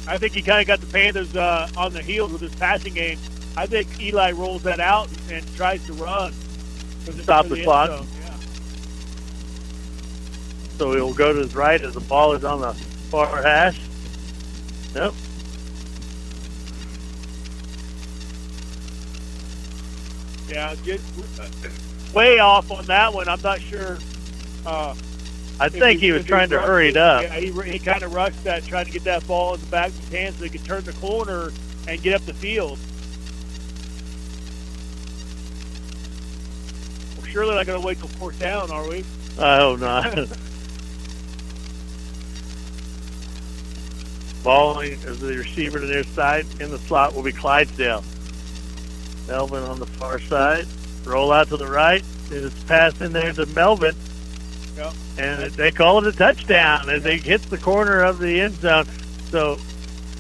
I think he kind of got the Panthers on their heels with his passing game. I think Eli rolls that out and tries to run. Stop the clock. Yeah. So he will go to his right as the ball is on the far hash. Nope. Yeah, way off on that one. I'm not sure. I think he was trying to hurry it up. Yeah, he kind of rushed that, trying to get that ball in the back of his hands so he could turn the corner and get up the field. We're surely not going to wait till 4th down, are we? I hope not. Balling as the receiver to their side in the slot will be Clydesdale. Melvin on the far side. Roll out to the right. It's passed in there to Melvin. Yep. And they call it a touchdown as they hit the corner of the end zone. So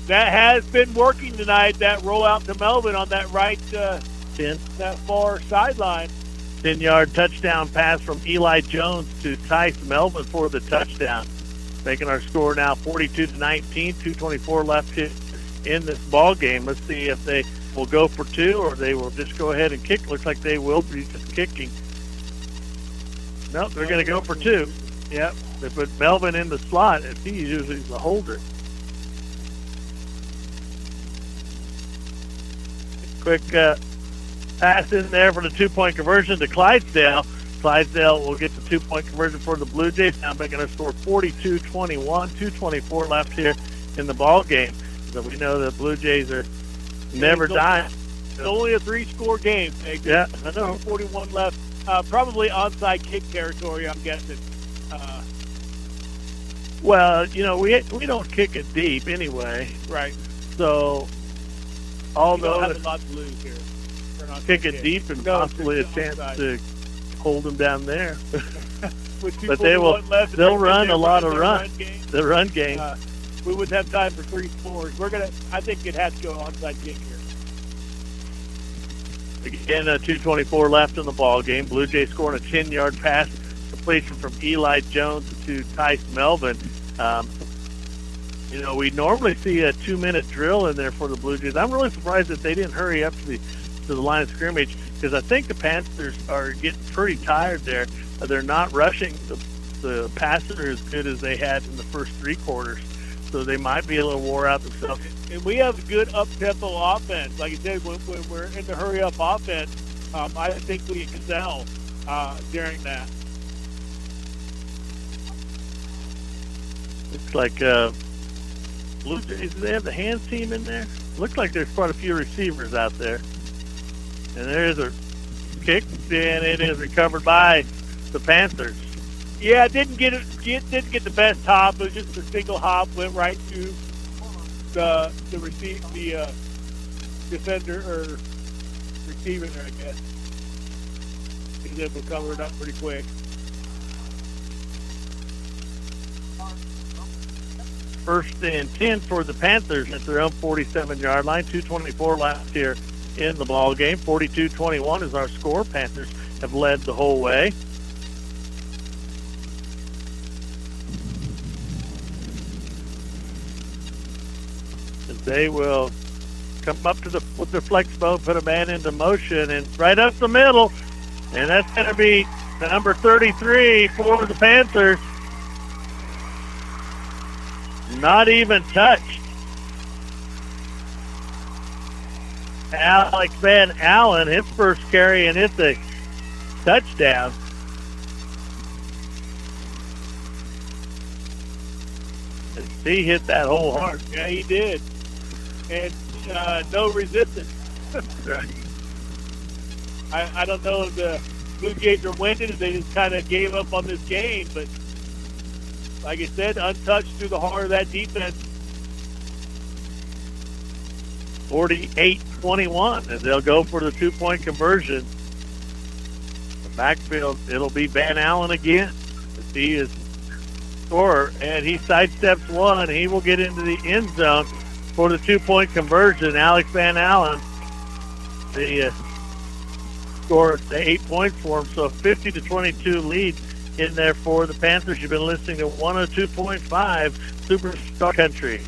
that has been working tonight, that rollout to Melvin on that right 10. That far sideline. 10-yard touchdown pass from Eli Jones to Tice Melvin for the touchdown. Making our score now 42-19, 2:24 left here in this ball game. Let's see if they will go for 2 or they will just go ahead and kick. Looks like they will be just kicking. Nope, they're going to go for 2. Yep, they put Melvin in the slot as he usually is the holder. Quick pass in there for the 2-point conversion to Clydesdale. Clydesdale will get the 2-point conversion for the Blue Jays. Now making a score 42-21, 2:24 left here in the ball game. So we know the Blue Jays are never dying. It's only a 3-score game. Yeah, I know. 41 left. Probably onside kick territory, I'm guessing. Well, we don't kick it deep anyway. Right. So, We although don't have a lot to lose here. We're not kick gonna it deep and No, possibly a it's chance onside. to hold them down there. With But they will. 2:41 left, They'll and run they're a lot of running run. their game. The run game. We wouldn't have time for 3 scores. I think it has to go onside kick here. Again, 2:24 left in the ball game. Blue Jays scoring a 10-yard pass completion from Eli Jones to Tice Melvin. We normally see a 2-minute drill in there for the Blue Jays. I'm really surprised that they didn't hurry up to the line of scrimmage, because I think the Panthers are getting pretty tired there. They're not rushing the passer as good as they had in the first 3 quarters, so they might be a little wore out themselves. And we have a good up-tempo offense. Like I said, when we're in the hurry-up offense, I think we excel during that. Looks like Blue Jays, do they have the hands team in there? Looks like there's quite a few receivers out there. And there is a kick, and it is recovered by the Panthers. Yeah, didn't get the best hop. It was just a single hop, went right to the defender or receiver there, I guess. He was able to cover it up pretty quick. First and 10 for the Panthers at their own 47-yard line. 2:24 left here in the ball game. 42-21 is our score. Panthers have led the whole way. They will come up with their flex mode, put a man into motion, and right up the middle. And that's going to be number 33 for the Panthers. Not even touched. Alex Van Allen, his first carry, and it's a touchdown. He hit that hole hard. Yeah, he did. And no resistance. Right. I don't know if the Blue Jays are winning, if they just kind of gave up on this game, but like I said, untouched through the heart of that defense. 48-21 as they'll go for the 2-point conversion. The backfield, it'll be Van Allen again. He is scorer, and he sidesteps one. He will get into the end zone for the 2-point conversion. Alex Van Allen, the scored 8 points for him, so 50-22 lead in there for the Panthers. You've been listening to 102.5 Superstar Country.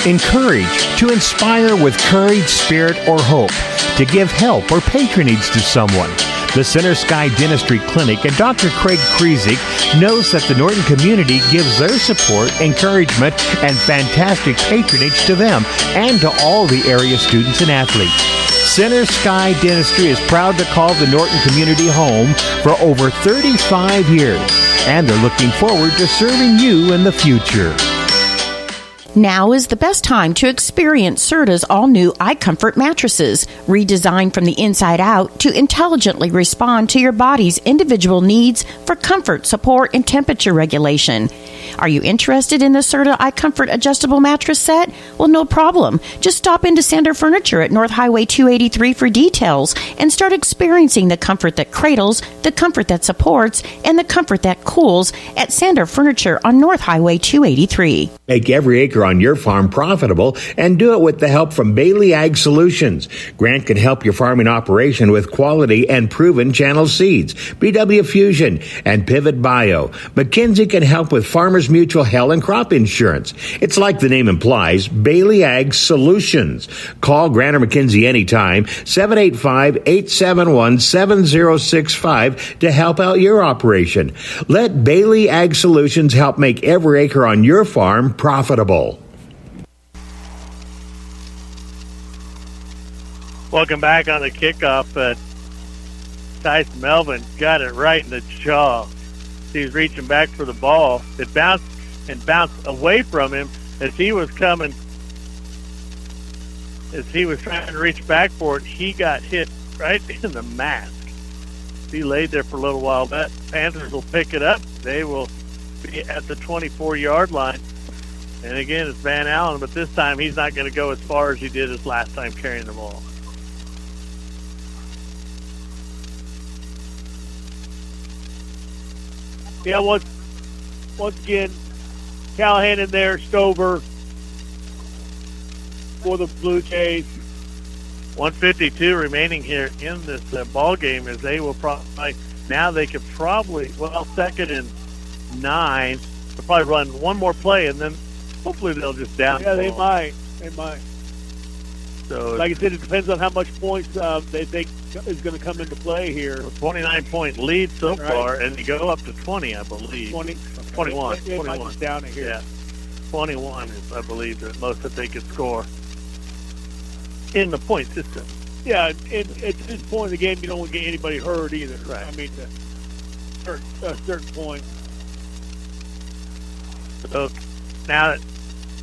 Encourage, to inspire with courage, spirit, or hope, to give help or patronage to someone. The Center Sky Dentistry Clinic and Dr. Craig Kriesig knows that the Norton community gives their support, encouragement, and fantastic patronage to them and to all the area students and athletes. Center Sky Dentistry is proud to call the Norton community home for over 35 years, and they're looking forward to serving you in the future. Now is the best time to experience Serta's all-new iComfort mattresses, redesigned from the inside out to intelligently respond to your body's individual needs for comfort, support, and temperature regulation. Are you interested in the Serta iComfort adjustable mattress set? Well, no problem. Just stop into Sander Furniture at North Highway 283 for details and start experiencing the comfort that cradles, the comfort that supports, and the comfort that cools at Sander Furniture on North Highway 283. Make every acre on your farm profitable and do it with the help from Bailey Ag Solutions. Grant can help your farming operation with quality and proven channel seeds, BW Fusion, and Pivot Bio. McKinsey can help with Farmers Mutual Health and crop insurance. It's like the name implies, Bailey Ag Solutions. Call Grant or McKinsey anytime, 785-871-7065 to help out your operation. Let Bailey Ag Solutions help make every acre on your farm profitable. Welcome back on the kickoff. Tice Melvin got it right in the jaw. He was reaching back for the ball. It bounced away from him as he was coming as he was trying to reach back for it, he got hit right in the mask. He laid there for a little while. That Panthers will pick it up. They will be at the 24-yard line. And again, it's Van Allen, but this time he's not going to go as far as he did his last time carrying the ball. Yeah, once again, Callahan in there, Stover for the Blue Jays. 152 remaining here in this ball game, as they will probably, now they could probably, second and 9, they'll probably run one more play, and then hopefully they'll just down. Yeah, they might. So, like I said, it depends on how much points they think is going to come into play here. 29-point lead so far, and they go up to 20, I believe. 21. Down here. Yeah, 21 is, I believe, the most that they could score in the point system. Yeah, and at this point in the game, you don't want to get anybody hurt either. Right. I mean, a certain point. So now,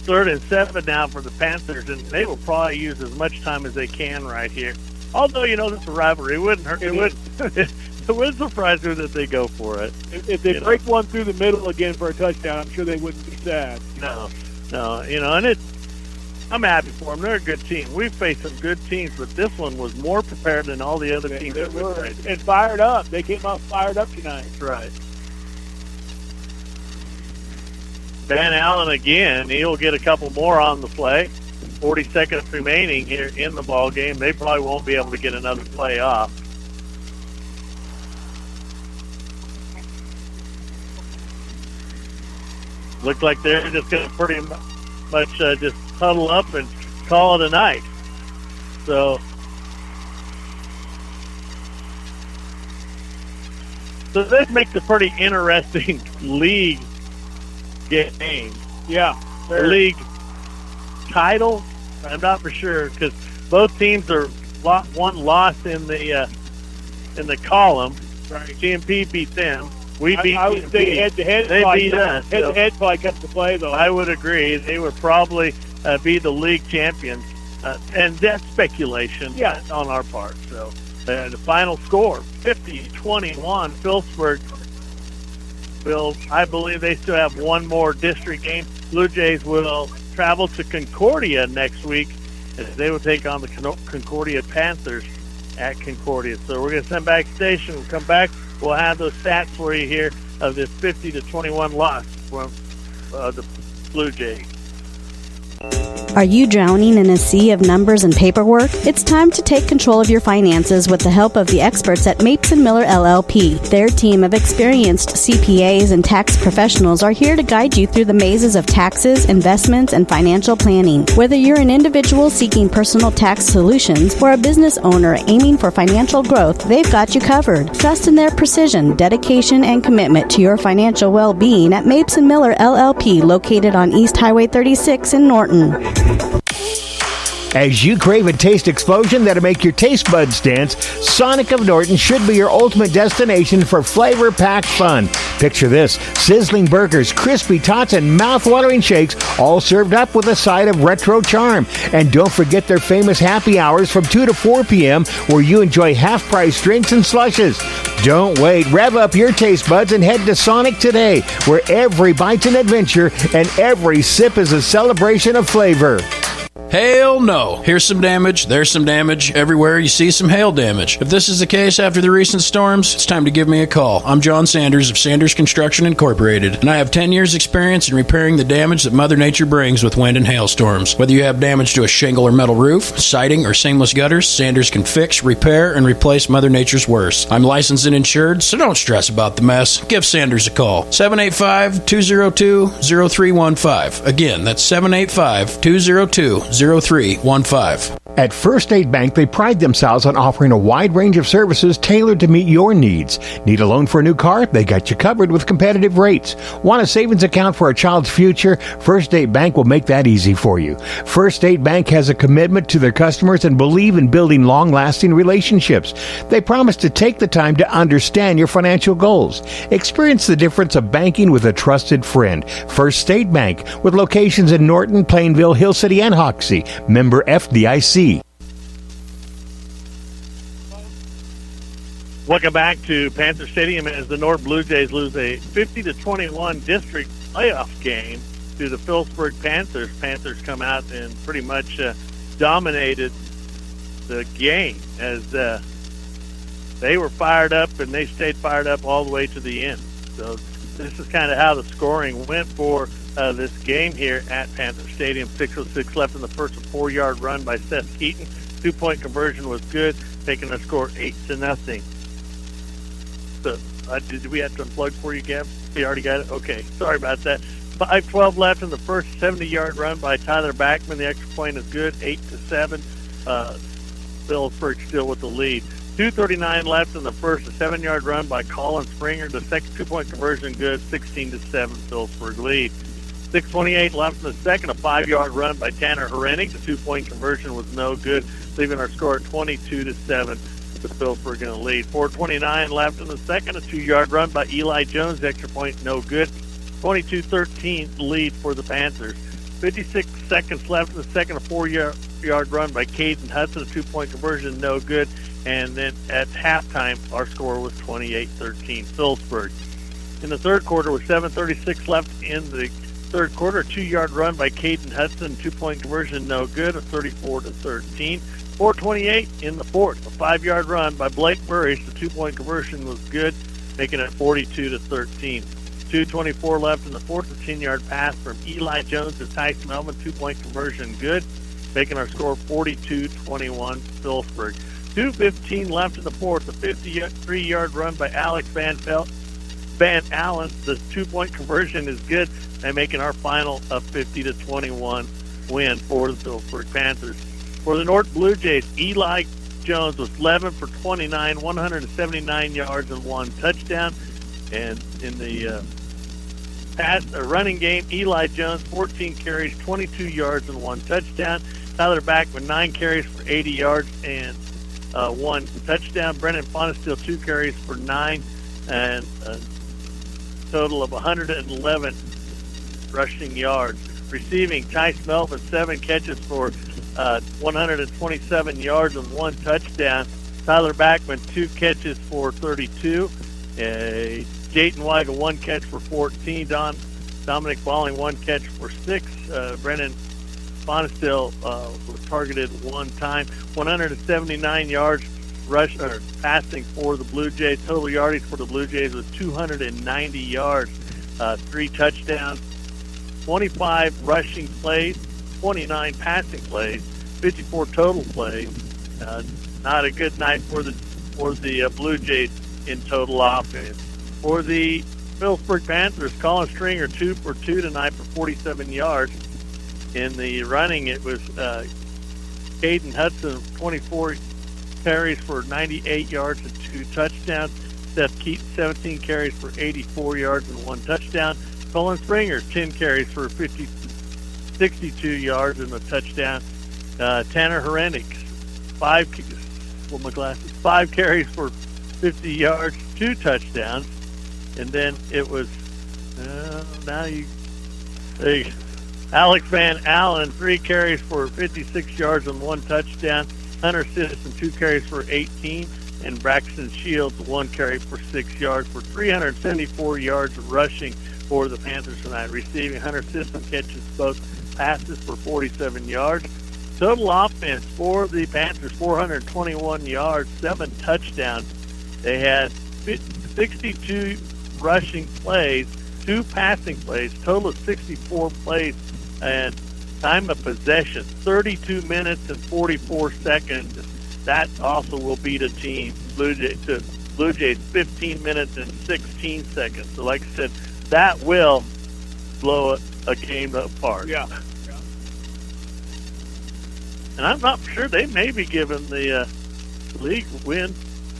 3rd and 7 now for the Panthers, and they will probably use as much time as they can right here. Although, this is a rivalry. It wouldn't hurt. It wouldn't surprise me that they go for it. If they break one through the middle again for a touchdown, I'm sure they wouldn't be sad. No, and I'm happy for them. They're a good team. We've faced some good teams, but this one was more prepared than all the other teams. They were, and fired up. They came out fired up tonight. That's right. Van Allen again. He'll get a couple more on the play. 40 seconds remaining here in the ball game. They probably won't be able to get another play off. Looks like they're just going to pretty much just huddle up and call it a night. So this makes a pretty interesting league game. Yeah. The league title, I'm not for sure, because both teams are one loss in the column. Right. GMP beat them. We beat I would say head-to-head. They beat us. Head-to-head probably comes to play, though. I would agree. They would probably be the league champions. And that's speculation on our part. So the final score, 50-21, Phillipsburg. I believe they still have one more district game. Blue Jays will travel to Concordia next week, as they will take on the Concordia Panthers at Concordia. So we're going to send back station. We'll come back. We'll have those stats for you here of this 50-21 loss from the Blue Jays. Are you drowning in a sea of numbers and paperwork? It's time to take control of your finances with the help of the experts at Mapes & Miller LLP. Their team of experienced CPAs and tax professionals are here to guide you through the mazes of taxes, investments, and financial planning. Whether you're an individual seeking personal tax solutions or a business owner aiming for financial growth, they've got you covered. Trust in their precision, dedication, and commitment to your financial well-being at Mapes & Miller LLP, located on East Highway 36 in Norton. As you crave a taste explosion that'll make your taste buds dance, Sonic of Norton should be your ultimate destination for flavor-packed fun. Picture this: sizzling burgers, crispy tots, and mouth-watering shakes, all served up with a side of retro charm. And don't forget their famous happy hours from 2 to 4 p.m. where you enjoy half-price drinks and slushes. Don't wait. Rev up your taste buds and head to Sonic today, where every bite's an adventure and every sip is a celebration of flavor. Hail no. Here's some damage, there's some damage, everywhere you see some hail damage. If this is the case after the recent storms, it's time to give me a call. I'm John Sanders of Sanders Construction Incorporated, and I have 10 years experience in repairing the damage that Mother Nature brings with wind and hailstorms. Whether you have damage to a shingle or metal roof, siding, or seamless gutters, Sanders can fix, repair, and replace Mother Nature's worst. I'm licensed and insured, so don't stress about the mess. Give Sanders a call. 785-202-0315. Again, that's 785-202-0315. At First State Bank, they pride themselves on offering a wide range of services tailored to meet your needs. Need a loan for a new car? They got you covered with competitive rates. Want a savings account for a child's future? First State Bank will make that easy for you. First State Bank has a commitment to their customers and believe in building long-lasting relationships. They promise to take the time to understand your financial goals. Experience the difference of banking with a trusted friend. First State Bank, with locations in Norton, Plainville, Hill City, and Hoxie. Member FDIC. Welcome back to Panther Stadium as the Norton Blue Jays lose a 50-21 district playoff game to the Phillipsburg Panthers. Panthers come out and pretty much dominated the game as they were fired up, and they stayed fired up all the way to the end. So this is kind of how the scoring went for this game here at Panther Stadium. 6:06 left in the first, a 4-yard run by Seth Keaton. 2-point conversion was good, making the score 8-0. So, did we have to unplug for you, Gab? You already got it? Okay, sorry about that. 5:12 left in the first, 70-yard run by Tyler Backman. The extra point is good, 8-7. Phillipsburg still with the lead. 2:39 left in the first, a 7-yard run by Colin Springer. The second 2-point conversion good, 16-7. Phillipsburg lead. 6:28 left in the second, a 5-yard run by Tanner Herenik. The 2-point conversion was no good, leaving our score at 22-7. With Phillipsburg in the lead. 4:29 left in the second, a 2-yard run by Eli Jones. The extra point no good. 22-13 lead for the Panthers. 56 seconds left in the second, a 4-yard run by Caden Hudson. A 2-point conversion no good. And then at halftime, our score was 28-13 Phillipsburg. In the third quarter, with 7:36 left in the third quarter, a 2-yard run by Caden Hudson. 2-point conversion no good, a 34-13. 4:28 in the fourth, a 5-yard run by Blake Burris. The 2-point conversion was good, making it 42-13. 2:24 left in the fourth, a 10-yard pass from Eli Jones to Tyson Melvin. 2-point conversion good, making our score 42-21 Phillipsburg. 2:15 left in the fourth, a 53-yard run by Alex Van Allen. The 2-point conversion is good, and making our final a 50-21 win for the Phillipsburg Panthers. For the Norton Blue Jays, Eli Jones was 11 for 29, 179 yards and 1 touchdown. And in the running game, Eli Jones, 14 carries, 22 yards and 1 touchdown. Tyler Backman, 9 carries for 80 yards and 1 touchdown. Brennan Fonestill, 2 carries for 9 and a total of 111 rushing yards. Receiving, Tyson Melvin, 7 catches for 127 yards and 1 touchdown. Tyler Backman, 2 catches for 32. Jayton Weigel, 1 catch for 14. Dominic Balling, 1 catch for 6. Brennan Fonestill was targeted 1 time. 179 yards passing for the Blue Jays. Total yardage for the Blue Jays was 290 yards. 3 touchdowns. 25 rushing plays, 29 passing plays, 54 total plays. Not a good night for the Blue Jays in total offense. For the Phillipsburg Panthers, Colin Stringer 2 for 2 tonight for 47 yards. In the running, it was Caden Hudson, 24 carries for 98 yards and 2 touchdowns. Seth Keaton, 17 carries for 84 yards and 1 touchdown. Colin Springer, 10 carries for 62 yards and a touchdown. Tanner Herenik, 5 carries for 50 yards, 2 touchdowns. And then it was Alex Van Allen, 3 carries for 56 yards and 1 touchdown. Hunter Sisson, 2 carries for 18. And Braxton Shields, 1 carry for 6 yards for 374 yards rushing for the Panthers tonight. Receiving, Hunter Sisson catches both passes for 47 yards. Total offense for the Panthers, 421 yards, 7 touchdowns. They had 62 rushing plays, 2 passing plays, total of 64 plays, and time of possession, 32 minutes and 44 seconds. That also will beat a team, Blue Jays 15 minutes and 16 seconds. So like I said, that will blow a game apart. Yeah. And I'm not sure they may be giving the league win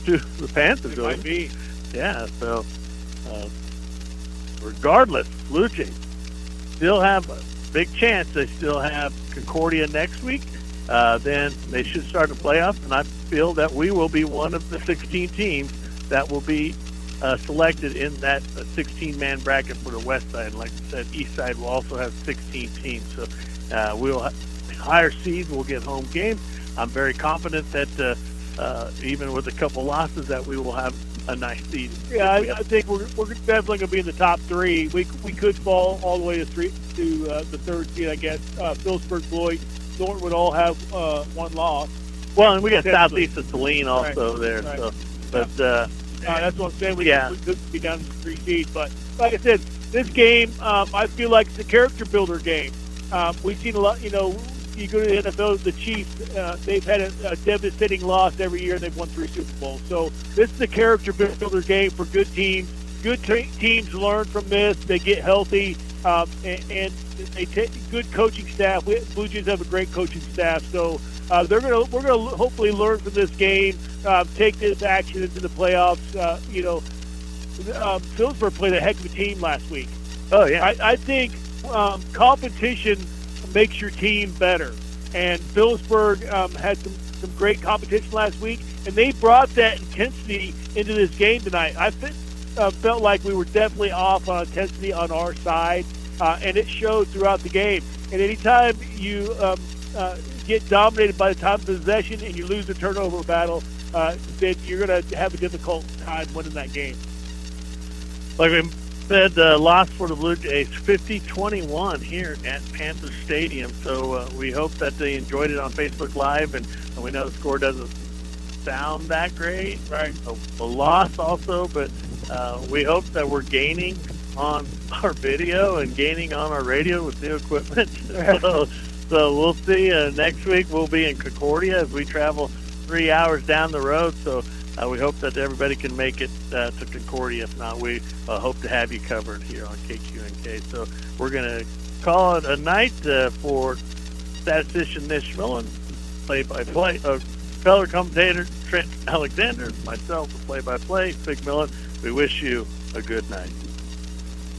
to the Panthers. It might be. Yeah, so regardless, Blue Jays still have a big chance. They still have Concordia next week. Then they should start the playoffs, and I feel that we will be one of the 16 teams that will be selected in that 16-man bracket for the West Side. And like I said, East Side will also have 16 teams. So we'll higher seeds will get home games. I'm very confident that even with a couple losses, that we will have a nice seed. Yeah, I think we're definitely going to be in the top three. We could fall all the way to the third seed, I guess. Phillipsburg, Floyd, Norton would all have one loss. Well, and we got Southeast of Saline also there. Right. So, but that's what I'm saying. We could be down to 3 seed. But like I said, this game, I feel like it's a character builder game. We've seen a lot. You go to the NFL, the Chiefs, they've had a devastating loss every year, and they've won 3 Super Bowls. So this is a character builder game for good teams. Good teams learn from this. They get healthy, and they take good coaching staff. Blue Jays have a great coaching staff, so we're gonna hopefully learn from this game. Take this action into the playoffs. Phillipsburg played a heck of a team last week. Oh yeah, I think competition makes your team better. And Phillipsburg had some great competition last week, and they brought that intensity into this game tonight. I felt like we were definitely off on intensity on our side, and it showed throughout the game. And anytime you get dominated by the time of possession and you lose the turnover battle, then you're going to have a difficult time winning that game. Like we said, loss for the Blue Jays, 50-21 here at Panther Stadium. So we hope that they enjoyed it on Facebook Live, and we know the score doesn't sound that great. Right. A loss also, but we hope that we're gaining on our video and gaining on our radio with new equipment. So we'll see. Next week we'll be in Concordia as we travel 3 hours down the road. So we hope that everybody can make it to Concordia. If not, we hope to have you covered here on KQNK. So we're going to call it a night for statistician Nish Millen, play-by-play, fellow commentator Trent Alexander, myself, the play-by-play, Fig Millen. We wish you a good night.